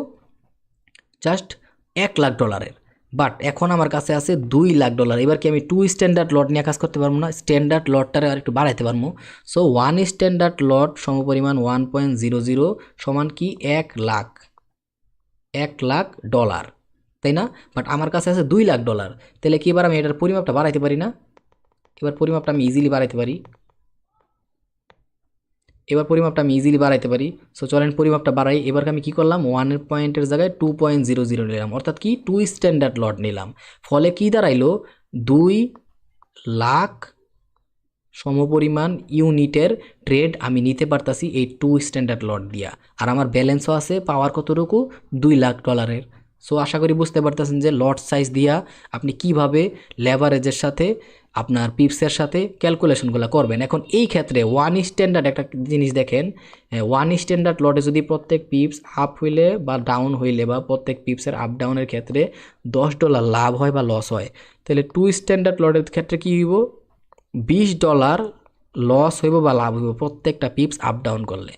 জাস্ট $1,00,000। বাট এখন আমার কাছে আছে $2,00,000। এবার কি আমি টু স্ট্যান্ডার্ড লট নিয়ে কাজ করতে পারবো না? স্ট্যান্ডার্ড লটটারে আর একটু বাড়াইতে পারবো। সো ওয়ান স্ট্যান্ডার্ড লট সমপরিমাণ 1.00 সমান কি 1,00,000, $1,00,000, তাই না? বাট আমার কাছে আছে $2,00,000। তাহলে কি এবার আমি এটার পরিমাপটা বাড়াইতে পারি না? এবার পরিমাপটা আমি ইজিলি বাড়াইতে পারি। সো চলেন পরিমাপটা বাড়াই। এবার আমি কি করলাম, 1 পয়েন্টের জায়গায় 2.00 নিলাম, অর্থাৎ কি টু স্ট্যান্ডার্ড লট নিলাম। ফলে কি দাঁড়াইলো, 2,00,000 সমপরিমাণ ইউনিটের ট্রেড আমি নিতে পারতাছি এই টু স্ট্যান্ডার্ড লট দিয়া। আর আমার ব্যালেন্সও আছে পাওয়ার কতটুকু, $2,00,000। সো আশা করি বুঝতে পারতেছেন যে লট সাইজ দিয়া আপনি কিভাবে লেভারেজের সাথে আপনার পিপসের সাথে ক্যালকুলেশনগুলো করবেন। এখন এই ক্ষেত্রে ওয়ান স্ট্যান্ডার্ড একটা জিনিস দেখেন, ওয়ান স্ট্যান্ডার্ড লটে যদি প্রত্যেক পিপস আপ হইলে বা ডাউন হইলে বা প্রত্যেক পিপসের আপ ডাউনের ক্ষেত্রে $10 লাভ হয় বা লস হয়, তাহলে টু স্ট্যান্ডার্ড লটের ক্ষেত্রে কী হইব, $20 লস হইব বা লাভ হইব প্রত্যেকটা পিপস আপ ডাউন করলে।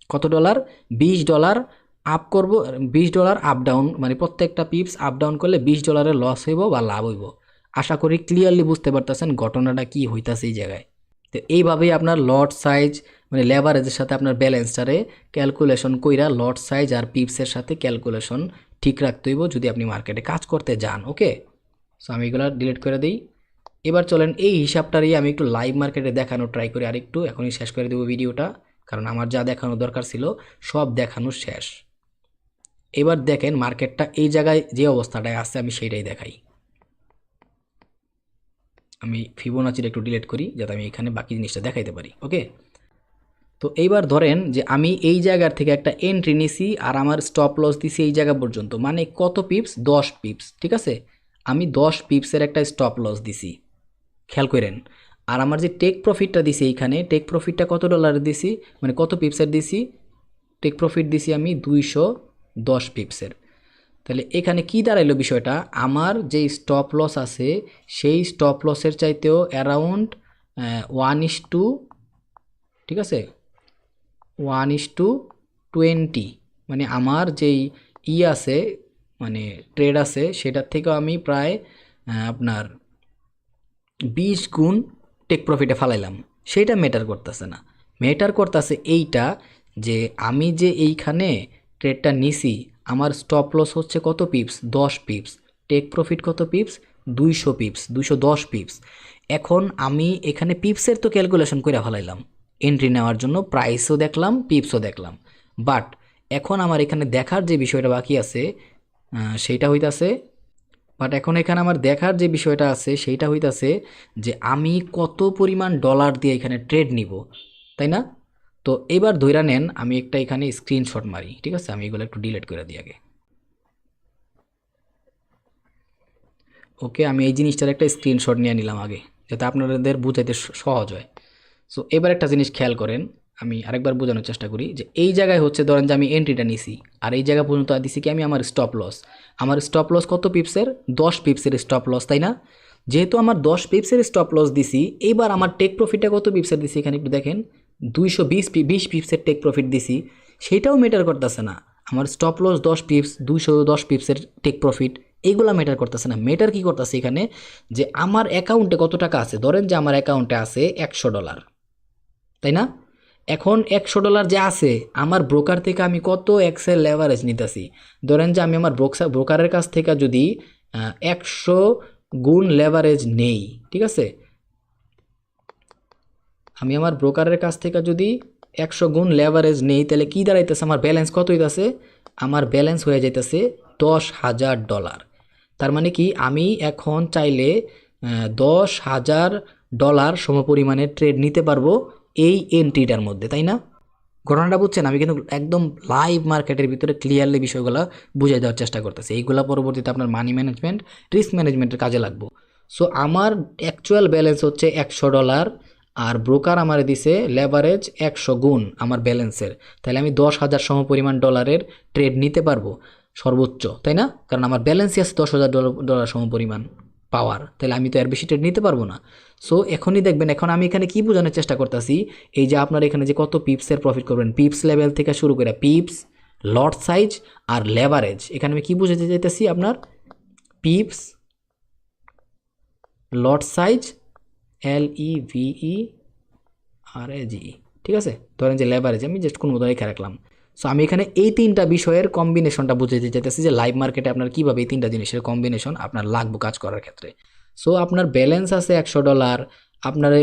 কত ডলার? $20 আপ করব, $20 আপ ডাউন, মানে প্রত্যেকটা পিপস আপ ডাউন করলে $20 লস হইব বা লাভ হইব। আশা করি ক্লিয়ারলি বুঝতে পারতেছেন ঘটনাটা কি হইতাছে এই জায়গায়। তো এইভাবেই আপনার লট সাইজ মানে লেভারেজের সাথে আপনার ব্যালেন্সটারে ক্যালকুলেশন কইরা লট সাইজ আর পিপসের সাথে ক্যালকুলেশন ঠিক রাখতে হইব যদি আপনি মার্কেটে কাজ করতে যান। ওকে, সো আমি এগুলো ডিলিট করে দিই। এবার চলেন এই হিসাবটারই আমি একটু লাইভ মার্কেটে দেখানোর ট্রাই করি আরেকটু। এখনই শেষ করে দেবো ভিডিওটা, কারণ আমার যা দেখানো দরকার ছিল সব দেখানো শেষ। এবার দেখেন মার্কেটটা এই জায়গায় যে অবস্থাটায় আছে আমি সেইটাই দেখাই। আমি ফিবোনাচির একটু ডিলিট করি যাতে আমি এখানে বাকি জিনিসটা দেখাইতে পারি। ওকে, তো এইবার ধরেন যে আমি এই জায়গার থেকে একটা এন্ট্রি নিছি আর আমার স্টপ লস দিছি এই জায়গা পর্যন্ত, মানে কত পিপস, 10 পিপস। ঠিক আছে, আমি 10 পিপসের একটা স্টপ লস দিছি, খেয়াল করেন। আর আমার যে টেক প্রফিটটা দিছি এইখানে, টেক প্রফিটটা কত ডলারের দিছি, মানে কত পিপসের দিছি, টেক প্রফিট দিছি আমি 210 পিপসের। তাহলে এখানে কি দাঁড়াইলো বিষয়টা, আমার যে স্টপ লস আছে সেই স্টপ লসের চাইতেও অ্যারাউন্ড 1:, ঠিক আছে, 1:20, মানে আমার যেই আছে মানে ট্রেড আছে সেটার থেকেও আমি প্রায় আপনার 20 গুণ টেক প্রফিটে ফালাইলাম। সেইটা ম্যাটার করতেছে না, ম্যাটার করতেছে এইটা যে আমি যে এইখানে ট্রেডটা নিছি আমার স্টপ লস হচ্ছে কত পিপস, 10 পিপস, টেক প্রফিট কত পিপস, 200 পিপস, 210 পিপস। এখন আমি এখানে পিপসের তো ক্যালকুলেশন করে ফেলাইলাম এন্ট্রি নেওয়ার জন্য, প্রাইসও দেখলাম পিপসও দেখলাম। বাট এখন আমার এখানে দেখার যে বিষয়টা বাকি আছে সেইটা হইতাছে, এখন এখানে আমার দেখার যে বিষয়টা আছে সেইটা হইতাছে যে আমি কত পরিমাণ ডলার দিয়ে এখানে ট্রেড নিব, তাই না? তো এবার ধইরা নেন আমি একটা এখানে স্ক্রিনশট মারি। ঠিক আছে, আমি এগুলো একটু ডিলিট করে দিই আগে। ওকে, আমি এই জিনিসটার একটা স্ক্রিনশট নিয়ে নিলাম আগে যাতে আপনাদের বুঝাইতে সহজ হয়। সো এবার একটা জিনিস খেয়াল করেন, আমি আরেকবার বোঝানোর চেষ্টা করি যে এই জায়গায় হচ্ছে ধরেন যে আমি এন্ট্রিটা নিছি আর এই জায়গা পর্যন্ত দিছি কি আমি আমার স্টপ লস। আমার স্টপ লস কত পিপসের, 10 পিপসের স্টপ লস, তাই না? যেহেতু আমার 10 পিপসের স্টপ লস দিছি, এইবার আমার টেক প্রফিটটা কত পিপসের দিছি এখানে একটু দেখেন, 220 পিপসের টেক প্রফিট দিছি। সেইটাও ম্যাটার করতেছে না, আমার স্টপ লস 10 পিপস, 210 পিপসের টেক প্রফিট, এইগুলো ম্যাটার করতেছে না। ম্যাটার কি করতেছে এখানে যে আমার অ্যাকাউন্টে কত টাকা আছে। ধরেন যে আমার অ্যাকাউন্টে আছে $100, তাই না? এখন $100 যে আছে আমার ব্রোকার থেকে আমি কত এক্সেল লেভারেজ নিতেছি। ধরেন যে আমি আমার ব্রোকারের কাছ থেকে যদি 100 গুণ লেভারেজ নেই, ঠিক আছে, আমি আমার ব্রোকারের কাছ থেকে যদি 100 গুণ লেভারেজ নেই, তাহলে কি দাঁড়াইতেছে, আমার ব্যালেন্স কত হইতেছে, আমার ব্যালেন্স হয়ে যাইতেছে $10,000। তার মানে কি আমি এখন চাইলে $10,000 সমপরিমাণের ট্রেড নিতে পারবো এই এন্ট্রিটার মধ্যে, তাই না? ঘটনাটা বুঝছেন? আমি কিন্তু একদম লাইভ মার্কেটের ভিতরে ক্লিয়ারলি বিষয়গুলো বুঝিয়ে দেওয়ার চেষ্টা করতেছি। এইগুলো পরবর্তীতে আপনার মানি ম্যানেজমেন্ট, রিস্ক ম্যানেজমেন্টের কাজে লাগবো। সো আমার অ্যাকচুয়াল ব্যালেন্স হচ্ছে $100, আর ব্রোকার আমার দিছে লেভারেজ 100 গুণ আমার ব্যালেন্সের, তাহলে আমি 10,000 সমপরিমাণ ডলারের ট্রেড নিতে পারবো সর্বোচ্চ, তাই না? কারণ আমার ব্যালেন্সই আছে 10,000 ডলার সমপরিমাণ পাওয়ার, তাহলে আমি তো এর বেশি ট্রেড নিতে পারবো না। সো এখনই দেখবেন, এখন আমি এখানে কি বোঝানোর চেষ্টা করতেছি, এই যে আপনার এখানে যে কত পিপসের প্রফিট করবেন, পিপস লেভেল থেকে শুরু করে পিপস, লট সাইজ আর লেভারেজ, এখানে আমি কি বুঝাতে চাইতেছি, আপনার পিপস, লট সাইজ, LEVERAGE, ঠিক আছে? ধরেন যে লেভারেজ আমি জাস্ট কোনো উদাহরণ রেখে রাখলাম। সো আমি এখানে এই তিনটা বিষয়ের কম্বিনেশনটা বুঝাতে চাইতেছি যে লাইভ মার্কেটে আপনার কীভাবে এই তিনটা জিনিসের কম্বিনেশন আপনার লাগবে কাজ করার ক্ষেত্রে। সো আপনার ব্যালেন্স আছে $100, আপনার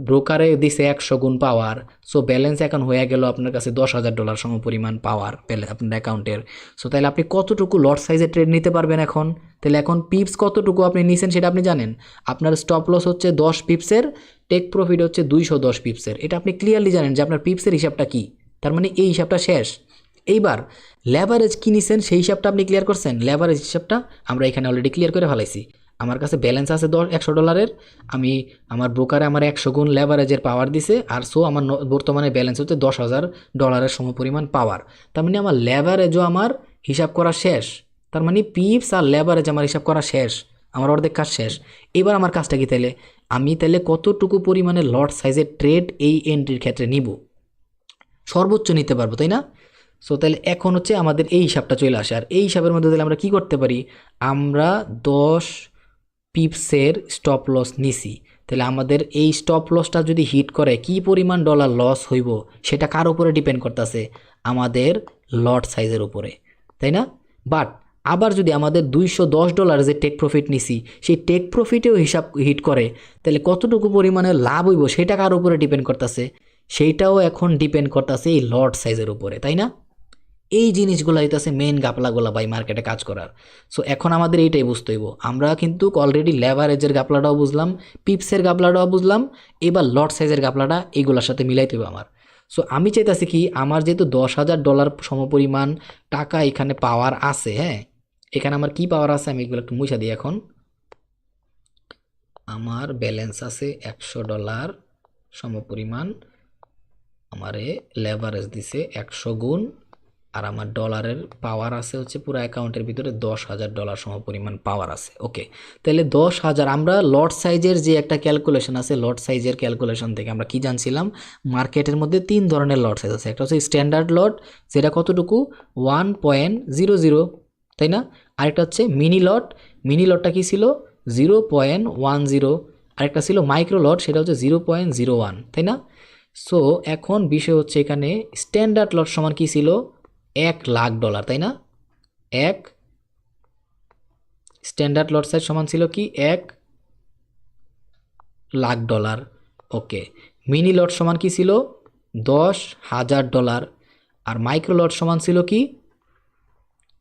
ব্রোকারে দিছে 100 গুণ পাওয়ার, সো ব্যালেন্স এখন হয়ে গেল আপনার কাছে $10,000 সমপরিমাণ পাওয়ার আপনার অ্যাকাউন্টের। সো তাহলে আপনি কতটুকু লট সাইজে ট্রেড নিতে পারবেন এখন? তাহলে এখন পিপস কতটুকু আপনি নিছেন সেটা আপনি জানেন। আপনার স্টপ লস হচ্ছে 10 পিপসের, টেক প্রফিট হচ্ছে 210 পিপসের, এটা আপনি ক্লিয়ারলি জানেন যে আপনার পিপসের হিসাবটা কি। তার মানে এই হিসাবটা শেষ। এইবার লেভারেজ কি নিছেন সেই হিসাবটা আপনি ক্লিয়ার করছেন। লেভারেজ হিসাবটা আমরা এখানে অলরেডি ক্লিয়ার করে ফেলাইছি। আমার কাছে ব্যালেন্স আছে $100, আমি আমার ব্রোকারে আমার 100 গুণ লেভারেজের পাওয়ার দিছে, আর সো আমার বর্তমানে ব্যালেন্স হচ্ছে $10,000 সমপরিমাণ পাওয়ার। তার মানে আমার লেভারেজও আমার হিসাব করা শেষ। তার মানে পিপস আর লেভারেজ আমার হিসাব করা শেষ, আমার অর্ধেক কাজ শেষ। এবার আমার কাজটা কি তাহলে, আমি তাহলে কতটুকু পরিমাণে লট সাইজের ট্রেড এই এন্ট্রির ক্ষেত্রে নিব, সর্বোচ্চ নিতে পারবো, তাই না? সো তাহলে এখন হচ্ছে আমাদের এই হিসাবটা চলে আসে। আর এই হিসাবের মধ্যে তাহলে আমরা কি করতে পারি, আমরা 10 পিপসের স্টপ লস নিছি, তাহলে আমাদের এই স্টপ লসটা যদি হিট করে কি পরিমাণ ডলার লস হইব সেটা কার উপরে ডিপেন্ড করতেছে, আমাদের লট সাইজের উপরে, তাই না? বাট আবার যদি আমাদের $210 যে টেক প্রফিট নিছি সেই টেক প্রফিটেও হিসাব হিট করে, তাহলে কতটুকু পরিমাণে লাভ হইব সেটা কার উপরে ডিপেন্ড করতেছে, সেইটাও এখন ডিপেন্ড করতেছে এই লট সাইজের উপরে, তাই না? এই জিনিসগুলো হইতেছে মেন গাপলাগুলা বাই মার্কেটে কাজ করার। সো এখন আমাদের এইটাই বুঝতে হইব, আমরা কিন্তু অলরেডি লেভারেজের গাপলাটাও বুঝলাম, পিপসের গাপলাটাও বুঝলাম, এবার লট সাইজের গাপলাটা এইগুলোর সাথে মিলাইতে হবে আমার। সো আমি চাইতেছি কি, আমার যেহেতু $10,000 সমপরিমাণ টাকা এখানে পাওয়ার আছে, হ্যাঁ এখানে আমার কি পাওয়ার আছে আমি এগুলো একটু মুছা দিই। এখন আমার ব্যালেন্স আছে $100 সমপরিমাণ, আমারে লেভারেজ দিছে 100 গুণ, আর আমার ডলারের পাওয়ার আছে হচ্ছে পুরো অ্যাকাউন্টের ভিতরে $10,000 সমপরিমাণ পাওয়ার আছে। ওকে, তাহলে 10,000 আমরা লট সাইজের যে একটা ক্যালকুলেশন আছে, লট সাইজের ক্যালকুলেশন থেকে আমরা কি জানছিলাম, মার্কেটের মধ্যে 3 ধরনের লট সাইজ আছে। একটা হচ্ছে স্ট্যান্ডার্ড লট, যেটা কতটুকু 1.00, তাই না? আরেকটা হচ্ছে মিনি লট, মিনি লটটা কি ছিল 0.10, আরেকটা ছিল মাইক্রো লট, সেটা হচ্ছে 0.01, তাই না? সো এখন বিষয় হচ্ছে এখানে স্ট্যান্ডার্ড লট সমান কি ছিল $1,00,000, তাই না? এক স্ট্যান্ডার্ড লট সাইজ সমান ছিল কি $1,00,000। ওকে, মিনি লট সমান কি ছিল $10,000, আর মাইক্রো লট সমান ছিল কি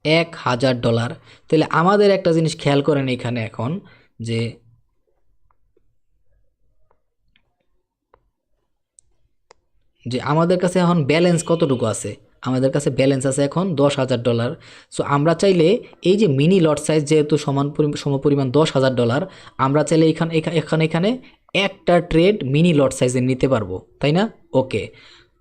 $1,000। তাহলে আমাদের একটা জিনিস খেয়াল করেন এখানে এখন, যে আমাদের কাছে এখন ব্যালেন্স কতটুকু আছে, আমাদের কাছে ব্যালেন্স আছে এখন $10,000। সো আমরা চাইলে এই যে মিনি লট সাইজ যেহেতু সমপরিমাণ $10,000, আমরা চাইলে এখানে একটা ট্রেড মিনি লট সাইজে নিতে পারবো, তাই না? ওকে,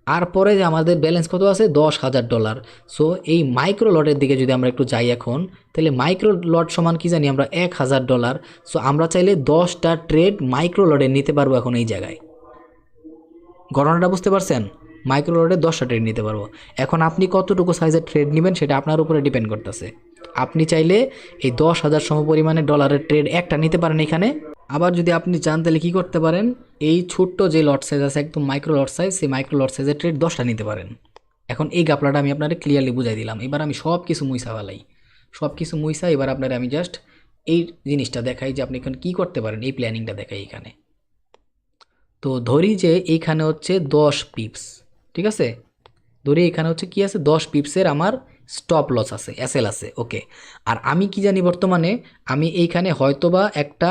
আর পরে যে আমাদের ব্যালেন্স কত আছে $10,000। সো এই মাইক্রো লটের দিকে যদি আমরা একটু যাই এখন, তাহলে মাইক্রো লট সমান কি জানি আমরা $1,000। সো আমরা চাইলে 10টা ট্রেড মাইক্রো লটে নিতে পারবো এখন এই জায়গায়। গণনাটা বুঝতে পারছেন? মাইক্রো লটে 10টা ট্রেড নিতে পারবো। এখন আপনি কতটুকু সাইজের ট্রেড নেবেন সেটা আপনার উপরে ডিপেন্ড করতেছে। আপনি চাইলে এই 10,000 সমপরিমাণে ডলারের ট্রেড একটা নিতে পারেন এখানে। আবার যদি আপনি চান তাহলে কী করতে পারেন, এই ছোট্ট যে লট সাইজ আছে একদম মাইক্রো লট সাইজ, সেই মাইক্রো লট সাইজের ট্রেড 10টা নিতে পারেন। এখন এই গাপলাটা আমি আপনাদের ক্লিয়ারলি বুঝাই দিলাম। এবার আমি সব কিছু মুইসা ফেলাই, সব কিছু মুইসা এবার আপনার আমি জাস্ট এই জিনিসটা দেখাই যে আপনি এখানে কী করতে পারেন, এই প্ল্যানিংটা দেখাই এখানে। তো ধরি যে এইখানে হচ্ছে 10 পিপস, ঠিক আছে? ধরি এখানে হচ্ছে কি আছে 10 পিপসের আমার স্টপ লস আছে, এসএল আছে। ওকে, আর আমি কি জানি বর্তমানে আমি এইখানে হয়তোবা একটা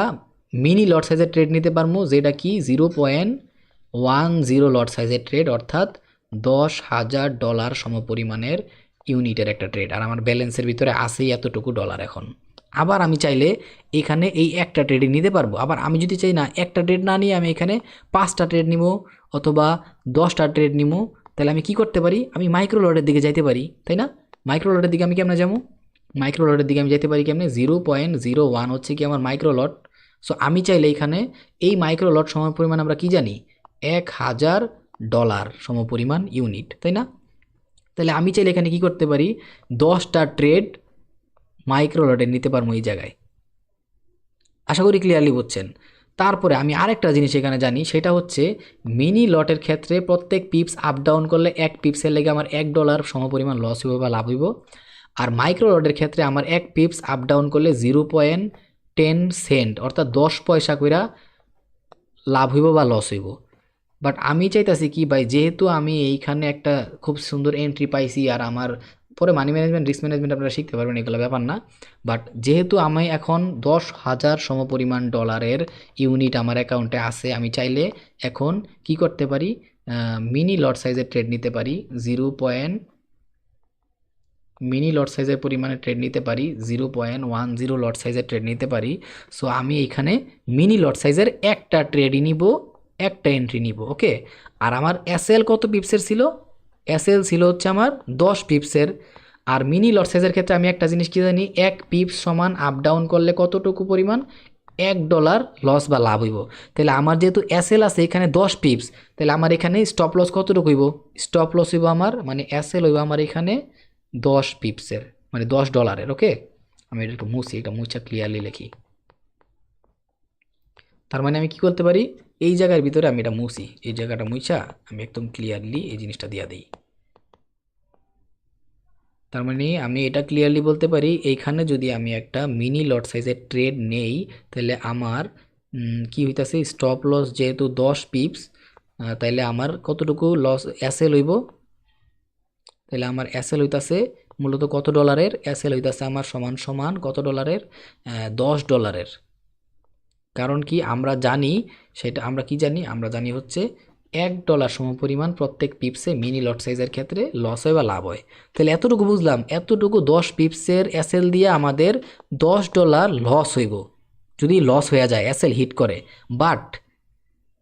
মিনি লট সাইজের ট্রেড নিতে পারবো, যেটা কি 0.10 লট সাইজের ট্রেড, অর্থাৎ $10,000 সমপরিমাণের ইউনিটের একটা ট্রেড, আর আমার ব্যালেন্সের ভিতরে আসেই এতটুকু ডলার এখন। আবার আমি চাইলে এখানে এই একটা ট্রেডই নিতে পারবো। আবার আমি যদি চাই না একটা ট্রেড না নিয়ে আমি এখানে 5টা ট্রেড নিব অথবা 10টা ট্রেড নিব, তাহলে আমি কি করতে পারি, আমি মাইক্রো লটের দিকে যাইতে পারি, তাই না? মাইক্রো লটের দিকে আমি কেমনে যাবো, মাইক্রো লটের দিকে আমি যেতে পারি কেমনে, 0.01 হচ্ছে কি আমার মাইক্রো লট। সো আমি চাইলে এখানে এই মাইক্রো লট সমপরিমাণ আমরা কি জানি, $1000 সমপরিমাণ ইউনিট, তাই না? তাহলে আমি চাইলে এখানে কি করতে পারি, 10টা ট্রেড মাইক্রো লটে নিতে পারবো এই জায়গায়। আশা করি ক্লিয়ারলি বুঝছেন। তারপরে আমি আরেকটা জিনিস এখানে জানি, সেটা হচ্ছে মিনি লটের ক্ষেত্রে প্রত্যেক পিপস আপ ডাউন করলে 1 পিপসের লেগে আমার $1 সমপরিমাণ লস হইব বা লাভ হইব। আর মাইক্রো লটের ক্ষেত্রে আমার 1 পিপস আপ ডাউন করলে 0.10 সেন্ট অর্থাৎ 10 পয়সা কইরা লাভ হইব বা লস হইব। বাট আমি চাইতাছি কি ভাই, যেহেতু আমি এইখানে একটা খুব সুন্দর এন্ট্রি পাইছি, আর আমার পরে মানি ম্যানেজমেন্ট রিস্ক ম্যানেজমেন্ট আপনারা শিখতে পারবেন, এগুলো ব্যাপার না। বাট যেহেতু আমি এখন 10,000 সমপরিমাণ ডলারের ইউনিট আমার অ্যাকাউন্টে আছে, আমি চাইলে এখন কি করতে পারি, মিনি লট সাইজের ট্রেড নিতে পারি, মিনি লট সাইজের পরিমাণে ট্রেড নিতে পারি, 0.10 লট সাইজের ট্রেড নিতে পারি। সো আমি এখানে মিনি লট সাইজের একটা ট্রেডই নিব, একটা এন্ট্রি নিব, ওকে। আর আমার এসএল কত পিপসের ছিল, এসএল ছিল হচ্ছে আমার 10 পিপসের। আর মিনি লট সাইজের ক্ষেত্রে আমি একটা জিনিস কি জানি, 1 পিপস সমান আপ ডাউন করলে কতটুকু পরিমাণ, $1 লস বা লাভ হইব। তাহলে আমার যেহেতু এসএল আছে এখানে 10 পিপস, তাহলে আমার এখানে স্টপ লস কতটুকু হইব, স্টপ লস হইব আমার মানে এসএল হইব আমার এখানে 10 পিপসের, মানে $10, ওকে। আমি এটা একটু মুছি, এটা মুছা ক্লিয়ারলি লিখি। তার মানে আমি কি করতে পারি, এই জায়গার ভিতরে আমি এটা মুছি, এই জায়গাটা মুছা আমি একদম ক্লিয়ারলি এই জিনিসটা দিয়া দিই। তার মানে আমি এটা ক্লিয়ারলি বলতে পারি, এইখানে যদি আমি একটা মিনি লট সাইজের ট্রেড নেই, তাহলে আমার কি হইতাছে, স্টপ লস যেহেতু 10 পিপস, তাইলে আমার কতটুকু লস এসএল হইব, তাহলে আমার এসএল হইতাছে মূলত কত ডলারের, এসএল হইতাছে আমার সমান সমান কত ডলারের, $10। কারণ কি আমরা জানি, সেটা আমরা কি জানি, আমরা জানি হচ্ছে $1 সমপরিমাণ প্রত্যেক পিপসে মিনি লট সাইজের ক্ষেত্রে লস হয় বা লাভ হয়। তাহলে এতটুকু বুঝলাম, এতটুকু 10 পিপসের এসএল দিয়ে আমাদের $10 লস হইব যদি লস হয়ে যায়, এসএল হিট করে। বাট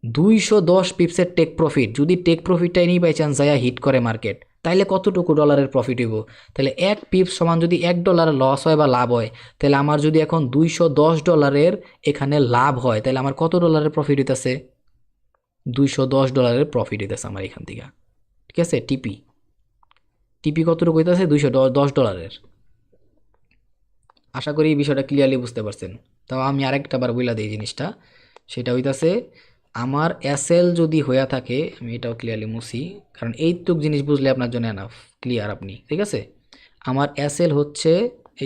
210 পিপসের টেক প্রফিট, যদি টেক প্রফিটটাই নিয়ে বাই চান্স যায় হিট করে মার্কেট, তাইলে কতটুকু ডলারের প্রফিট হইব, তাহলে 1 পিপস সমান যদি $1 লস হয় বা লাভ হয়, তাহলে আমার যদি এখন $210 এখানে লাভ হয়, তাহলে আমার কত ডলারের প্রফিট হইতেছে, $210 প্রফিট হইতেছে আমার এখান থেকে, ঠিক আছে। টিপি টিপি কতটুকু হইতেছে, $210। আশা করি এই বিষয়টা ক্লিয়ারলি বুঝতে পারছেন। তাও আমি আরেকটা বার বইলা দিই জিনিসটা, সেটা হইতাছে আমার এসএল যদি হইয়া থাকে, আমি এটাও ক্লিয়ারলি মুছি, কারণ এইটুক জিনিস বুঝলে আপনার জন্য এনাফ ক্লিয়ার আপনি, ঠিক আছে। আমার এসএল হচ্ছে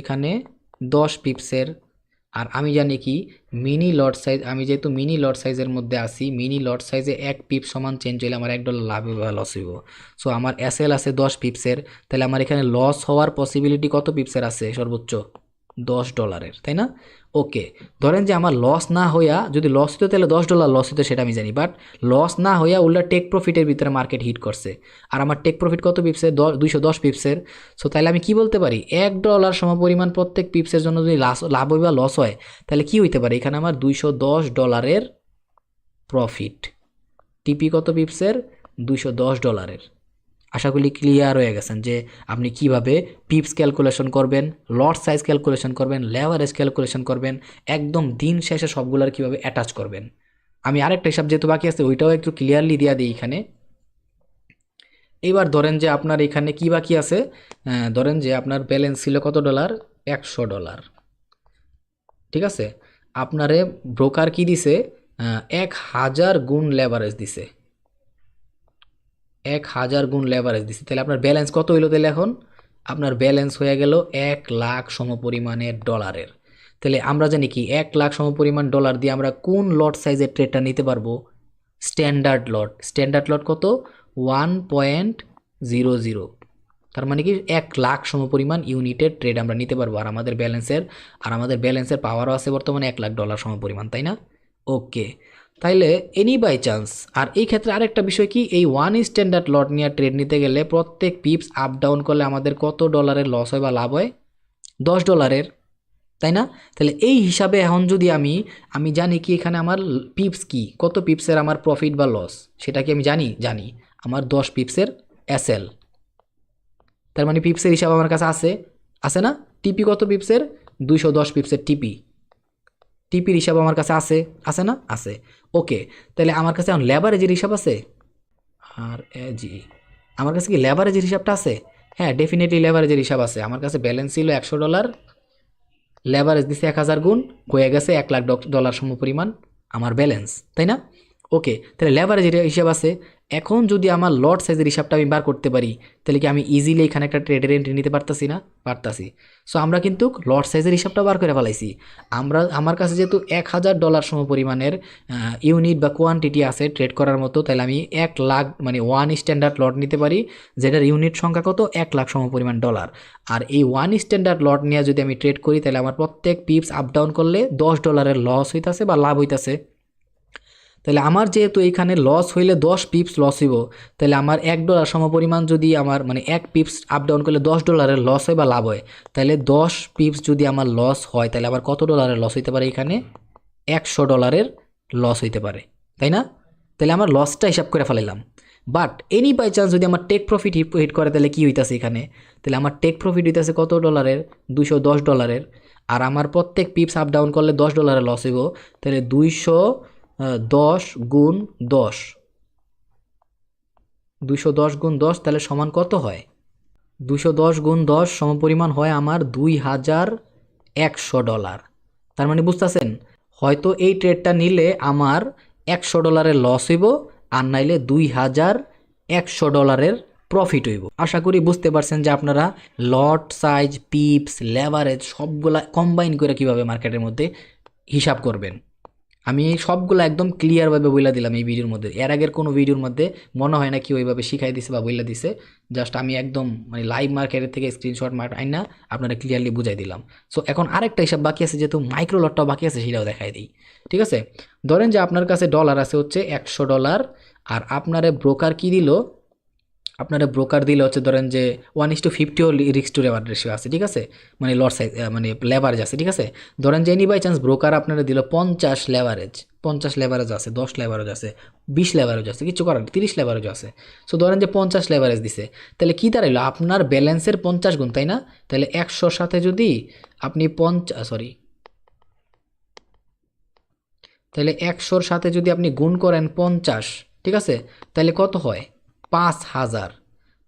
এখানে 10 পিপসের, আর আমি জানি কি মিনি লট সাইজ, আমি যেহেতু মিনি লট সাইজের মধ্যে আসি, মিনি লট সাইজে 1 পিপ সমান চেঞ্জ হইলে আমার $1 লাভ বা লস হইব। সো আমার এসএল আছে 10 পিপসের, তাহলে আমার এখানে লস হওয়ার পসিবিলিটি কত পিপসের আছে, সর্বোচ্চ $10, তাই না? ওকে, ধরেন যে আমার লস না হইয়া, যদি লস হতো তাহলে $10 লস হতো সেটা আমি জানি, বাট লস না হইয়া উল্টা টেক প্রফিটের ভিতরে মার্কেট হিট করছে, আর আমার টেক প্রফিট কত পিপসের, 210 পিপসের। সো তাহলে আমি কি বলতে পারি, $1 সমপরিমাণ প্রত্যেক পিপসের জন্য যদি লাভ হয় বা লস হয়, তাহলে কি হইতে পারে, এখানে আমার $210 প্রফিট। টিপি কত পিপসের, $210। আশা করি ক্লিয়ার হয়ে গেছেন যে আপনি কিভাবে পিপস ক্যালকুলেশন করবেন, লট সাইজ ক্যালকুলেশন করবেন, লেভারেজ ক্যালকুলেশন করবেন, একদম দিন শেষে সবগুলোর কিভাবে অ্যাটাচ করবেন। আমি আরেকটা হিসাব যেহেতু বাকি আছে ওইটাও একটু ক্লিয়ারলি দিয়া দিই এখানে। এইবার ধরেন যে আপনার এখানে কি বাকি আছে, ধরেন যে আপনার ব্যালেন্স ছিল কত ডলার, $100, ঠিক আছে। আপনারে ব্রোকার কি দিছে, 1000 গুণ লেভারেজ দিছে, 1000 গুণ লেভারেজ দিছে, তাহলে আপনার ব্যালেন্স কত হইলো, তাহলে এখন আপনার ব্যালেন্স হয়ে গেল 1 লাখ সমপরিমাণের ডলারের। তাহলে আমরা জানি কি 1 লাখ সমপরিমাণ ডলার দিয়ে আমরা কোন লট সাইজের ট্রেডটা নিতে পারবো, স্ট্যান্ডার্ড লট। স্ট্যান্ডার্ড লট কত, 1.00, তার মানে কি 1 লাখ সমপরিমাণ ইউনিটের ট্রেড আমরা নিতে পারবো, আর আমাদের ব্যালেন্সের পাওয়ারও আছে বর্তমানে $1 লাখ সমপরিমাণ, তাই না? ওকে, তাইলে এনি বাই চান্স, আর এই ক্ষেত্রে আরেকটা বিষয় কি, এই ওয়ান স্ট্যান্ডার্ড লট নিয়ে ট্রেড নিতে গেলে প্রত্যেক পিপস আপ ডাউন করলে আমাদের কত ডলারের লস হয় বা লাভ হয়, $10। তাই না? তাহলে এই হিসাবে এখন যদি আমি জানি কি এখানে আমার পিপস কি, কত পিপসের আমার প্রফিট বা লস, সেটা কি আমি জানি আমার 10 পিপসের এসএল, তার মানে পিপসের হিসাব আমার কাছে আছে না? টিপি কত পিপসের? 210 পিপসের টিপির হিসাব আমার কাছে আছে না? আছে। ওকে, তাহলে আমার কাছে এখন লেভারেজের হিসাব আছে। আর জি, আমার কাছে কি লেভারেজের হিসাবটা আছে? হ্যাঁ, ডেফিনেটলি লেভারেজের হিসাব আছে। আমার কাছে ব্যালেন্স ছিল $100, লেভারেজ দিছে 1000 গুণ, হয়ে গেছে $1,00,000 সমপরিমাণ আমার ব্যালেন্স, তাই না? ওকে, তাহলে লেভারেজের হিসাব আছে। এখন যদি আমার লট সাইজের হিসাবটা আমি বার করতে পারি, তাহলে কি আমি ইজিলি এখানে একটা ট্রেডের এন্ট্রি নিতে পারতাছি না? পারতাছি। সো আমরা কিন্তু লট সাইজের হিসাবটা বার করে ফেলাইছি। আমার কাছে যেহেতু $1000 সমপরিমাণের ইউনিট বা কোয়ান্টিটি আছে ট্রেড করার মতো, তাহলে আমি 1,00,000 মানে 1 স্ট্যান্ডার্ড লট নিতে পারি, যেটার ইউনিট সংখ্যা কত? 1,00,000 সমপরিমাণ ডলার। আর এই 1 স্ট্যান্ডার্ড লট নিয়ে যদি আমি ট্রেড করি, তাহলে আমার প্রত্যেক পিপস আপ ডাউন করলে $10 লস হইতাছে বা লাভ হইতাছে। তাহলে আমার যেহেতু এখানে লস হইলে 10 পিপস লস হইব, তাহলে আমার $1 সমপরিমাণ যদি আমার মানে 1 পিপস আপ ডাউন করলে $10 লস হয় বা লাভ হয়, তাহলে 10 পিপস যদি আমার লস হয়, তাহলে আবার কত ডলারের লস হইতে পারে? এখানে $100 লস হইতে পারে, তাই না? তাহলে আমার লসটা হিসাব করে ফেলাইলাম। বাট এনি বাই চান্স যদি আমার টেক প্রফিট হিট করে, তাহলে কি হইতাছে এখানে? তাহলে আমার টেক প্রফিট হইতাছে কত ডলারের? $210। আর আমার প্রত্যেক পিপস আপ ডাউন করলে $10 লস হইব, তাহলে 210 গুণ 10, 210 গুণ 10 তাহলে সমান কত হয়? 210 গুণ 10 সমপরিমাণ হয় আমার $2,100। তার মানে বুঝতেছেন, হয়তো এই ট্রেডটা নিলে আমার $100 লস হইব, আর নাইলে $2,100 প্রফিট হইব। আশা করি বুঝতে পারছেন যে আপনারা লট সাইজ, পিপস, লেভারেজ সবগুলা কম্বাইন করে কিভাবে মার্কেটের মধ্যে হিসাব করবেন। আমি সবগুলো একদম ক্লিয়ারভাবে বইলা দিলাম এই ভিডিওর মধ্যে। এর আগের কোনো ভিডিওর মধ্যে মনে হয় না কি ওইভাবে শিখাই দিছে বা বইলা দিছে। জাস্ট আমি একদম মানে লাইভ মার্কেটের থেকে স্ক্রিনশট আইনা আপনারা ক্লিয়ারলি বুঝাই দিলাম। সো এখন আরেকটা হিসাব বাকি আছে, যেহেতু মাইক্রো লটটাও বাকি আছে, সেটাও দেখাই দিই। ঠিক আছে, ধরেন যে আপনার কাছে ডলার আছে হচ্ছে $100, আর আপনারে ব্রোকার কি দিল? আপনারা ব্রোকার দিলে হচ্ছে ধরেন যে 1:50 রিস্ক টু রেওয়ার্ড রেশিও আছে, ঠিক আছে, মানে লট সাইজ মানে লেভারেজ আছে, ঠিক আছে। ধরেন যে এনি বাই চান্স ব্রোকার আপনারা দিল 50 লেভারেজ আছে, 10 লেভারেজ আছে, 20 লেভারেজ আছে, কিছু করার 30 লেভারেজ আছে। সো ধরেন যে 50 লেভারেজ দিছে, তাহলে কি দাঁড়াইলো? আপনার ব্যালেন্সের 50 গুণ, তাই না? তাহলে 100-র সাথে যদি আপনি তাহলে 100-র সাথে যদি আপনি গুণ করেন 50, ঠিক আছে, তাহলে কত হয়? 5,000।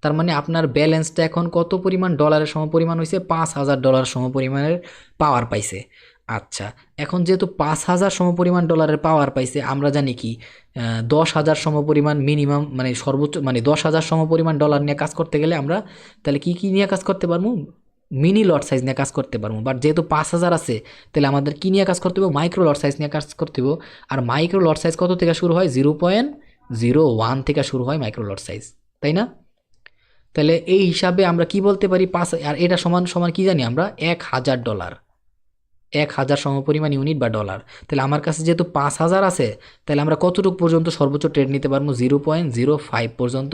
তার মানে আপনার ব্যালেন্সটা এখন কত পরিমাণ ডলারের সমপরিমাণ হয়েছে? $5,000 সমপরিমাণের পাওয়ার পাইছে। আচ্ছা, এখন যেহেতু 5,000 সমপরিমাণ ডলারের পাওয়ার পাইছে, আমরা জানি কি 10,000 সমপরিমাণ মিনিমাম মানে সর্বোচ্চ মানে 10,000 সমপরিমাণ ডলার নিয়ে কাজ করতে গেলে আমরা তাহলে কি নিয়ে কাজ করতে পারবো? মিনি লট সাইজ নিয়ে কাজ করতে পারবো। বাট যেহেতু 5,000 আছে, তাহলে আমাদের কি নিয়ে কাজ করতে হবে? মাইক্রো লট সাইজ নিয়ে কাজ করতে হবে। আর মাইক্রো লট সাইজ কত থেকে শুরু হয়? 0.01 থেকে শুরু হয় মাইক্রো লট সাইজ, তাই না? তাহলে এই হিসাবে আমরা কি বলতে পারি? আর এটা সমান সমান কি জানি আমরা? $1,000, 1,000 সমপরিমাণ ইউনিট বা ডলার। তাহলে আমার কাছে যেহেতু 5,000 আছে, তাহলে আমরা কতটুকু পর্যন্ত সর্বোচ্চ ট্রেড নিতে পারবো? 0.05 পর্যন্ত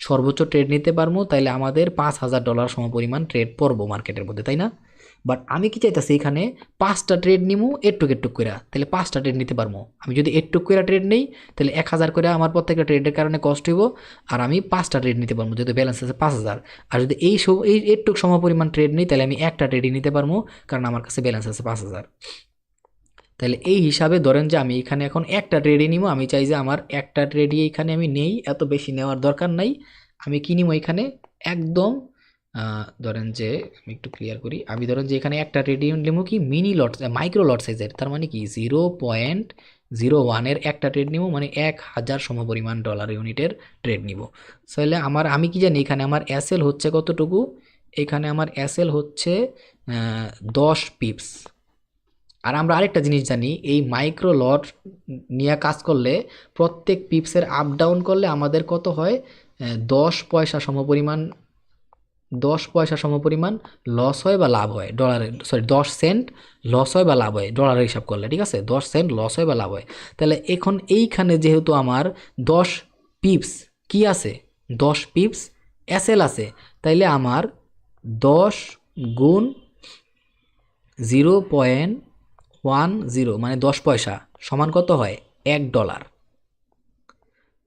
সর্বোচ্চ ট্রেড নিতে পারবো। তাইলে আমাদের $5,000 সমপরিমাণ ট্রেড পড়বো মার্কেটের মধ্যে, তাই না? বাট আমি কি চাইতেছি এখানে 5টা ট্রেড নিমু এটুক করে, তাহলে 5টা ট্রেড নিতে পারবো। আমি যদি এটুক করে ট্রেড নেই, তাহলে 1,000 করে আমার প্রত্যেকটা ট্রেডের কারণে কষ্ট হইব, আর আমি 5টা ট্রেড নিতে পারবো যেহেতু ব্যালেন্স আছে 5,000। আর যদি এই এটুক সমপরিমাণ ট্রেড নেই, তাহলে আমি একটা ট্রেডই নিতে পারবো, কারণ আমার কাছে ব্যালেন্স আছে 5,000। তাহলে এই হিসাবে ধরেন যে আমি এখানে এখন একটা ট্রেডই নিব। আমি চাই যে আমার একটা ট্রেডই এখানে আমি নেই, এত বেশি নেওয়ার দরকার নাই। আমি কি নিব এখানে? একদম ধরেন যে আমি একটু ক্লিয়ার করি। আমি ধরেন যে এখানে একটা ট্রেডই নিব কি মাইক্রো লট সাইজের, তার মানে কি 0.01-এর একটা ট্রেড নিব, মানে 1,000 সমপরিমাণ ডলার ইউনিটের ট্রেড নিব। তাহলে আমি কি জানি এখানে আমার এসএল হচ্ছে কতটুকু? এখানে আমার এসএল হচ্ছে 10 পিপস। আর আমরা আরেকটা জিনিস জানি, এই মাইক্রো লট নিয়ে কাজ করলে প্রত্যেক পিপসের আপ ডাউন করলে আমাদের কত হয়? 10 পয়সা সমপরিমাণ 10 পয়সা সমপরিমাণ লস হয় বা লাভ হয় ডলারের, 10 সেন্ট লস হয় বা লাভ হয় ডলারের হিসাব করলে, ঠিক আছে? 10 সেন্ট লস হয় বা লাভ হয়। তাহলে এখন এইখানে যেহেতু আমার 10 পিপস কি আছে? 10 পিপস এসএল আছে, তাইলে আমার 10 গুণ 0.10 মানে 10 পয়সা সমান কত হয় $1।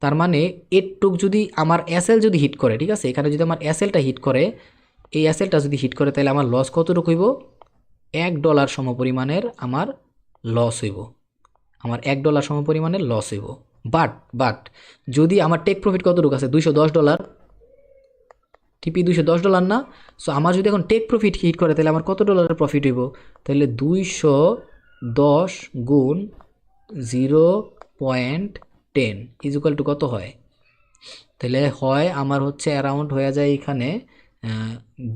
তার মানে এটুক যদি আমার এসএল যদি হিট করে, ঠিক আছে, এখানে যদি আমার এসএলটা হিট করে, এই এসএলটা যদি হিট করে, তাহলে আমার লস কতটুকু হইব, $1 সমপরিমাণের আমার লস হইব, আমার $1 সমপরিমাণের লস হইব। বাট যদি আমার টেক প্রফিট কতটুকু আছে, $210, টিপি $210 না। সো আমার যদি এখন টেক প্রফিট হিট করে, তাহলে আমার কত ডলারের প্রফিট হইব, তাহলে 210 গুণ 0.10 ইজুকাল টু কত হয়, তাহলে হয় আমার হচ্ছে অ্যারাউন্ড হয়ে যায় এখানে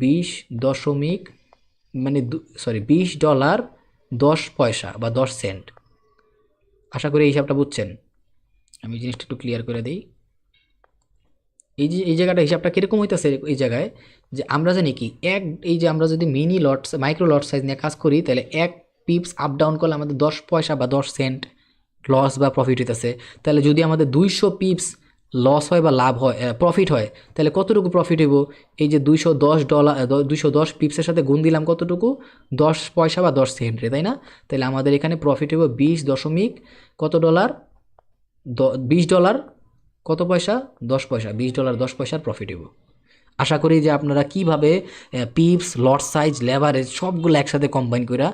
20 দশমিক মানে $20.10 বা 10 সেন্ট। আশা করি এই হিসাবটা বুঝছেন। আমি জিনিসটা একটু ক্লিয়ার করে দিই। এই জায়গাটা হিসাবটা কীরকম হইতেছে এই জায়গায়, যে আমরা জানি কি এই যে আমরা যদি মিনি লট মাইক্রো লট সাইজ নিয়ে কাজ করি, তাহলে 1 পিপস আপ ডাউন করলে আমাদের 10 পয়সা বা 10 সেন্ট লস বা প্রফিট হইতেছে। তাহলে যদি আমাদের 200 পিপস লস হয় বা লাভ হয়, প্রফিট হয়, তাহলে কতটুকু প্রফিট হইব, এই যে $210 210 পিপসের সাথে গুণ দিলাম কতটুকু, 10 পয়সা বা 10 সেন্টে, তাই না? তাহলে আমাদের এখানে প্রফিট হইব 20 দশমিক কত ডলার, $20 কত পয়সা, 10 পয়সা, $20 10 পয়সার প্রফিট হইব। আশা করি যে আপনারা কিভাবে পিপস, লট সাইজ, লেভারেজ সবগুলো একসাথে কম্বাইন করে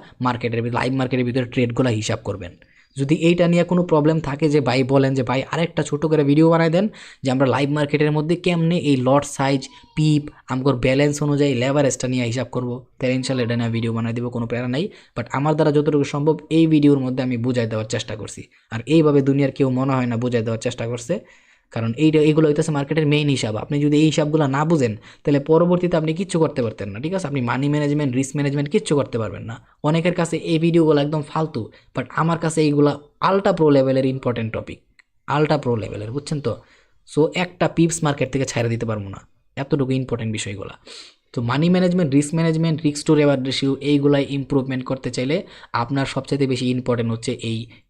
লাইভ মার্কেটের ভিতরে ট্রেডগুলো হিসাব করবেন। যদি এইটা নিয়ে কোনো প্রবলেম থাকে, যে ভাই বলেন যে ভাই আরেকটা ছোটো করে ভিডিও বানাই দেন, যে আমরা লাইভ মার্কেটের মধ্যে কেমনে এই লট সাইজ, পিপ, আমগর ব্যালেন্স অনুযায়ী লেভারেজটা নিয়ে হিসাব করবো, তাহলে ইনশাল্লাহ এটা নিয়ে ভিডিও বানাই দেবো, কোনো প্যারা নাই। বাট আমার দ্বারা যতটুকু সম্ভব এই ভিডিওর মধ্যে আমি বুঝাই দেওয়ার চেষ্টা করছি। আর এইভাবে দুনিয়ার কেউ মনে হয় না বুঝাই দেওয়ার চেষ্টা করছে, কারণ এইগুলো হইতেছে মার্কেটের মেইন হিসাব। আপনি যদি এই হিসাবগুলো না বুঝেন, তাহলে পরবর্তীতে আপনি কিচ্ছু করতে পারতেন না, ঠিক আছে? আপনি মানি ম্যানেজমেন্ট, রিস্ক ম্যানেজমেন্ট কিচ্ছু করতে পারবেন না। অনেকের কাছে এই ভিডিওগুলো একদম ফালতু, বাট আমার কাছে এইগুলা আল্ট্রা প্রো লেভেলের ইম্পর্টেন্ট টপিক, আল্ট্রা প্রো লেভেলের, বুঝছেন তো? সো একটা পিপস মার্কেট থেকে ছাড়া দিতে পারবো না, এতটুকু ইম্পর্টেন্ট বিষয়গুলো। তো money management, risk management, risk to reward ratio, এইগুলাই ইমপ্রুভমেন্ট করতে চাইলে আপনার সবচেয়ে বেশি ইম্পর্টেন্ট হচ্ছে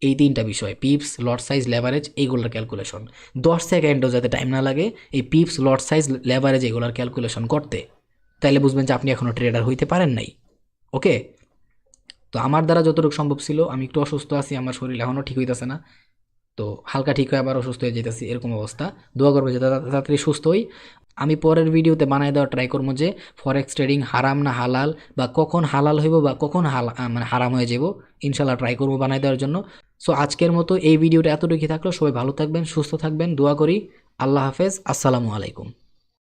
এই তিনটা বিষয়, পিপস, লট সাইজ, লেভারেজ, এইগুলোর ক্যালকুলেশন। 10 সেকেন্ডও যাতে টাইম না লাগে এই পিপস, লট সাইজ, লেভারেজ এগুলোর ক্যালকুলেশন করতে, তাইলে বুঝবেন যে আপনি এখনও ট্রেডার হইতে পারেন নাই। ওকে, তো আমার দ্বারা যতটুকু সম্ভব ছিল, আমি একটু অসুস্থ আছি, আমার শরীর এখনও ঠিক হইতেছে না, তো হালকা ঠিক হয়ে আবার অসুস্থ হয়ে যেতেছি, এরকম অবস্থা। দোয়া করবো যে তাড়াতাড়ি সুস্থ হই। আমি পরের ভিডিওতে বানায় দেওয়ার ট্রাই করবো যে ফরেক্স ট্রেডিং হারাম না হালাল, বা কখন হালাল হইব বা কখন মানে হারাম হয়ে যাব, ইনশাল্লাহ ট্রাই করবো বানায় দেওয়ার জন্য। সো আজকের মতো এই ভিডিওটা এতটুকুই থাকলো। সবাই ভালো থাকবেন, সুস্থ থাকবেন, দোয়া করি। আল্লাহ হাফেজ, আসসালামু আলাইকুম।